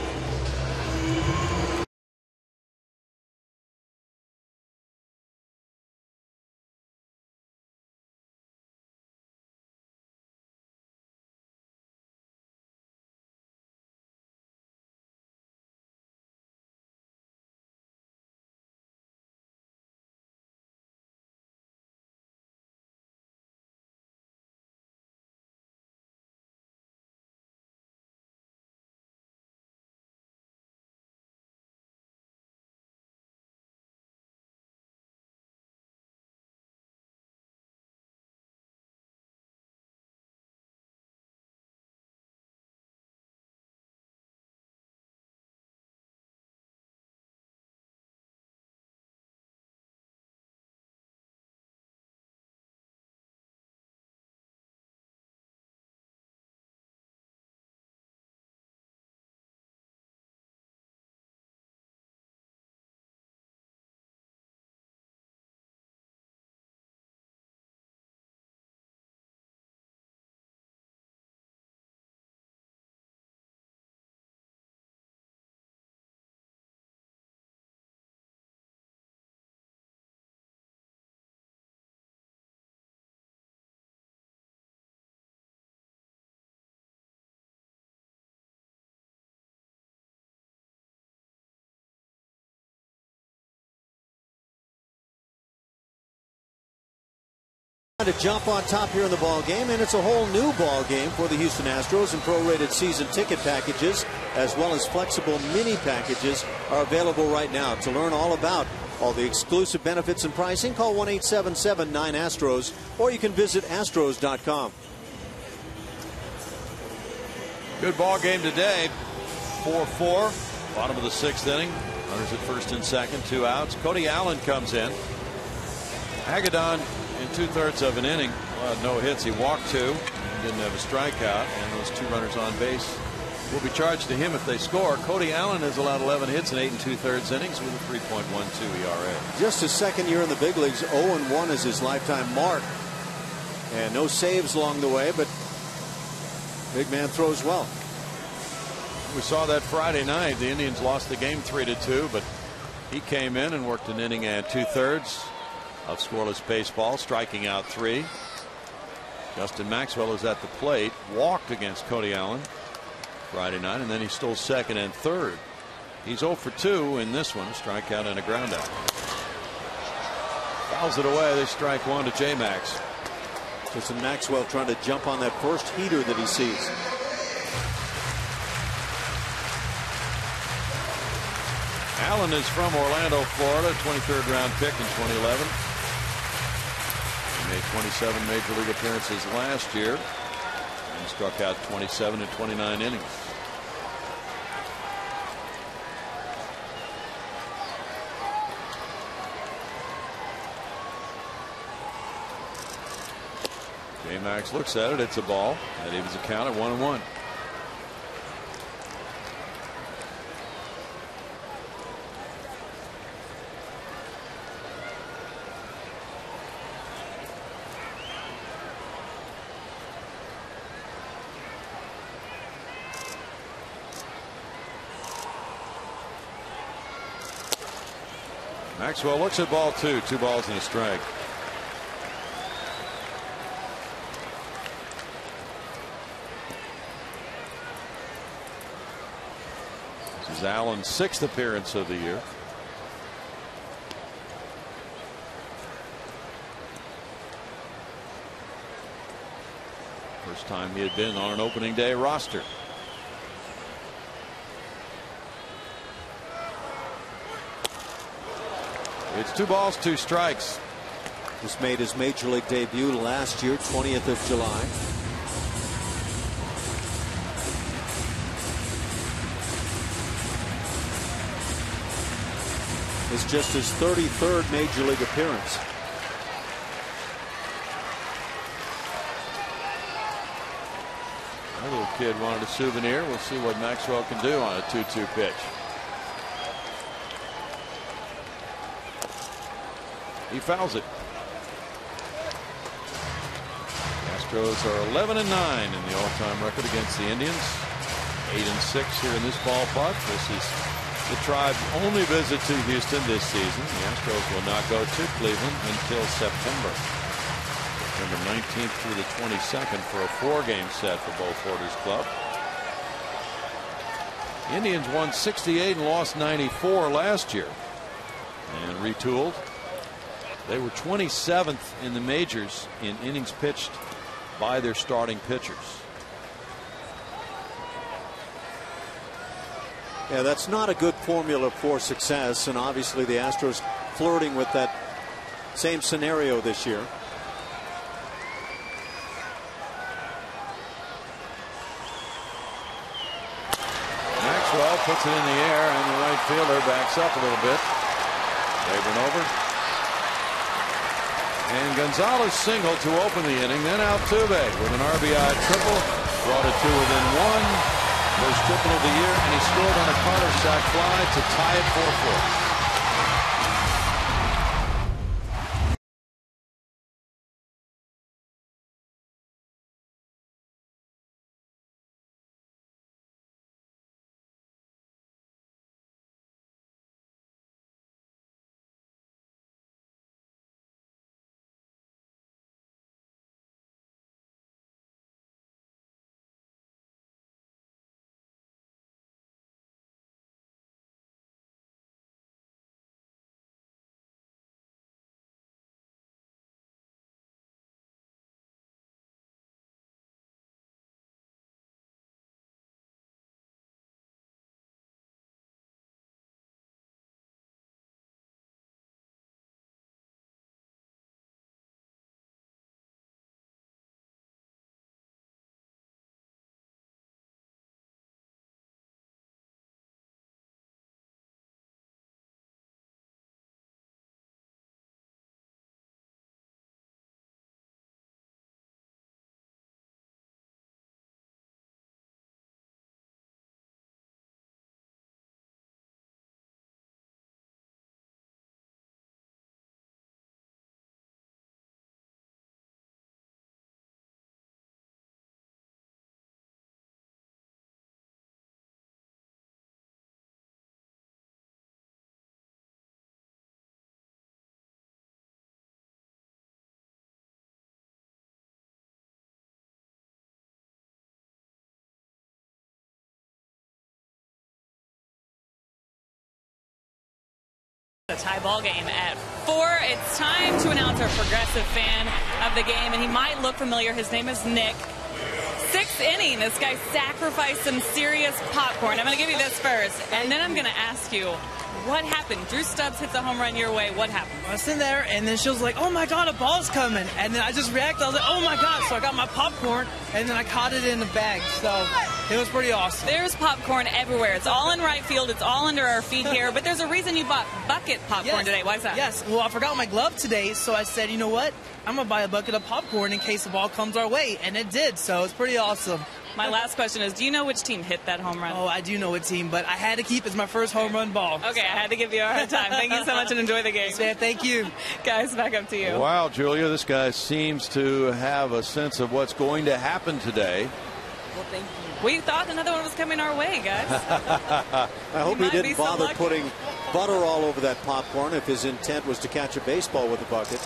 To jump on top here in the ball game, and it's a whole new ball game for the Houston Astros, and prorated season ticket packages as well as flexible mini packages are available right now. To learn all about all the exclusive benefits and pricing, call 1-877-9-ASTROS, or you can visit astros.com. Good ball game today. 4-4, bottom of the 6th inning. Runners at first and second, 2 outs. Cody Allen comes in. Hagedon in 2/3 of an inning, no hits. He walked 2, didn't have a strikeout, and those 2 runners on base will be charged to him if they score. Cody Allen has allowed 11 hits in 8 2/3 innings with a 3.12 ERA. Just his second year in the big leagues. 0-1 is his lifetime mark, and no saves along the way, but big man throws well. We saw that Friday night. The Indians lost the game 3-2, but he came in and worked an inning and 2/3. of scoreless baseball, striking out 3. Justin Maxwell is at the plate, walked against Cody Allen Friday night, and then he stole second and third. He's 0 for 2 in this one, a strikeout and a ground out. Fouls it away. They strike 1 to J-Max. Justin Maxwell trying to jump on that first heater that he sees. Allen is from Orlando, Florida, 23rd round pick in 2011. He made 27 major league appearances last year and struck out 27 in 29 innings. J-Max looks at it. It's a ball. That evens the count at 1-1. Maxwell looks at ball 2. 2 balls and a strike. This is Allen's 6th appearance of the year. First time he had been on an opening day roster. It's 2 balls, 2 strikes. This made his major league debut last year, 20th of July. It's just his 33rd major league appearance. A little kid wanted a souvenir. We'll see what Maxwell can do on a 2-2 pitch. He fouls it. Astros are 11-9 in the all-time record against the Indians. 8-6 here in this ballpark. This is the Tribe's only visit to Houston this season. The Astros will not go to Cleveland until September 19th through the 22nd for a 4-game set for both Orders Club. Indians won 68 and lost 94 last year and retooled. They were 27th in the majors in innings pitched by their starting pitchers. Yeah, that's not a good formula for success, and obviously the Astros flirting with that same scenario this year. Maxwell puts it in the air, and the right fielder backs up a little bit. Wavering over. And Gonzalez single to open the inning. Then Altuve with an RBI triple. Brought it to within 1. First triple of the year. And he scored on a Carter sac fly to tie it 4-4. The tie ball game at 4. It's time to announce our progressive fan of the game, and he might look familiar. His name is Nick. 6th inning. This guy sacrificed some serious popcorn. I'm going to give you this first, and then I'm going to ask you, what happened? Drew Stubs hits a home run your way. What happened? I was sitting there, and then she was like, oh, my God, a ball's coming. And then I just reacted. I was like, oh, my God. So I got my popcorn, and then I caught it in the bag. So it was pretty awesome. There's popcorn everywhere. It's all in right field. It's all under our feet here. But there's a reason you bought bucket popcorn today. Why is that? Yes. Well, I forgot my glove today, so I said, you know what? I'm going to buy a bucket of popcorn in case the ball comes our way. And it did, so it's pretty awesome. My last question is, do you know which team hit that home run? Oh, I do know what team, but I had to keep it as my first home run ball. Okay, I had to give you a hard time. Thank you so much and enjoy the game. Yes, man, thank you. Guys, back up to you. Wow, Julia, this guy seems to have a sense of what's going to happen today. Well, thank you. We thought another one was coming our way, guys. I hope he didn't bother putting butter all over that popcorn if his intent was to catch a baseball with a bucket.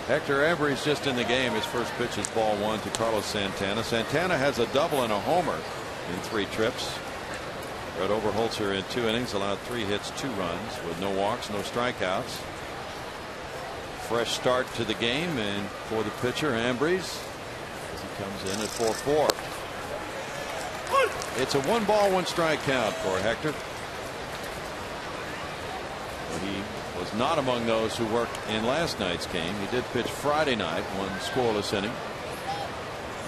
Hector Embry's just in the game. His first pitch is ball 1 to Carlos Santana. Santana has a double and a homer in 3 trips. Red Overholzer in 2 innings allowed 3 hits, 2 runs with no walks, no strikeouts. Fresh start to the game, and for the pitcher Ambrose as he comes in at 4-4. It's a 1-ball 1-strike count for Hector. He was not among those who worked in last night's game. He did pitch Friday night, 1 scoreless inning,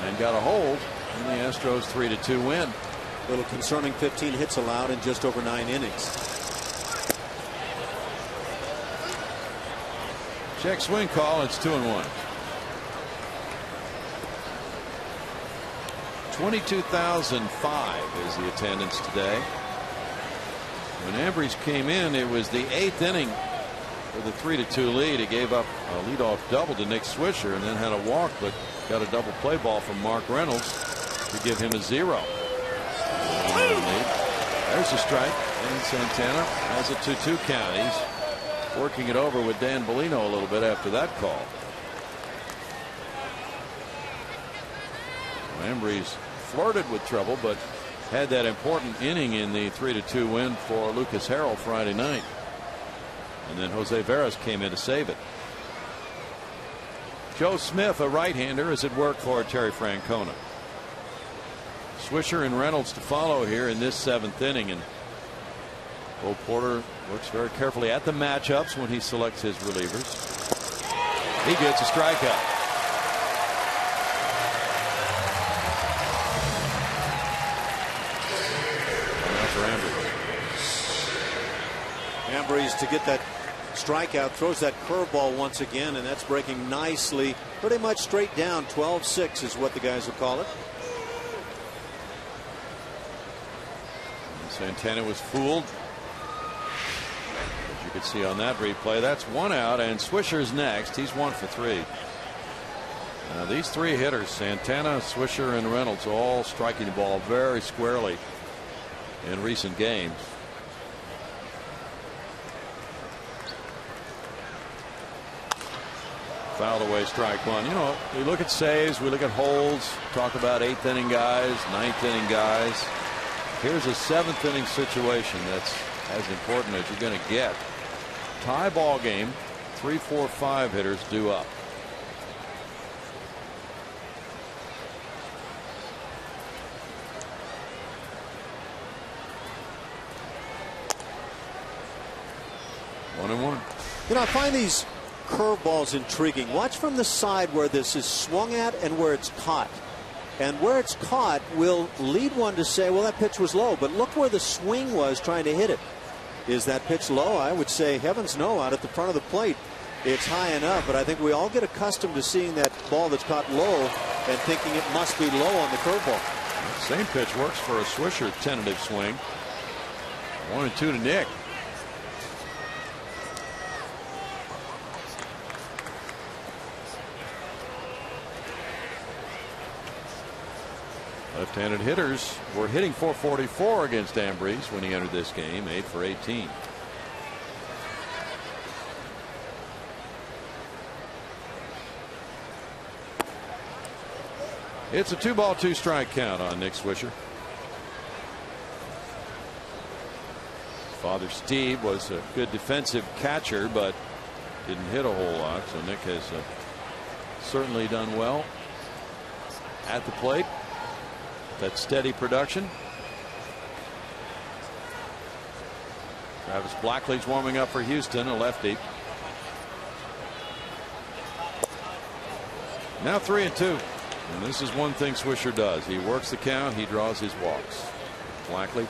and got a hold in the Astros 3-2 win. A little concerning, 15 hits allowed in just over 9 innings. Check swing call. It's 2-1. 22,005 is the attendance today. When Ambrose came in, it was the 8th inning with a 3-2 lead. He gave up a leadoff double to Nick Swisher and then had a walk, but got a double play ball from Mark Reynolds to give him a 0. There's a strike, and Santana has a 2-2 count. He's working it over with Dan Bellino a little bit after that call. Ambrose flirted with trouble, but had that important inning in the 3-2 win for Lucas Harrell Friday night. And then Jose Veras came in to save it. Joe Smith, a right-hander, is at work for Terry Francona. Swisher and Reynolds to follow here in this 7th inning, and Bo Porter looks very carefully at the matchups when he selects his relievers. He gets a strikeout. Ambrose to get that strikeout, throws that curveball once again, and that's breaking nicely, pretty much straight down. 12-6 is what the guys will call it. Santana was fooled, as you could see on that replay. That's 1 out, and Swisher's next. He's 1 for 3. Now these 3 hitters, Santana, Swisher, and Reynolds, all striking the ball very squarely in recent games. Fouled away, strike 1. You know, we look at saves, we look at holds, talk about 8th inning guys, 9th inning guys. Here's a 7th inning situation that's as important as you're going to get. Tie ball game, 3, 4, 5 hitters due up. One and one. You know, I find these curveballs intriguing. Watch from the side where this is swung at and where it's caught. And where it's caught will lead one to say, well, that pitch was low. But look where the swing was trying to hit it. Is that pitch low? I would say, heavens no, out at the front of the plate. It's high enough, but I think we all get accustomed to seeing that ball that's caught low and thinking it must be low on the curveball. Same pitch works for a Swisher tentative swing. 1-2 to Nick. Left-handed hitters were hitting .444 against Ambrose when he entered this game, 8 for 18. It's a 2-ball 2-strike count on Nick Swisher. Father Steve was a good defensive catcher, but didn't hit a whole lot. So Nick has certainly done well at the plate. That steady production. Travis Blackley's warming up for Houston, a lefty. Now 3-2. And this is one thing Swisher does. He works the count. He draws his walks. Blackley.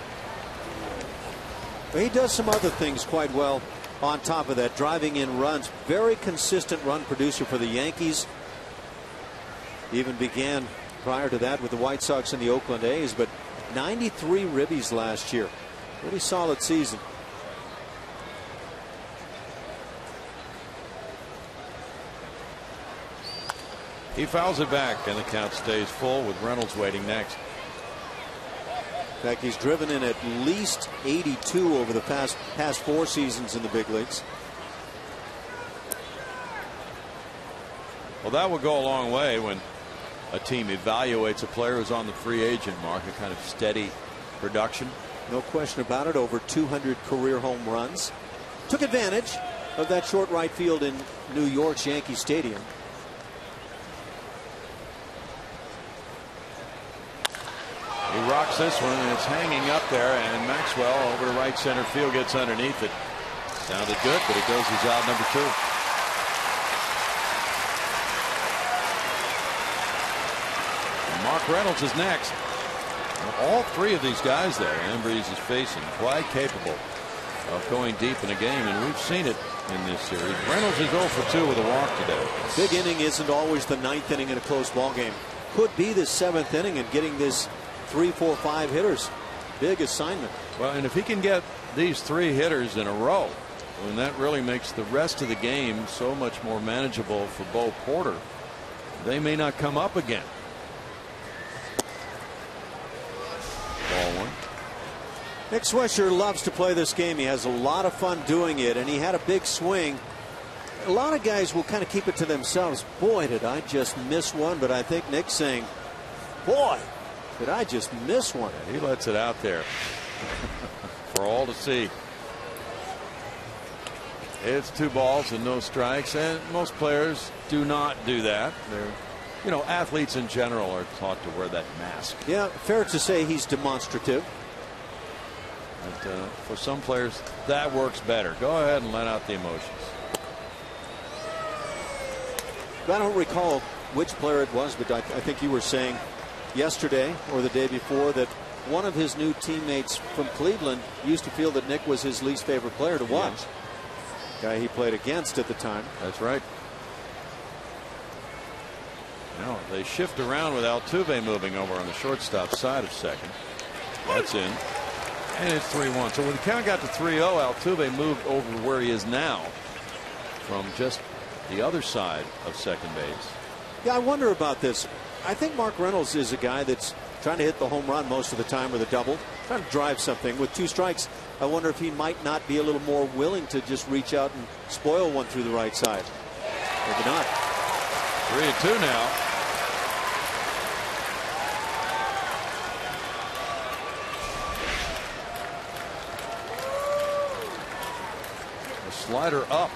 He does some other things quite well on top of that. Driving in runs. Very consistent run producer for the Yankees. Even began prior to that with the White Sox and the Oakland A's. But 93 ribbies last year. Pretty solid season. He fouls it back, and the count stays full with Reynolds waiting next. In fact, he's driven in at least 82 over the past 4 seasons in the big leagues. Well, that will go a long way when a team evaluates a player who's on the free agent market. Kind of steady production. No question about it. Over 200 career home runs. Took advantage of that short right field in New York's Yankee Stadium. He rocks this one, and it's hanging up there, and Maxwell over to right center field gets underneath it. Sounded good, but it goes. He's out number 2. And Mark Reynolds is next. All 3 of these guys there Ambrose is facing, quite capable of going deep in a game, and we've seen it in this series. Reynolds is 0 for 2 with a walk today. Big inning isn't always the 9th inning in a close ball game. Could be the 7th inning and getting this 3, 4, 5 hitters. Big assignment. Well, and if he can get these 3 hitters in a row, then that really makes the rest of the game so much more manageable for Bo Porter. They may not come up again. Ball 1. Nick Swisher loves to play this game. He has a lot of fun doing it, and he had a big swing. A lot of guys will kind of keep it to themselves. Boy, did I just miss one. But I think Nick's saying, boy, did I just miss one. He lets it out there for all to see. It's 2 balls and no strikes, and most players do not do that. They're, you know, athletes in general are taught to wear that mask. Yeah, fair to say he's demonstrative. But for some players, that works better. Go ahead and let out the emotions. I don't recall which player it was, but I think you were saying yesterday or the day before that one of his new teammates from Cleveland used to feel that Nick was his least favorite player to watch. Yes. Guy he played against at the time. That's right. Now they shift around with Altuve moving over on the shortstop side of second. That's in. And it's 3-1. So when the count got to 3-0, Altuve moved over where he is now from just the other side of second base. Yeah, I wonder about this. I think Mark Reynolds is a guy that's trying to hit the home run most of the time with a double, trying to drive something. With 2 strikes, I wonder if he might not be a little more willing to just reach out and spoil one through the right side. Maybe not. 3-2 now. The slider up.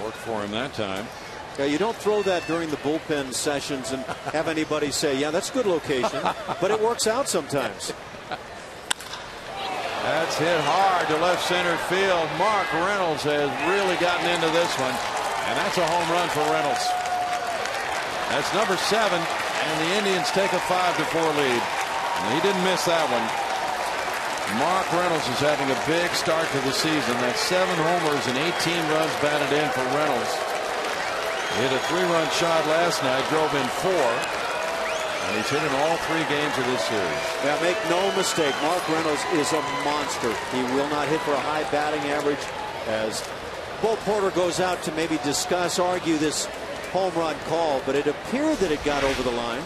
Worked for him that time. Yeah, you don't throw that during the bullpen sessions and have anybody say, yeah, that's a good location, but it works out sometimes. That's hit hard to left center field. Mark Reynolds has really gotten into this one, and that's a home run for Reynolds. That's number 7, and the Indians take a 5-4 lead. And he didn't miss that one. Mark Reynolds is having a big start to the season. That's 7 homers and 18 runs batted in for Reynolds. He hit a 3-run shot last night, drove in 4, and he's hit in all 3 games of this series. Yeah, make no mistake, Mark Reynolds is a monster. He will not hit for a high batting average. As Bo Porter goes out to maybe discuss, argue this home run call, but it appeared that it got over the line.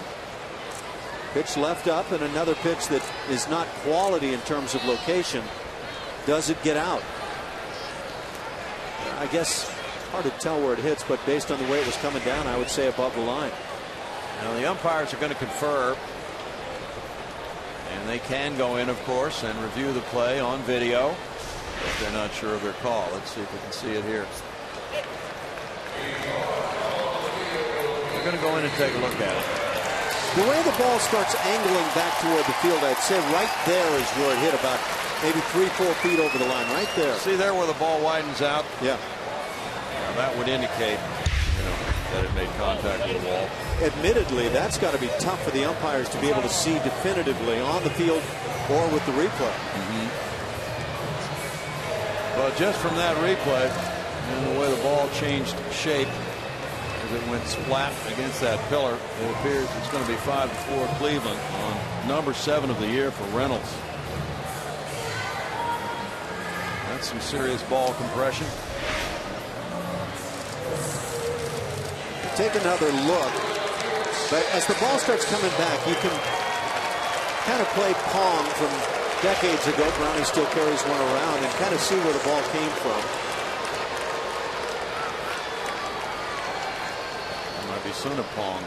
Pitch left up, and another pitch that is not quality in terms of location. Does it get out? I guess hard to tell where it hits, but based on the way it was coming down, I would say above the line. Now the umpires are going to confer And they can go in, of course, and review the play on video if they're not sure of their call. Let's see if we can see it here. We're going to go in and take a look at it. The way the ball starts angling back toward the field, I'd say right there is where it hit, about maybe 3-4 feet over the line, right there. See there where the ball widens out? Yeah. Now that would indicate, that it made contact with the wall. Admittedly, that's got to be tough for the umpires to be able to see definitively on the field or with the replay. But just from that replay and the way the ball changed shape as it went splat against that pillar, it appears it's going to be 5-4 Cleveland on number 7 of the year for Reynolds. That's some serious ball compression. Take another look, but as the ball starts coming back, you can kind of play Pong from decades ago. Brownie still carries one around and kind of see where the ball came from. It might be Suna Pong.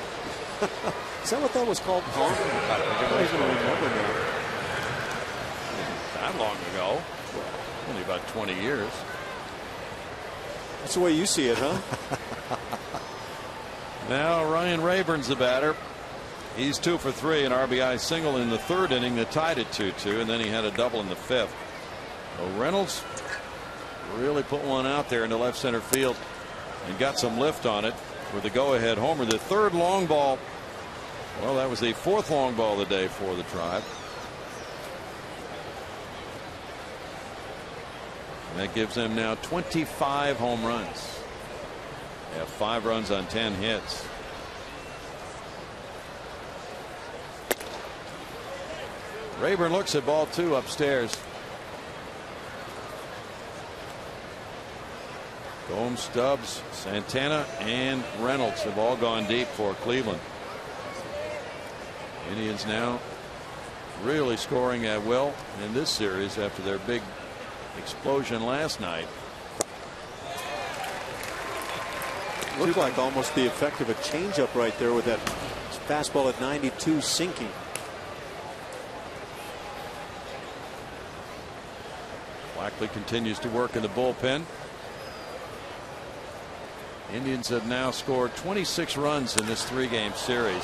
Is that what that was called, Pong? I don't even remember now. That long ago. Only about 20 years. That's the way you see it, huh? Now Ryan Rayburn's the batter. He's 2 for 3, an RBI single in the 3rd inning that tied it 2-2, and then he had a double in the 5th. Well, Reynolds really put one out there into left center field and got some lift on it for the go-ahead homer. The 3rd long ball. Well, that was the 4th long ball of the day for the Tribe. And that gives them now 25 home runs. They have 5 runs on 10 hits. Rayburn looks at ball 2 upstairs. Gomes, Stubs, Santana, and Reynolds have all gone deep for Cleveland. Indians now really scoring at will in this series after their big explosion last night. Looked like almost the effect of a changeup right there with that fastball at 92 sinking. Blackley continues to work in the bullpen. Indians have now scored 26 runs in this 3-game series.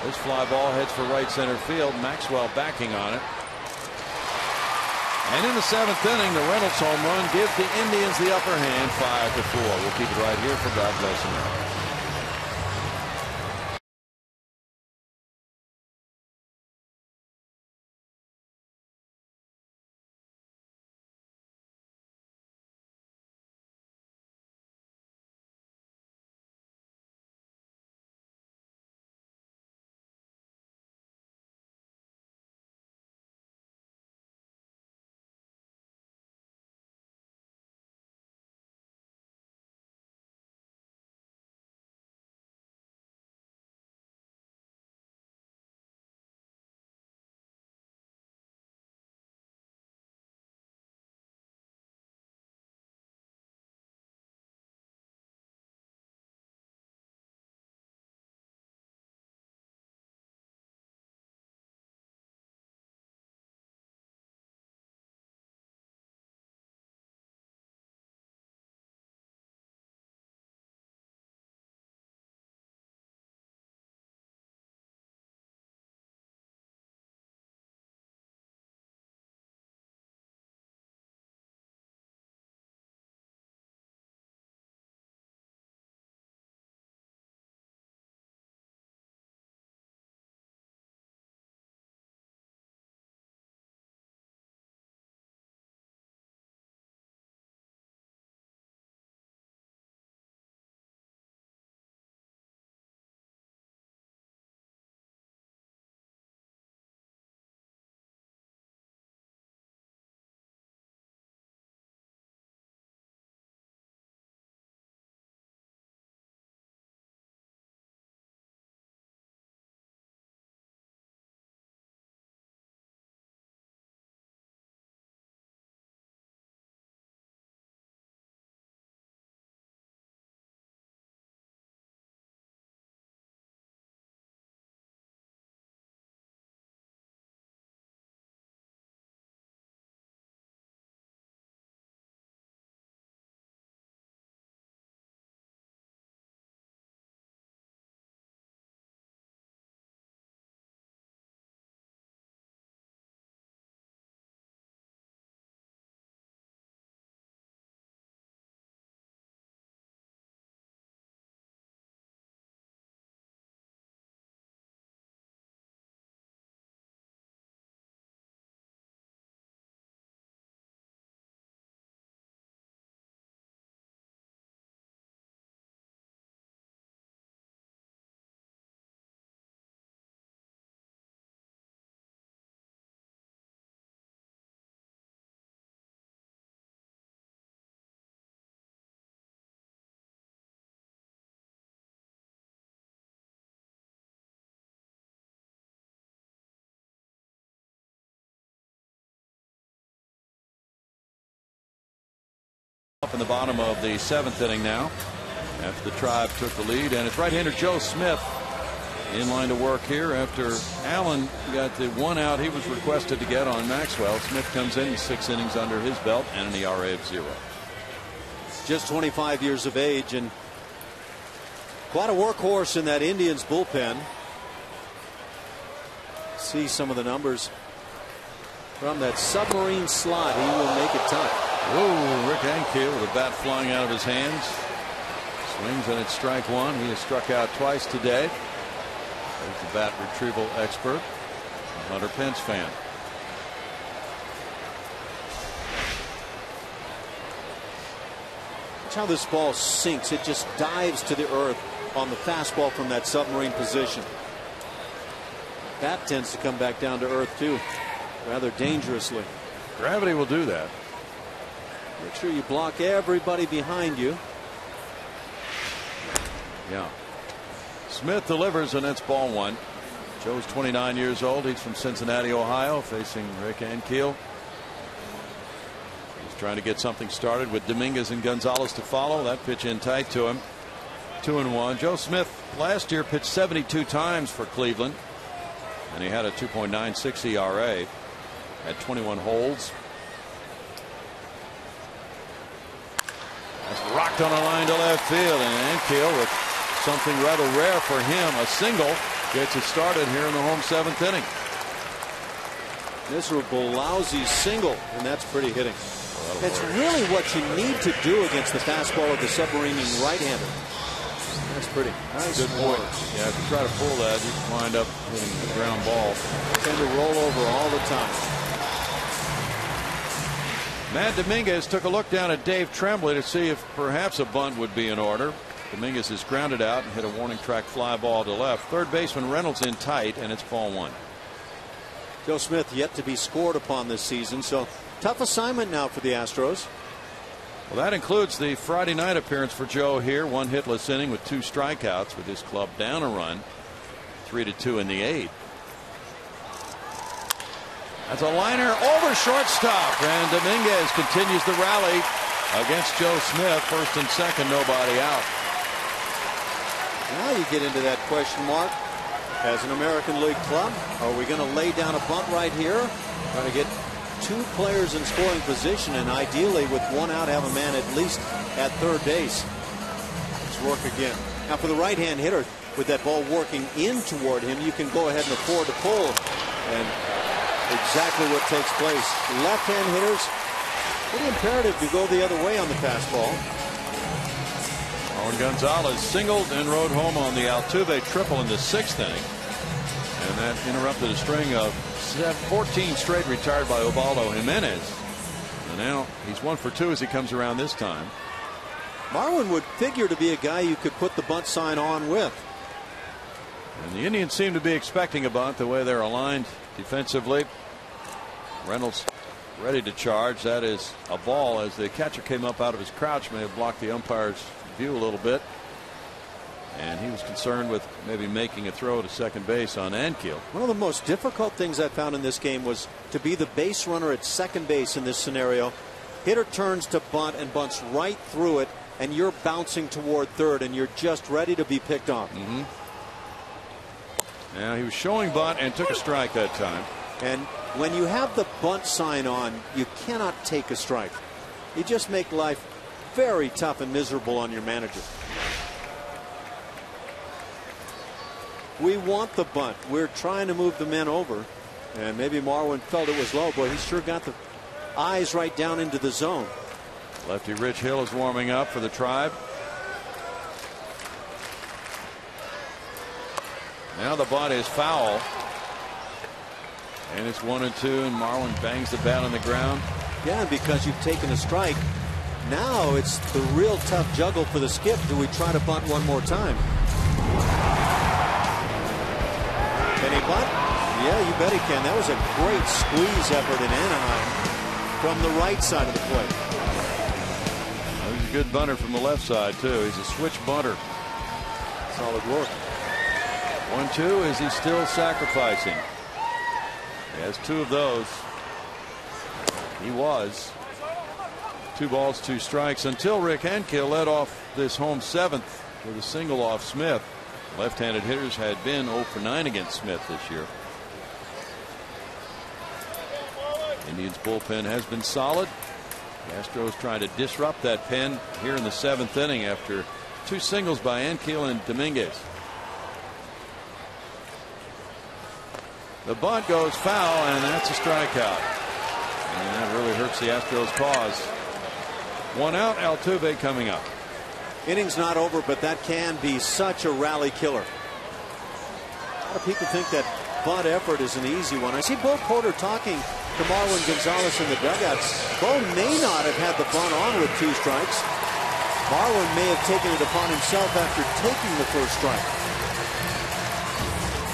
This fly ball heads for right center field. Maxwell backing on it. And in the 7th inning, the Reynolds home run gives the Indians the upper hand, 5-4. We'll keep it right here for God Bless America. top in the bottom of the 7th inning now, after the Tribe took the lead, and it's right-hander Joe Smith in line to work here after Allen got the 1 out he was requested to get on Maxwell. Smith comes in 6 innings under his belt and an ERA of 0. Just 25 years of age and quite a workhorse in that Indians bullpen. See some of the numbers from that submarine slot. He will make it tough. Whoa, Rick Ankiel with a bat flying out of his hands. Swings and it's strike 1. He has struck out twice today. There's the bat retrieval expert, a Hunter Pence fan. Watch how this ball sinks. It just dives to the earth on the fastball from that submarine position. Bat tends to come back down to earth too, rather dangerously. Gravity will do that. Make sure you block everybody behind you. Yeah. Smith delivers, and that's ball 1. Joe's 29 years old. He's from Cincinnati, Ohio, facing Rick Ankiel. He's trying to get something started with Dominguez and Gonzalez to follow. That pitch in tight to him. 2-1. Joe Smith last year pitched 72 times for Cleveland, and he had a 2.96 ERA at 21 holds. That's rocked on a line to left field, and Ankiel, with something rather rare for him, a single, gets it started here in the home 7th inning. Miserable, lousy single, and that's pretty hitting. It's really what you need to do against the fastball of the submarine right-hander. That's pretty nice. Good point. Yeah, if you try to pull that, you can wind up hitting the ground ball. Tend to roll over all the time. Matt Dominguez took a look down at Dave Tremblay to see if perhaps a bunt would be in order. Dominguez is grounded out and hit a warning track fly ball to left. Third baseman Reynolds in tight, and it's ball 1. Joe Smith yet to be scored upon this season, so tough assignment now for the Astros. Well, that includes the Friday night appearance for Joe here. 1 hitless inning with 2 strikeouts, with his club down a run, 3-2 in the 8th. That's a liner over shortstop, and Dominguez continues the rally against Joe Smith. First and second, nobody out. Now you get into that question mark. As an American League club, are we going to lay down a bunt right here? Trying to get 2 players in scoring position, and ideally with 1 out have a man at least at third base. Let's work again. Now for the right-hand hitter, with that ball working in toward him, you can go ahead and afford to pull, and exactly what takes place. Left-hand hitters, pretty imperative to go the other way on the fastball. Owen Gonzalez singled and rode home on the Altuve triple in the 6th inning, and that interrupted a string of 14 straight retired by Ubaldo Jimenez. And now he's 1 for 2 as he comes around this time. Marwin would figure to be a guy you could put the bunt sign on with. And the Indians seem to be expecting a bunt the way they're aligned defensively. Reynolds ready to charge. That is a ball, as the catcher came up out of his crouch, may have blocked the umpire's view a little bit, and he was concerned with maybe making a throw to second base on Ankiel. One of the most difficult things I found in this game was to be the base runner at second base in this scenario. Hitter turns to bunt and bunts right through it, and you're bouncing toward third, and you're just ready to be picked off. Yeah, he was showing bunt and took a strike that time. And when you have the bunt sign on, you cannot take a strike. You just make life very tough and miserable on your manager. We want the bunt. We're trying to move the men over, and maybe Marwin felt it was low. Boy, he sure got the eyes right down into the zone. Lefty Rich Hill is warming up for the Tribe. Now the bunt is foul, and it's 1-2, and Marwin bangs the bat on the ground. Yeah, because you've taken a strike. Now it's the real tough juggle for the skip. Do we try to bunt one more time? Can he bunt? Yeah, you bet he can. That was a great squeeze effort in Anaheim from the right side of the plate. He's a good bunter from the left side, too. He's a switch bunter. Solid work. 1-2. Is he still sacrificing? He has 2 of those. He was. 2 balls, 2 strikes until Rick Henke led off this home 7th with a single off Smith. Left-handed hitters had been 0 for 9 against Smith this year. Indians bullpen has been solid. The Astros trying to disrupt that pen here in the 7th inning after 2 singles by Ankiel and Dominguez. The bunt goes foul, and that's a strikeout. And that really hurts the Astros' cause. 1 out, Altuve coming up. Inning's not over, but that can be such a rally killer. A lot of people think that bunt effort is an easy one. I see Bo Porter talking to Marwin Gonzalez in the dugout. Bo may not have had the bunt on with 2 strikes. Marwin may have taken it upon himself after taking the first strike.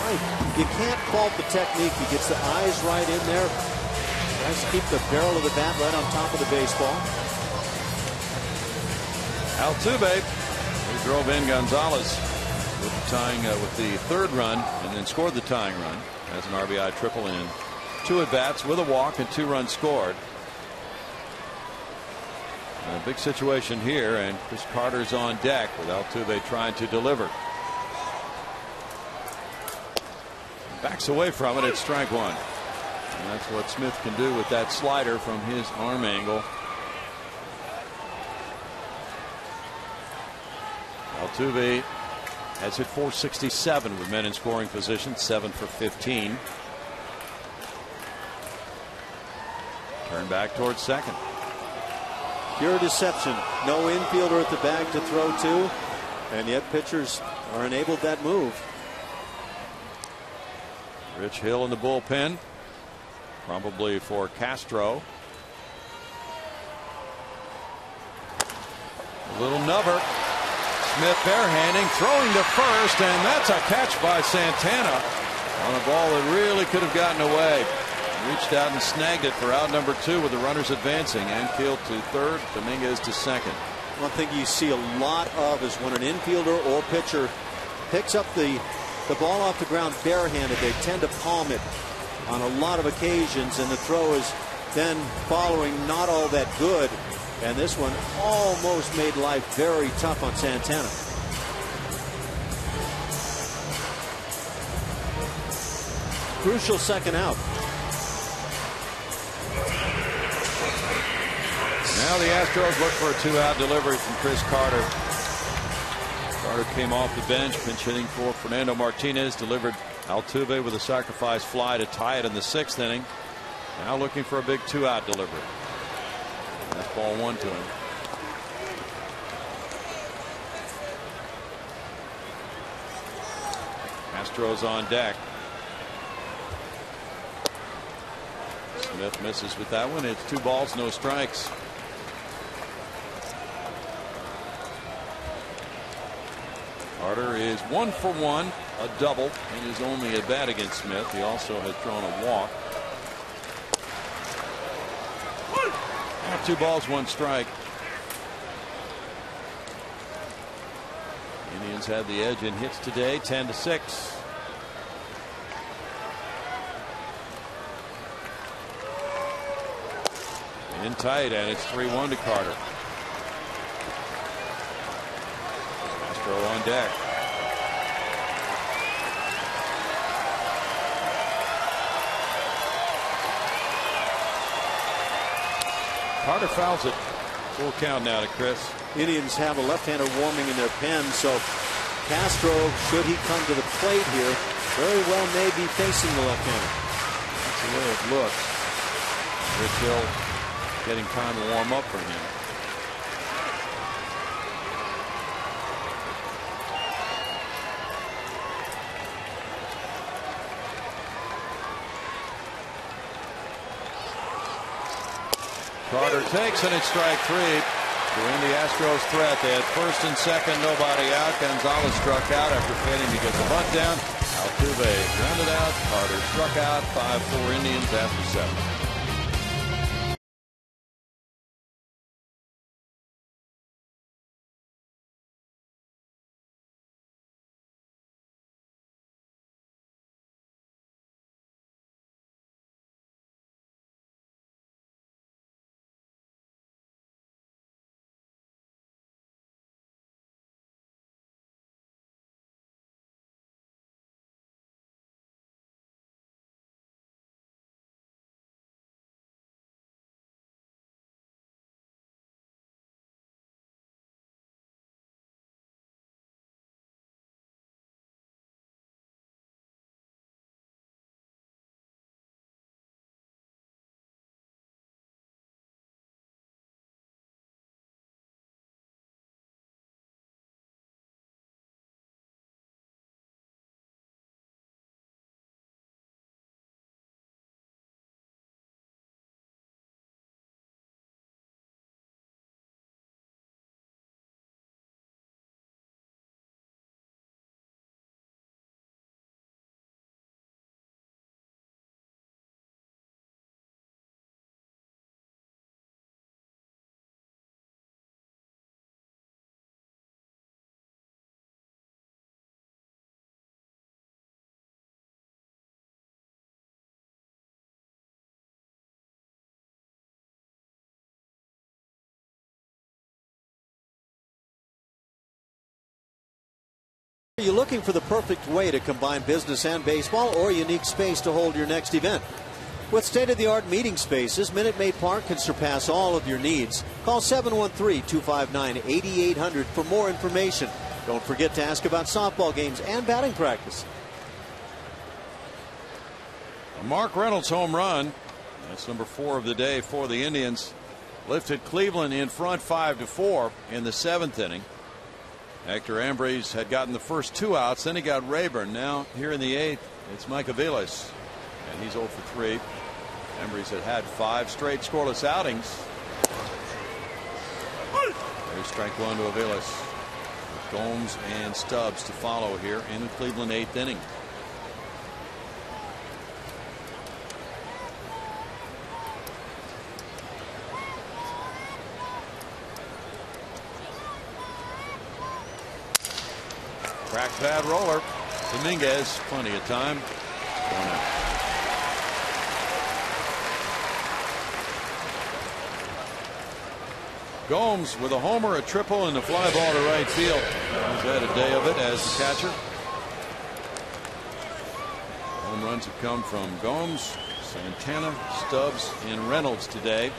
Right. You can't fault the technique. He gets the eyes right in there. Tries to keep the barrel of the bat right on top of the baseball. Altuve, who drove in Gonzalez with the tying with the 3rd run and then scored the tying run as an RBI triple in 2 at bats with a walk and 2 runs scored. A big situation here, and Chris Carter's on deck with Altuve trying to deliver. Backs away from it at strike 1. And that's what Smith can do with that slider from his arm angle. Altuve has hit .467 with men in scoring position, 7 for 15. Turn back towards second. Pure deception. No infielder at the bag to throw to, and yet pitchers are enabled that move. Rich Hill in the bullpen, probably for Castro. A little nubber. Smith barehanding, throwing to first, and that's a catch by Santana on a ball that really could have gotten away. Reached out and snagged it for out number 2 with the runners advancing. Ankiel to 3rd, Dominguez to 2nd. One thing you see a lot of is when an infielder or pitcher picks up the ball off the ground barehanded, they tend to palm it on a lot of occasions, and the throw is then following not all that good. And this one almost made life very tough on Santana. Crucial second out. Now the Astros look for a 2-out delivery from Chris Carter. Carter came off the bench, pinch hitting for Fernando Martinez, delivered Altuve with a sacrifice fly to tie it in the 6th inning. Now looking for a big 2-out delivery. That's ball 1 to him. Astros on deck. Smith misses with that one. It's 2 balls, no strikes. Carter is 1 for 1, a double in his only at bat against Smith. He also has thrown a walk. 2 balls, 1 strike. Indians had the edge in hits today, 10-6. In tight, and it's 3-1 to Carter. Astro on deck. Carter fouls it. Full count now to Chris. Indians have a left-hander warming in their pen, so Castro, should he come to the plate here, very well may be facing the left-hander. That's the way it looks. Rich Hill getting time to warm up for him. Carter takes, and it's strike 3 to end the Astros threat. They had 1st and 2nd, nobody out. Gonzalez struck out after failing to get the bunt down. Altuve grounded out. Carter struck out. 5-4 Indians after 7. Are you looking for the perfect way to combine business and baseball, or a unique space to hold your next event? With state-of-the-art meeting spaces, Minute Maid Park can surpass all of your needs. Call 713-259-8800 for more information. Don't forget to ask about softball games and batting practice. A Mark Reynolds home run. That's number 4 of the day for the Indians. Lifted Cleveland in front 5-4 in the 7th inning. Hector Ambrose had gotten the first 2 outs. Then he got Rayburn. Now here in the 8th, it's Mike Aviles. And he's 0 for 3. Ambrose had 5 straight scoreless outings. There's strike 1 to Aviles. Gomes and Stubs to follow here in the Cleveland 8th inning. Crack pad roller. Dominguez, plenty of time. 1 out. Gomes with a homer, a triple, and a fly ball to right field. He's had a day of it as the catcher. Home runs have come from Gomes, Santana, Stubs, and Reynolds today.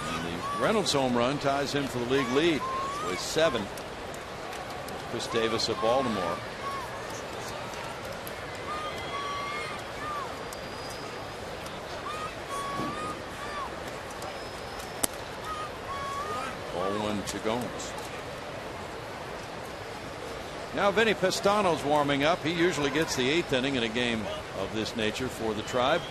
And the Reynolds home run ties him for the league lead with 7. Chris Davis of Baltimore. Ball 1 to Gomes. Now Vinny Pestano's warming up. He usually gets the 8th inning in a game of this nature for the Tribe.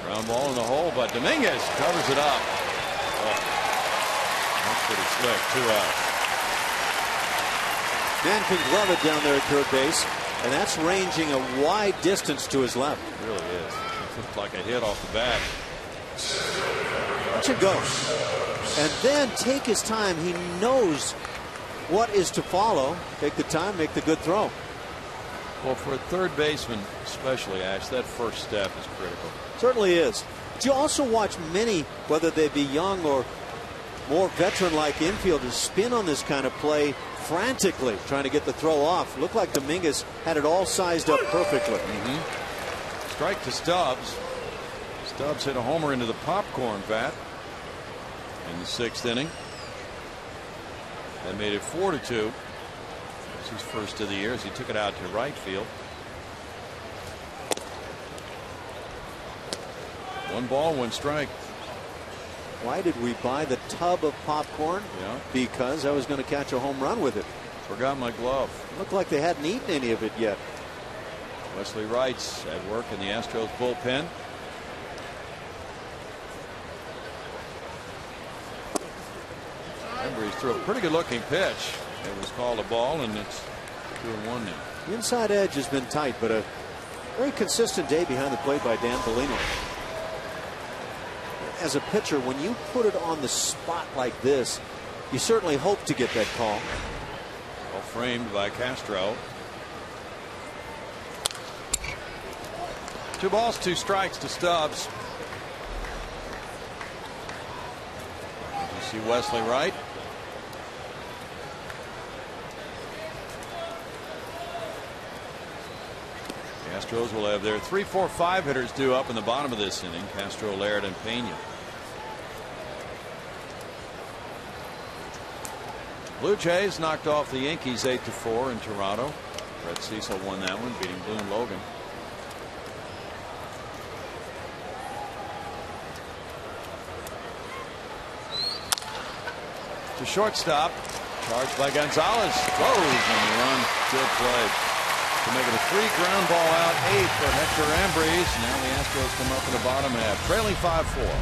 Ground ball in the hole, but Dominguez covers it up. Oh, that's pretty slick. 2 outs. Man can glove it down there at third base, and that's ranging a wide distance to his left. It really is. It looked like a hit off the bat. Watch it go. And then take his time. He knows what is to follow. Take the time, make the good throw. Well, for a third baseman, especially, Ash, that first step is critical. Certainly is. But you also watch many, whether they be young or more veteran-like infielders, spin on this kind of play frantically, trying to get the throw off. Looked like Dominguez had it all sized up perfectly. Strike to Stubs. Stubs hit a homer into the popcorn vat in the 6th inning. That made it 4-2. It's his first of the year as he took it out to right field. 1 ball, 1 strike. Why did we buy the tub of popcorn? Yeah. Because I was going to catch a home run with it. Forgot my glove. Looked like they hadn't eaten any of it yet. Wesley Wright's at work in the Astros bullpen. Remember, he threw a pretty good looking pitch. It was called a ball, and it's 2-1 now. The inside edge has been tight, but a very consistent day behind the plate by Dan Bellino. As a pitcher, when you put it on the spot like this, you certainly hope to get that call. Well framed by Castro. 2 balls, 2 strikes to Stubs. You see Wesley Wright. The Astros will have their 3, 4, 5 hitters due up in the bottom of this inning. Castro, Laird, and Pena. Blue Jays knocked off the Yankees 8-4 in Toronto. Brett Cecil won that one, beating Boone Logan. To shortstop, charged by Gonzalez, throws on the run, good play to make it a 3 ground ball out, 8 for Hector Ambrose. Now the Astros come up in the bottom half, trailing 5-4.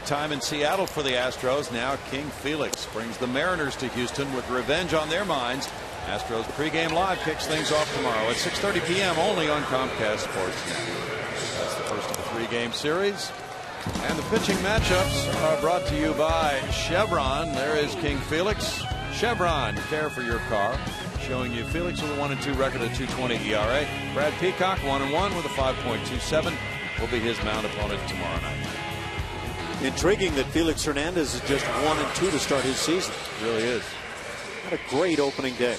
great time in Seattle for the Astros. Now King Felix brings the Mariners to Houston with revenge on their minds. Astros pregame live kicks things off tomorrow at 6:30 p.m. only on Comcast Sportsnet. That's the first of the 3-game series. And the pitching matchups are brought to you by Chevron. There is King Felix. Chevron, care for your car. Showing you Felix with a 1-2 record, a 2.20 ERA. Brad Peacock 1-1 with a 5.27. Will be his mound opponent tomorrow night. Intriguing that Felix Hernandez is just 1-2 to start his season. It really is. What a great opening day.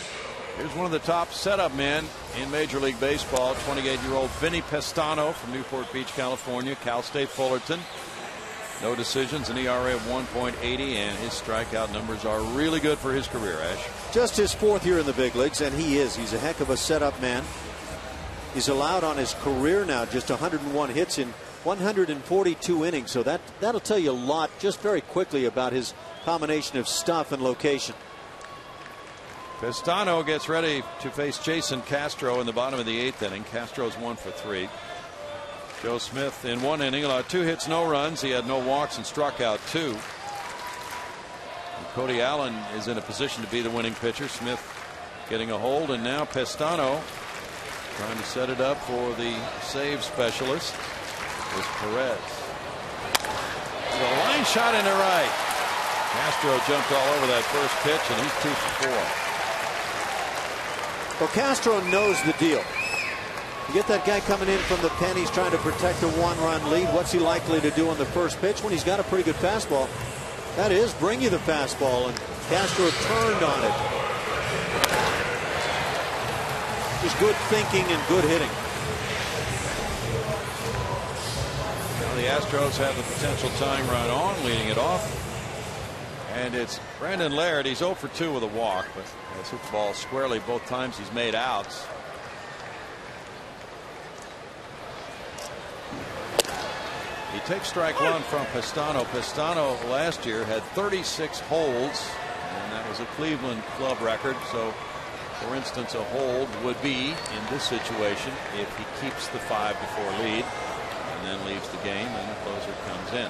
Here's one of the top setup men in Major League Baseball, 28-year-old Vinny Pestano from Newport Beach, California, Cal State Fullerton. No decisions, an ERA of 1.80, and his strikeout numbers are really good for his career, Ash. Just his 4th year in the big leagues, and he's a heck of a setup man. He's allowed on his career now just 101 hits in 142 innings, so that'll tell you a lot just very quickly about his combination of stuff and location. Pestano gets ready to face Jason Castro in the bottom of the 8th inning. Castro's 1 for 3. Joe Smith in 1 inning allowed 2 hits, no runs. He had no walks and struck out 2. And Cody Allen is in a position to be the winning pitcher. Smith getting a hold, and now Pestano trying to set it up for the save specialist is Perez. The line shot into right. Castro jumped all over that first pitch, and he's 2 for 4. Well, Castro knows the deal. You get that guy coming in from the pen, he's trying to protect a 1-run lead. What's he likely to do on the first pitch when he's got a pretty good fastball? That is, bring you the fastball, and Castro turned on it. Just good thinking and good hitting. Now the Astros have the potential tying run on, leading it off. And it's Brandon Laird. He's 0 for 2 with a walk, but has hit the ball squarely both times he's made outs. He takes strike 1 from Pestano. Pestano last year had 36 holds, and that was a Cleveland club record. So, for instance, a hold would be in this situation if he keeps the 5-4 lead and then leaves the game and the closer comes in.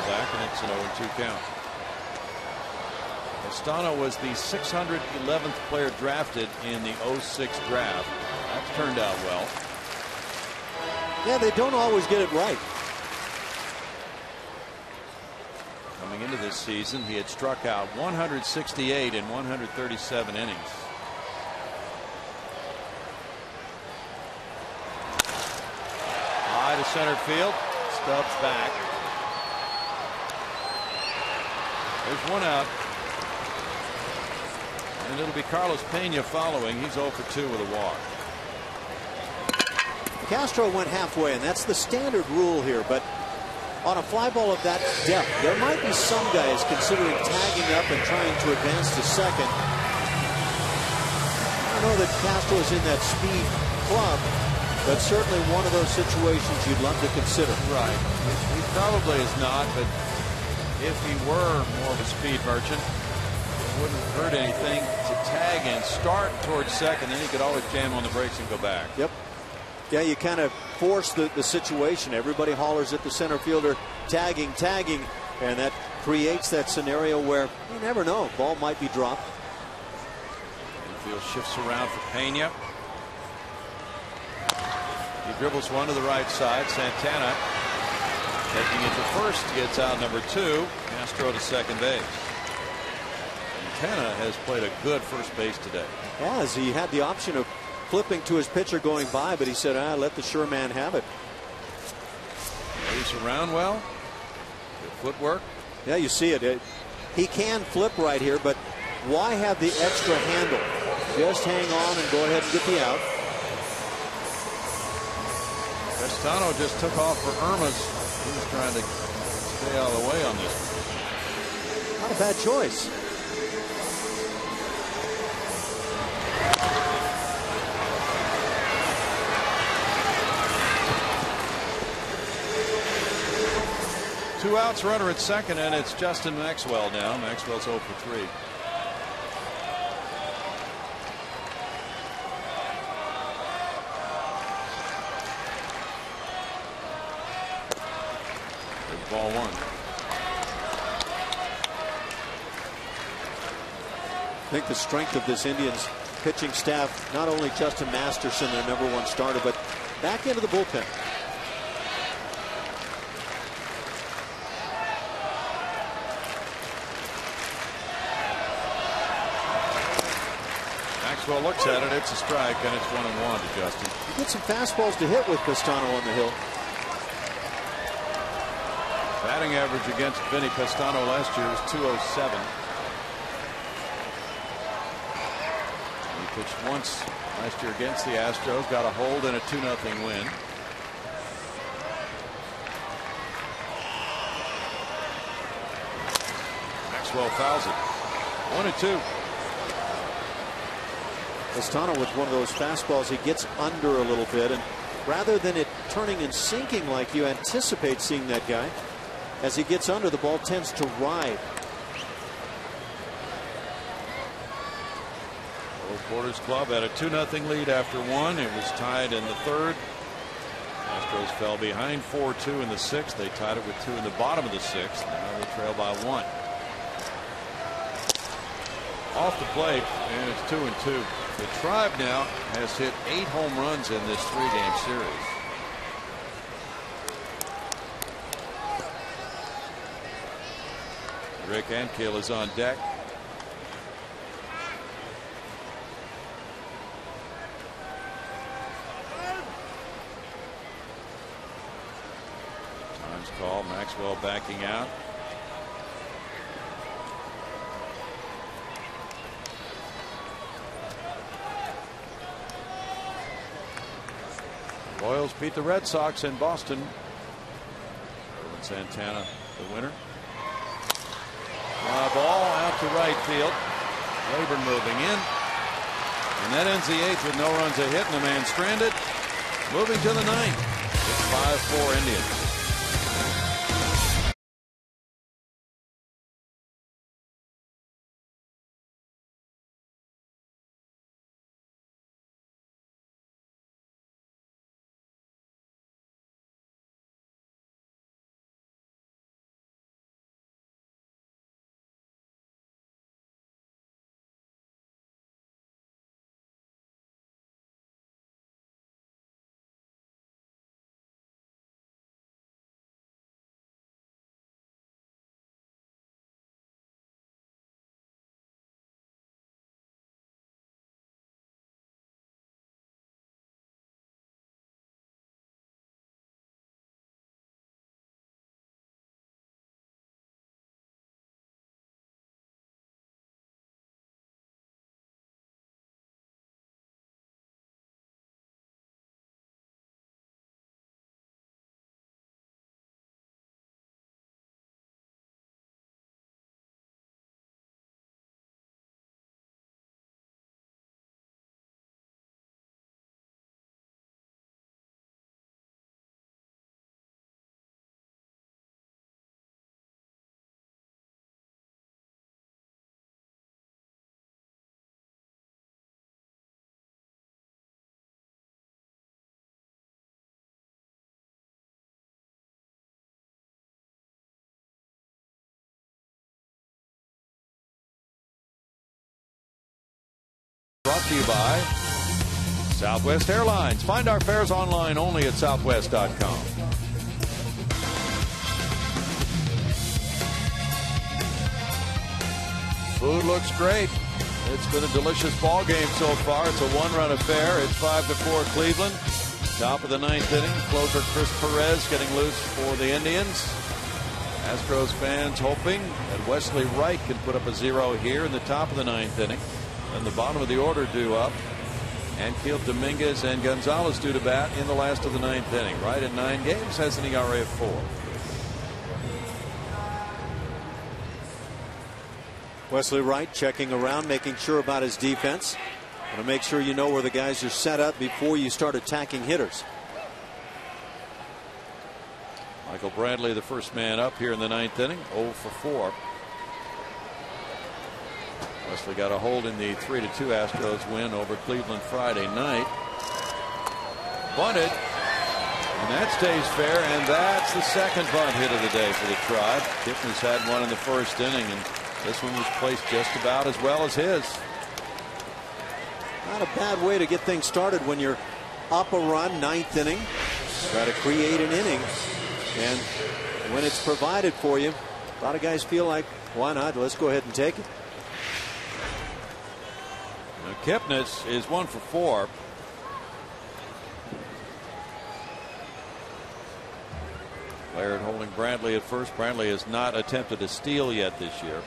Back, and it's an 0-2 count. Pestano was the 611th player drafted in the 06 draft. That's turned out well. Yeah, they don't always get it right. Coming into this season, he had struck out 168 in 137 innings. High to center field. Stubs back. There's 1 out. And it'll be Carlos Pena following. He's 0 for 2 with a walk. Castro went halfway, and that's the standard rule here. But on a fly ball of that depth, there might be some guys considering tagging up and trying to advance to second. I know that Castro is in that speed club, but certainly one of those situations you'd love to consider. Right. He probably is not, but if he were more of a speed merchant, it wouldn't hurt anything to tag and start towards second. Then he could always jam on the brakes and go back. Yep. Yeah, you kind of force the situation. Everybody hollers at the center fielder, tagging, and that creates that scenario where you never know. Ball might be dropped. Infield shifts around for Pena. He dribbles 1 to the right side. Santana taking it to first, gets out number 2. Castro to second base. Santana has played a good first base today. As he had the option of flipping to his pitcher going by, but he said, let the sure man have it. Moves around well. Good footwork. Yeah, you see it. He can flip right here, but why have the extra handle? Just hang on and go ahead and get the out. Pestano just took off for Irma's. He was trying to stay out of the way on this one. Not a bad choice. Two outs, runner at second, and it's Justin Maxwell now. Maxwell's 0 for 3. Ball one. I think the strength of this Indians pitching staff, not only Justin Masterson, their #1 starter, but back into the bullpen. Maxwell looks at it. It's a strike, and it's 1-1 to Justin. You get some fastballs to hit with Pistano on the hill. Batting average against Vinny Pistano last year was .207. He pitched once last year against the Astros, got a hold in a 2-0 win. Maxwell fouls it. 1-2. Pistano with one of those fastballs, he gets under a little bit, and rather than it turning and sinking like you anticipate seeing that guy, as he gets under, the ball tends to ride. Old Porter's Club had a 2-0 lead after one. It was tied in the third. Astros fell behind 4-2 in the sixth. They tied it with 2 in the bottom of the sixth. Now they trail by 1. Off the plate, and it's 2-2. The Tribe now has hit 8 home runs in this 3-game series. Rick Ankiel is on deck. Time's call. Maxwell backing out. Royals beat the Red Sox in Boston. Santana, the winner. Ball out to right field. Leyburn moving in. And that ends the 8th with no runs a hit and a man stranded. Moving to the 9th. It's 5-4 Indians. Brought to you by Southwest Airlines. Find our fares online only at southwest.com. Food looks great. It's been a delicious ball game so far. It's a 1-run affair. It's 5-4 Cleveland. Top of the 9th inning. Closer Chris Perez getting loose for the Indians. Astros fans hoping that Wesley Wright can put up a 0 here in the top of the 9th inning. And the bottom of the order due up. Ankiel, Dominguez, and Gonzalez due to bat in the last of the 9th inning. Wright in 9 games has an ERA of 4. Wesley Wright checking around, making sure about his defense. Want to make sure you know where the guys are set up before you start attacking hitters. Michael Bradley, the first man up here in the 9th inning, 0 for 4. Wesley got a hold in the 3-2 Astros win over Cleveland Friday night. Bunted. And that stays fair, and that's the second bunt hit of the day for the Tribe. Kipnis had one in the first inning, and this one was placed just about as well as his. Not a bad way to get things started when you're up a run, ninth inning. Try to create an inning, and when it's provided for you, a lot of guys feel like, why not? Let's go ahead and take it. Now, Kipnis is 1 for 4. Laird holding Brantley at first. Brantley has not attempted a steal yet this year.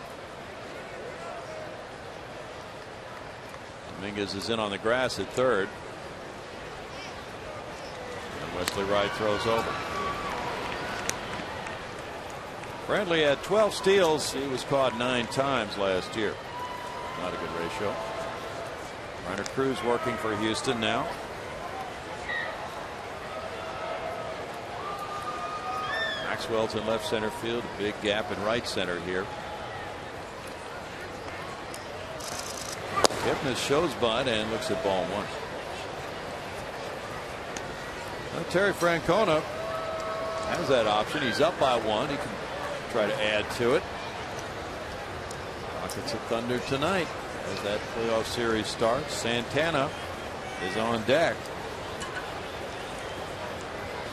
Dominguez is in on the grass at third. And Wesley Wright throws over. Brantley had 12 steals. He was caught 9 times last year. Not a good ratio. Reiner Cruz working for Houston now. Maxwell's in left center field. A big gap in right center here. Kipnis shows bunt and looks at ball 1. Now, Terry Francona has that option. He's up by 1. He can try to add to it. Rockets of Thunder tonight as that playoff series starts. Santana is on deck.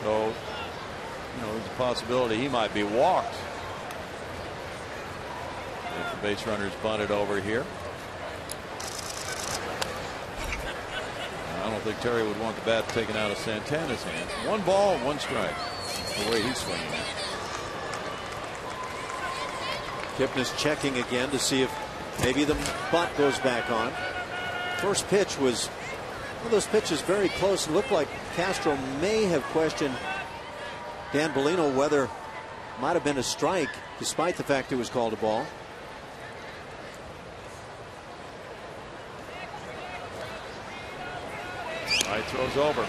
So, there's a possibility he might be walked if the base runner's bunted over here. I don't think Terry would want the bat taken out of Santana's hands. 1 ball, 1 strike. The way he's swinging it. Kipnis checking again to see if maybe the bunt goes back on. First pitch was one of those pitches very close. It looked like Castro may have questioned Dan Bellino whether it might have been a strike despite the fact it was called a ball. Wright throws over.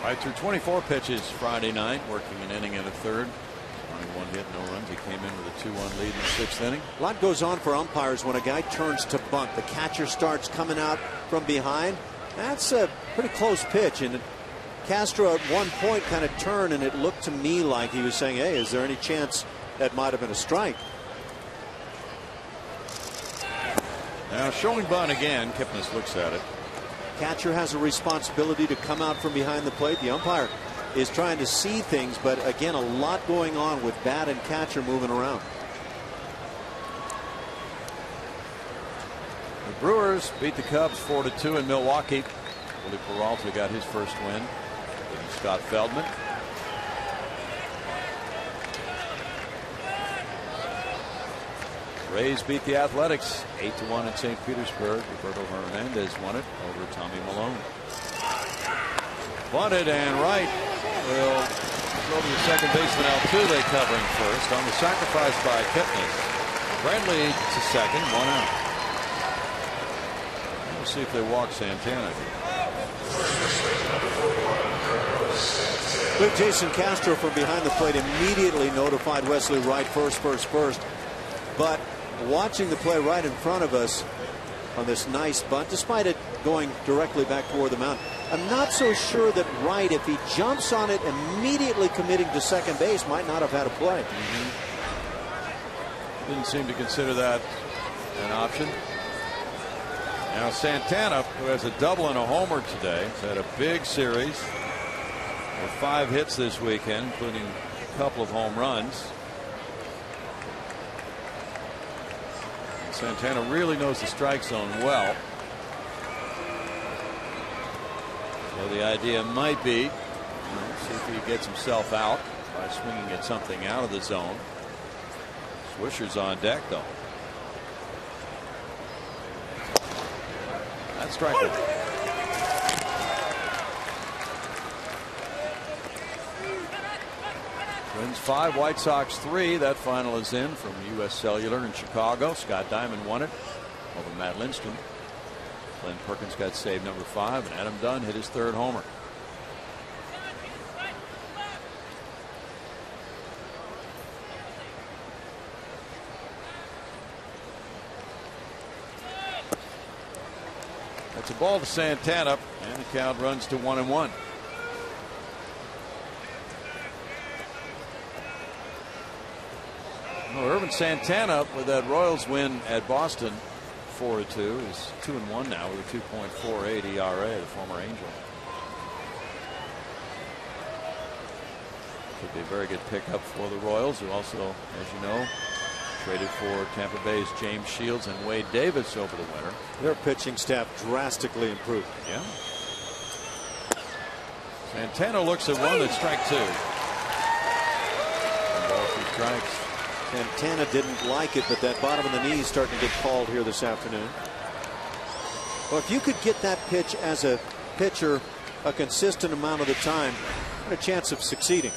Wright threw 24 pitches Friday night, working an inning and a third. 21 hit, no runs. He came in with a 2-1 lead in the 6th inning. A lot goes on for umpires when a guy turns to bunt. The catcher starts coming out from behind. That's a pretty close pitch, and Castro at one point kind of turned, and it looked to me like he was saying, hey, is there any chance that might have been a strike? Now showing bunt again. Kipnis looks at it. Catcher has a responsibility to come out from behind the plate. The umpire is trying to see things, but again, a lot going on with bat and catcher moving around. The Brewers beat the Cubs 4-2 in Milwaukee. Willie Peralta got his first win. Scott Feldman. Rays beat the Athletics 8-1 in St. Petersburg. Roberto Hernandez won it over Tommy Malone. Bunted, and Wright will go to the second baseman Altuve covering first on the sacrifice by Kipnis. Brantley to second, 1 out. We'll see if they walk Santana. Big Jason Castro from behind the plate immediately notified Wesley Wright first. But watching the play right in front of us on this nice bunt, despite it going directly back toward the mound, I'm not so sure that Wright, if he jumps on it immediately committing to second base, might not have had a play. Didn't seem to consider that an option. Now Santana, who has a double and a homer today, has had a big series with 5 hits this weekend, including a couple of home runs. Santana really knows the strike zone well. So the idea might be, see if he gets himself out by swinging at something out of the zone. Swisher's on deck, though. That's strike one. Twins 5, White Sox 3. That final is in from U.S. Cellular in Chicago. Scott Diamond won it over Matt Lindstrom. Glenn Perkins got save number 5, and Adam Dunn hit his 3rd homer. That's a ball to Santana, and the count runs to 1-1. Well, Irvin Santana, with that Royals win at Boston 4-2, is 2-1 now with a 2.48 ERA, the former Angel. Could be a very good pickup for the Royals, who also, as you know, traded for Tampa Bay's James Shields and Wade Davis over the winter. Their pitching staff drastically improved. Yeah. Santana looks at one. That's strike two. And ball 2 strikes. Santana didn't like it, but that bottom of the knee is starting to get called here this afternoon. Well, if you could get that pitch as a pitcher a consistent amount of the time, you had a chance of succeeding.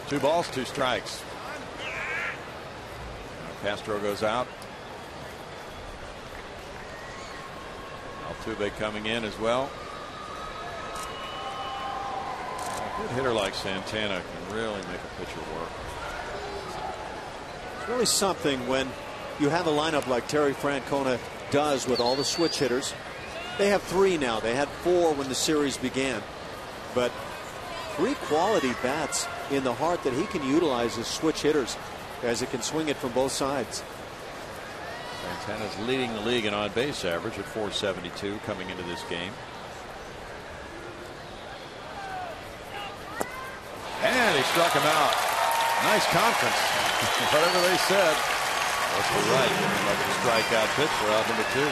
Two balls, 2 strikes. Now Castro goes out. Altuve coming in as well. A good hitter like Santana can really make a pitcher work. It's really something when you have a lineup like Terry Francona does with all the switch hitters. They have 3 now. They had 4 when the series began. But 3 quality bats in the heart that he can utilize as switch hitters, guys that can swing it from both sides. Santana's leading the league in on base average at 472 coming into this game. And he struck him out. Nice conference. Whatever they said. That's the right. Like the strikeout pitch for out number 2.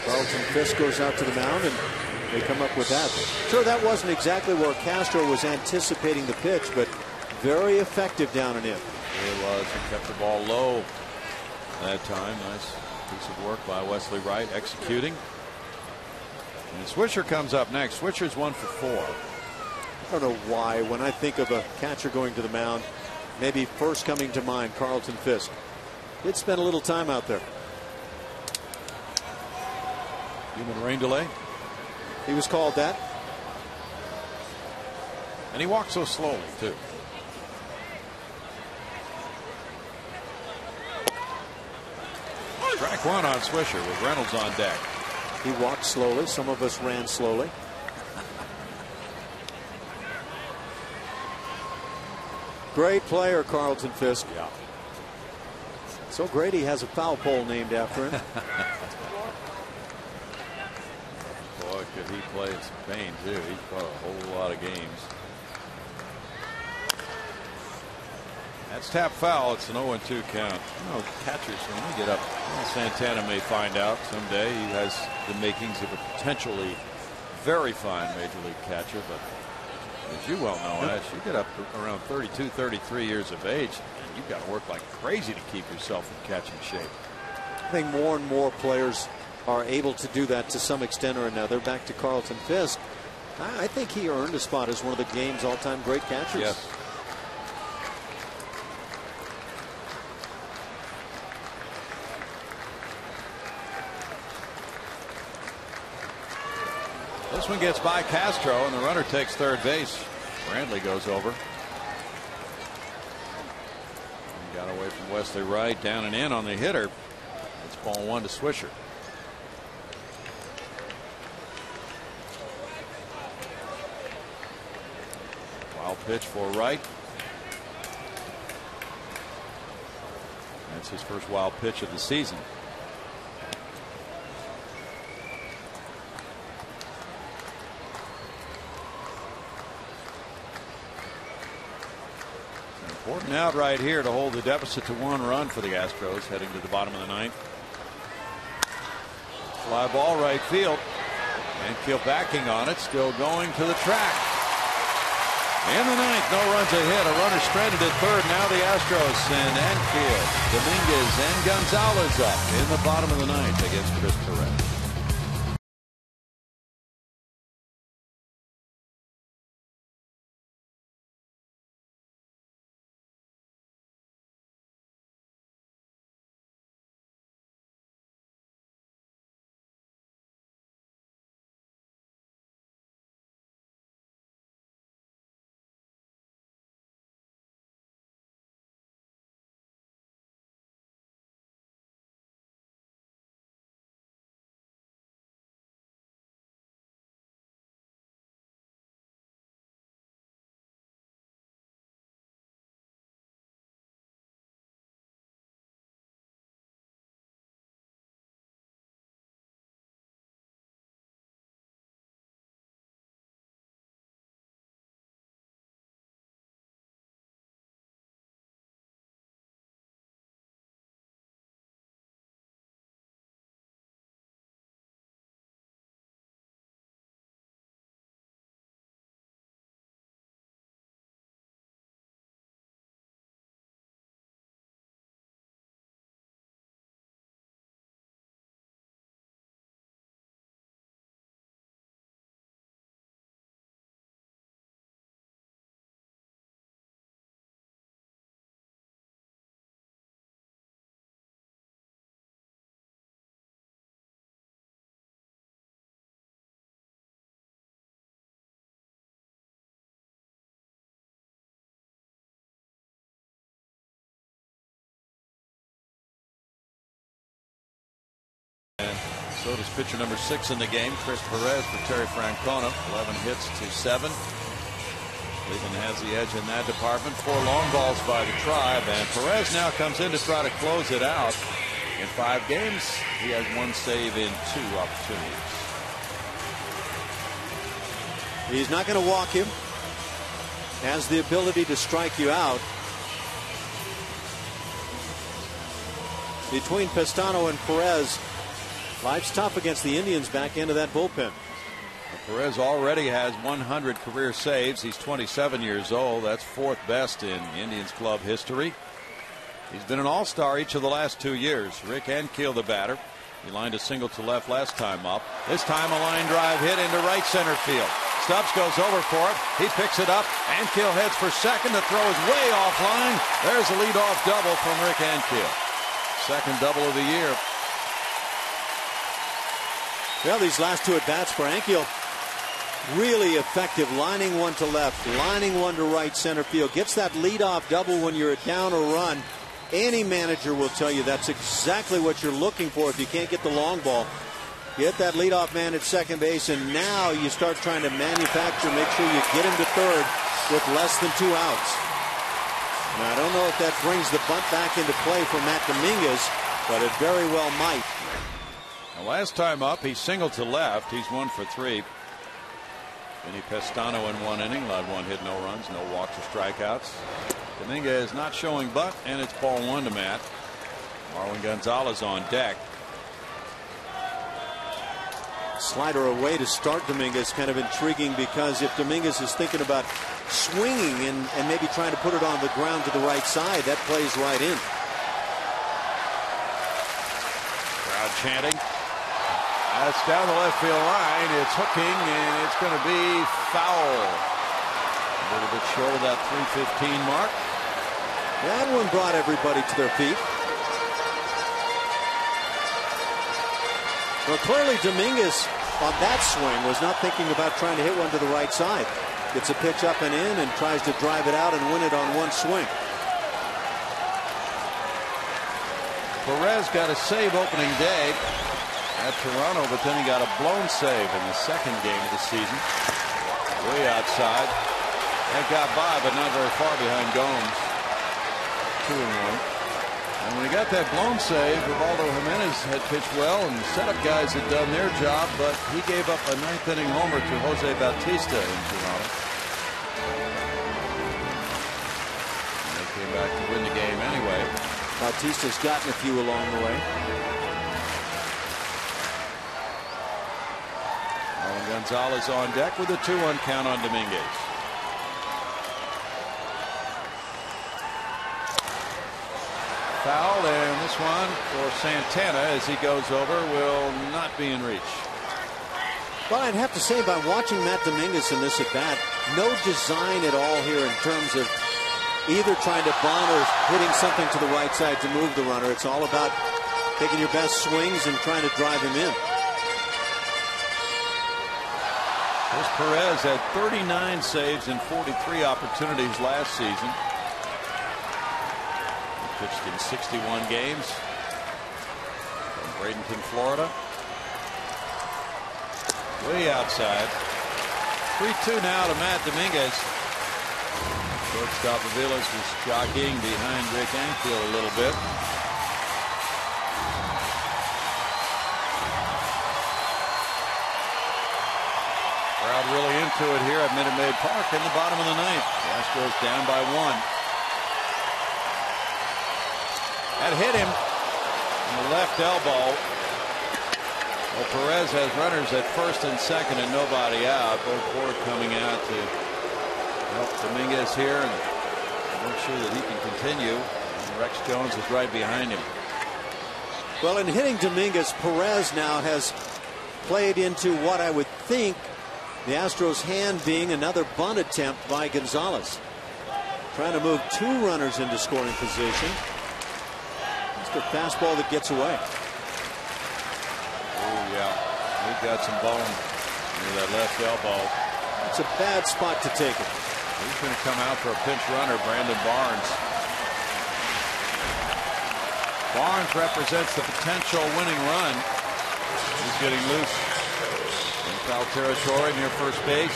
Carlton Fisk goes out to the mound and they come up with that. Sure, that wasn't exactly where Castro was anticipating the pitch, but very effective down and in. It was. He kept the ball low that time. Nice piece of work by Wesley Wright executing. And Swisher comes up next. Swisher's 1 for 4. I don't know why, when I think of a catcher going to the mound, maybe first coming to mind Carlton Fisk. Did spend a little time out there. Human rain delay. He was called that. And he walked so slowly, too. Strike 1 on Swisher with Reynolds on deck. He walked slowly. Some of us ran slowly. Great player, Carlton Fisk. Yeah. So great he has a foul pole named after him. Boy, could he play in some pain, too. He caught a whole lot of games. That's tap foul. It's an 0-2 count. You know, catchers, when they get up, well, Santana may find out someday he has the makings of a potentially very fine major league catcher. But as you well know, Ash, you get up around 32, 33 years of age, and you've got to work like crazy to keep yourself in catching shape. I think more and more players are able to do that to some extent or another. Back to Carlton Fisk. I think he earned a spot as one of the game's all-time great catchers. Yes. This one gets by Castro, and the runner takes third base. Brantley goes over. He got away from Wesley Wright, down and in on the hitter. It's ball 1 to Swisher. Wild pitch for Wright. That's his first wild pitch of the season. Important out right here to hold the deficit to 1 run for the Astros heading to the bottom of the 9th. Fly ball right field. Anfield backing on it, still going to the track. In the 9th, no runs ahead. A runner stranded at third. Now the Astros send Anfield, Dominguez, and Gonzalez up in the bottom of the 9th against Chris Perez. So does pitcher number 6 in the game, Chris Perez, for Terry Francona. 11 hits to 7. Cleveland has the edge in that department. 4 long balls by the Tribe, and Perez now comes in to try to close it out. In 5 games, he has 1 save in 2 opportunities. He's not going to walk him. Has the ability to strike you out. Between Pestano and Perez, life's tough against the Indians back into that bullpen. Perez already has 100 career saves. He's 27 years old. That's 4th best in Indians club history. He's been an all-star each of the last 2 years. Rick Ankiel, the batter. He lined a single to left last time up. This time a line drive hit into right center field. Stubbs goes over for it. He picks it up. Ankiel heads for second. The throw is way offline. There's a leadoff double from Rick Ankiel. Second double of the year. Well, these last 2 at-bats for Ankiel, really effective, lining one to left, lining one to right center field. Gets that leadoff double when you're down a run. Any manager will tell you that's exactly what you're looking for if you can't get the long ball. Get that leadoff man at second base, and now you start trying to manufacture, make sure you get him to third with less than 2 outs. Now, I don't know if that brings the bunt back into play for Matt Dominguez, but it very well might. The last time up, he singled to left. He's 1 for 3. Vinny Pestano in 1 inning, allowed 1 hit, no runs, no walks or strikeouts. Dominguez not showing butt, and it's ball 1 to Matt. Marwin Gonzalez on deck. Slider away to start Dominguez, kind of intriguing, because if Dominguez is thinking about swinging and maybe trying to put it on the ground to the right side, that plays right in. Crowd chanting. That's down the left field line. It's hooking, and it's going to be foul. A little bit short of that 315 mark. That one brought everybody to their feet. Well, clearly Dominguez on that swing was not thinking about trying to hit one to the right side. Gets a pitch up and in and tries to drive it out and win it on 1 swing. Perez got a save opening day at Toronto, but then he got a blown save in the 2nd game of the season. Way outside. That got by, but not very far behind Gomes. 2-1. And when he got that blown save, Rivaldo Jimenez had pitched well, and the setup guys had done their job, but he gave up a 9th inning homer to Jose Bautista in Toronto. And they came back to win the game anyway. Bautista's gotten a few along the way. Marwin Gonzalez on deck with a 2-1 count on Dominguez. Foul, and this one for Santana as he goes over will not be in reach. Well, I'd have to say, by watching Matt Dominguez in this at bat, no design at all here in terms of either trying to bunt or hitting something to the right side to move the runner. It's all about taking your best swings and trying to drive him in. Chris Perez had 39 saves in 43 opportunities last season. Pitched in 61 games from Bradenton, Florida. Way outside. 3-2 now to Matt Dominguez. Shortstop Aviles was jockeying behind Rick Ankiel a little bit. Crowd really into it here at Minute Maid Park in the bottom of the 9th. The Astros down by 1. That hit him in the left elbow. Well, Perez has runners at first and second and nobody out. Both Ford coming out to help Dominguez here and make sure that he can continue. And Rex Jones is right behind him. Well, in hitting Dominguez, Perez now has played into what I would think the Astros' hand being another bunt attempt by Gonzalez. Trying to move 2 runners into scoring position. A fastball that gets away. Oh yeah, he got some bone near that left elbow. It's a bad spot to take it. He's going to come out for a pinch runner, Brandon Barnes. Barnes represents the potential winning run. He's getting loose in foul territory near first base.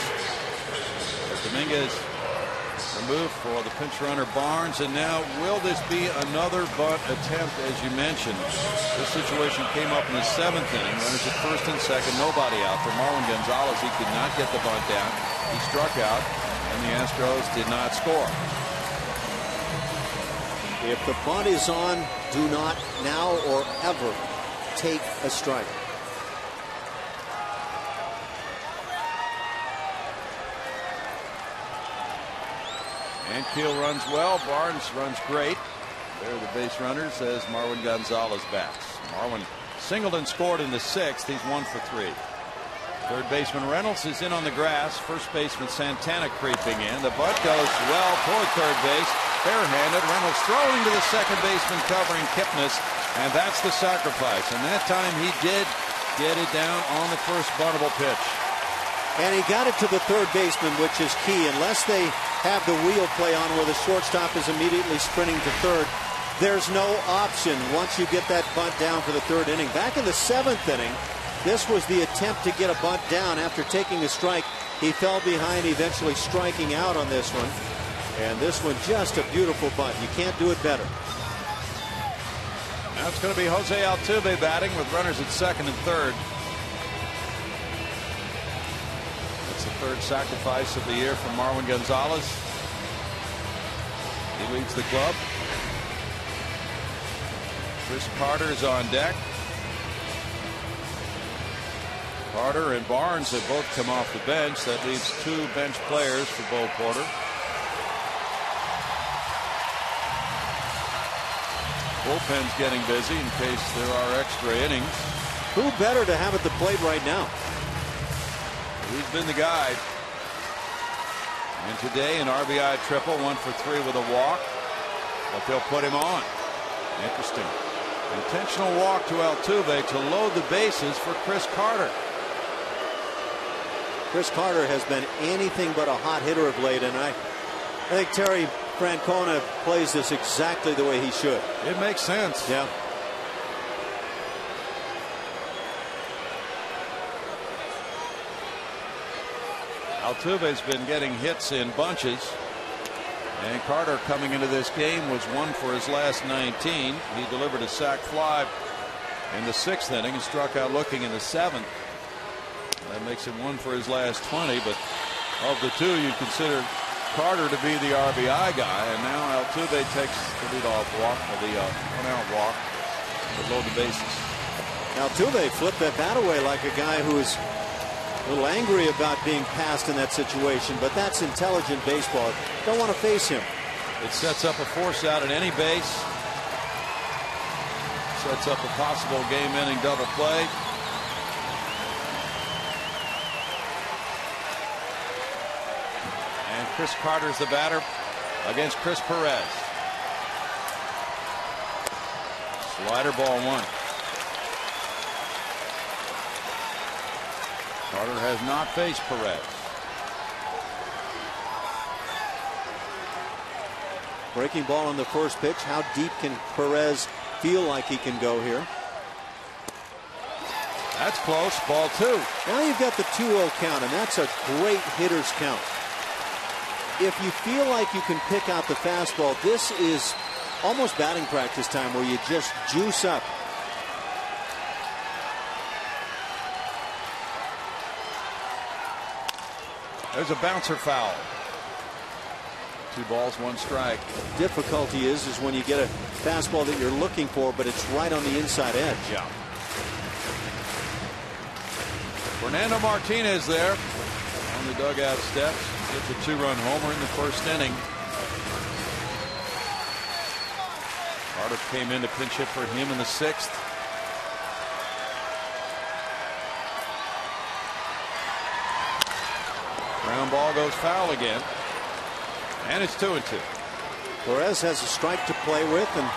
Dominguez removed for the pinch runner Barnes, and now will this be another bunt attempt? As you mentioned, this situation came up in the 7th inning. Runners at first and second, nobody out. For Marwin Gonzalez, he could not get the bunt down. He struck out, and the Astros did not score. If the bunt is on, do not now or ever take a strike. Ankiel runs well. Barnes runs great. They're the base runners as Marwin Gonzalez bats. Marwin singled and scored in the 6th. He's 1 for 3. Third baseman Reynolds is in on the grass. First baseman Santana creeping in. The bunt goes well toward third base. Barehanded. Reynolds throwing to the second baseman covering Kipnis. And that's the sacrifice. And that time he did get it down on the first buntable pitch. And he got it to the third baseman, which is key. Unless they have the wheel play on where the shortstop is immediately sprinting to third, there's no option once you get that bunt down for the third inning. Back in the 7th inning, this was the attempt to get a bunt down after taking a strike. He fell behind, eventually striking out on this one. And this one, just a beautiful bunt. You can't do it better. Now it's going to be Jose Altuve batting with runners at second and third. That's the third sacrifice of the year from Marwin Gonzalez. He leads the club. Chris Carter is on deck. Carter and Barnes have both come off the bench. That leaves 2 bench players for Bo Porter. Bullpen's getting busy in case there are extra innings. Who better to have at the plate right now? He's been the guy. And today an RBI triple, 1 for 3 with a walk. But they'll put him on. Interesting. Intentional walk to Altuve to load the bases for Chris Carter. Chris Carter has been anything but a hot hitter of late, and I think Terry Francona plays this exactly the way he should. It makes sense. Yeah. Altuve's been getting hits in bunches. And Carter coming into this game was 1 for his last 19. He delivered a sac fly in the 6th inning and struck out looking in the 7th. That makes him 1 for his last 20. But of the 2, you consider Carter to be the RBI guy. And now Altuve takes the leadoff walk, or the one-out walk, to load the bases. Altuve flipped that bat away like a guy who is a little angry about being passed in that situation, but that's intelligent baseball. Don't want to face him. It sets up a force out at any base. Sets up a possible game-ending double play. And Chris Carter's the batter against Chris Perez. Slider ball 1. Carter has not faced Perez. Breaking ball on the first pitch. How deep can Perez feel like he can go here? That's close. Ball 2. Now you've got the 2-0 count, and that's a great hitter's count. If you feel like you can pick out the fastball, this is almost batting practice time where you just juice up. There's a bouncer foul. 2 balls, 1 strike. Difficulty is when you get a fastball that you're looking for, but it's right on the inside edge. Yeah. Fernando Martinez there on the dugout steps. Gets a 2-run homer in the first inning. Carter came in to pinch hit for him in the 6th. Ground ball goes foul again. And it's 2-2. Perez has a strike to play with, and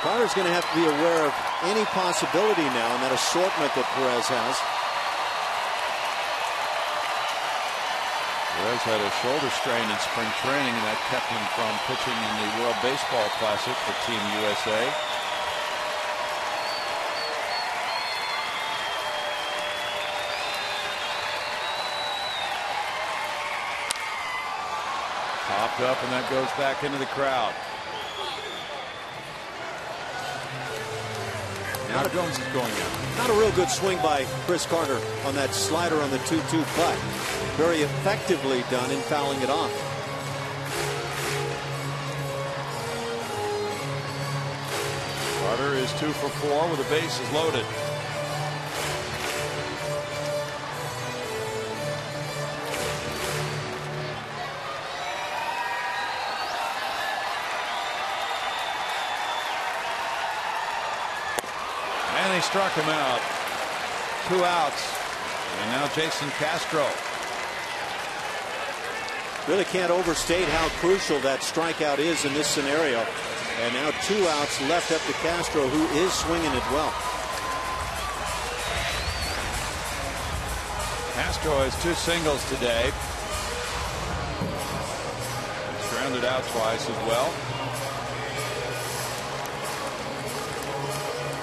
Carter's going to have to be aware of any possibility now in that assortment that Perez has. Perez had a shoulder strain in spring training, and that kept him from pitching in the World Baseball Classic for Team USA. Popped up, and that goes back into the crowd. Now Jones is going in. Not a real good swing by Chris Carter on that slider on the 2-2 cut. Very effectively done in fouling it off. Carter is 2 for 4 with the bases loaded. And he struck him out. 2 outs. And now Jason Castro. Really can't overstate how crucial that strikeout is in this scenario. And now 2 outs left up to Castro, who is swinging it well. Castro has 2 singles today. He's grounded out twice as well.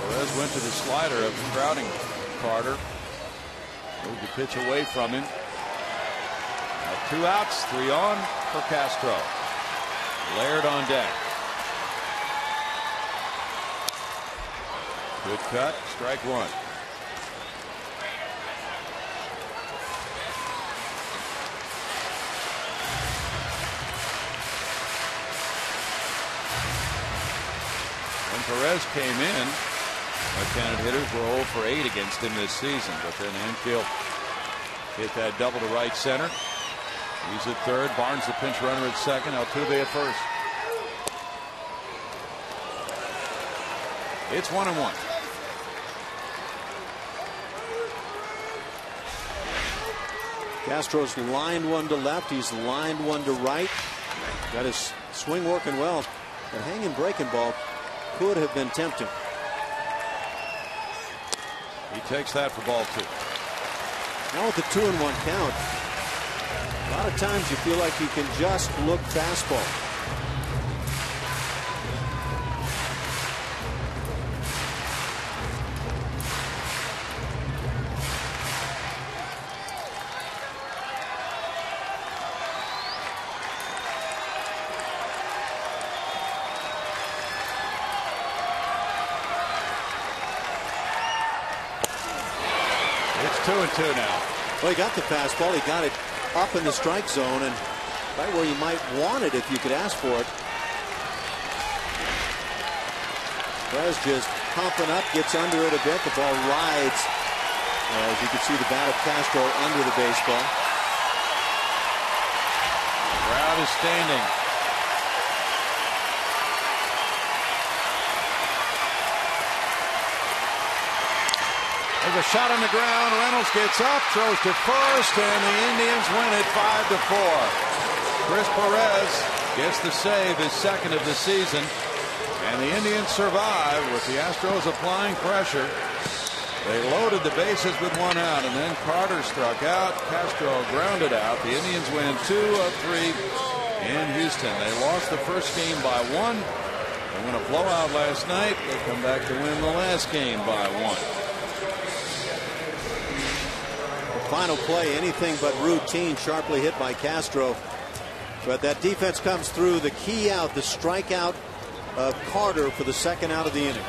Perez went to the slider of crowding Carter. Moved the pitch away from him. Now 2 outs, 3 on for Castro. Laird on deck. Good cut, strike 1. When Perez came in, left-handed hitters were 0 for 8 against him this season, but then Anfield hit that double to right center. He's at third, Barnes the pinch runner at second, Altuve at first. It's 1-1. Castro's lined one to left. He's lined one to right. Got his swing working well. The hanging breaking ball could have been tempting. He takes that for ball 2. Now with the 2-1 count, a lot of times you feel like you can just look fastball. It's 2-2 now. Well, he got the fastball. He got it up in the strike zone and right where you might want it if you could ask for it. Perez just pumping up, gets under it a bit. The ball rides. As you can see, the bat of Castro under the baseball. Crowd is standing. There's a shot on the ground. Reynolds gets up, throws to first, and the Indians win it 5-4. Chris Perez gets the save, his second of the season, and the Indians survive with the Astros applying pressure. They loaded the bases with 1 out, and then Carter struck out. Castro grounded out. The Indians win 2 of 3 in Houston. They lost the first game by 1. They won a blowout last night. They come back to win the last game by 1. Final play, anything but routine, sharply hit by Castro. But that defense comes through. The key out, the strikeout of Carter for the second out of the inning.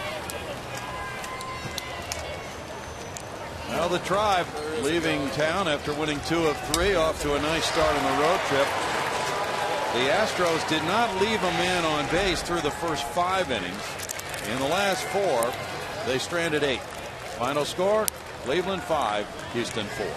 Well, the Tribe leaving town after winning 2 of 3, off to a nice start on the road trip. The Astros did not leave a man on base through the first 5 innings. In the last 4, they stranded 8. Final score, Cleveland 5, Houston 4.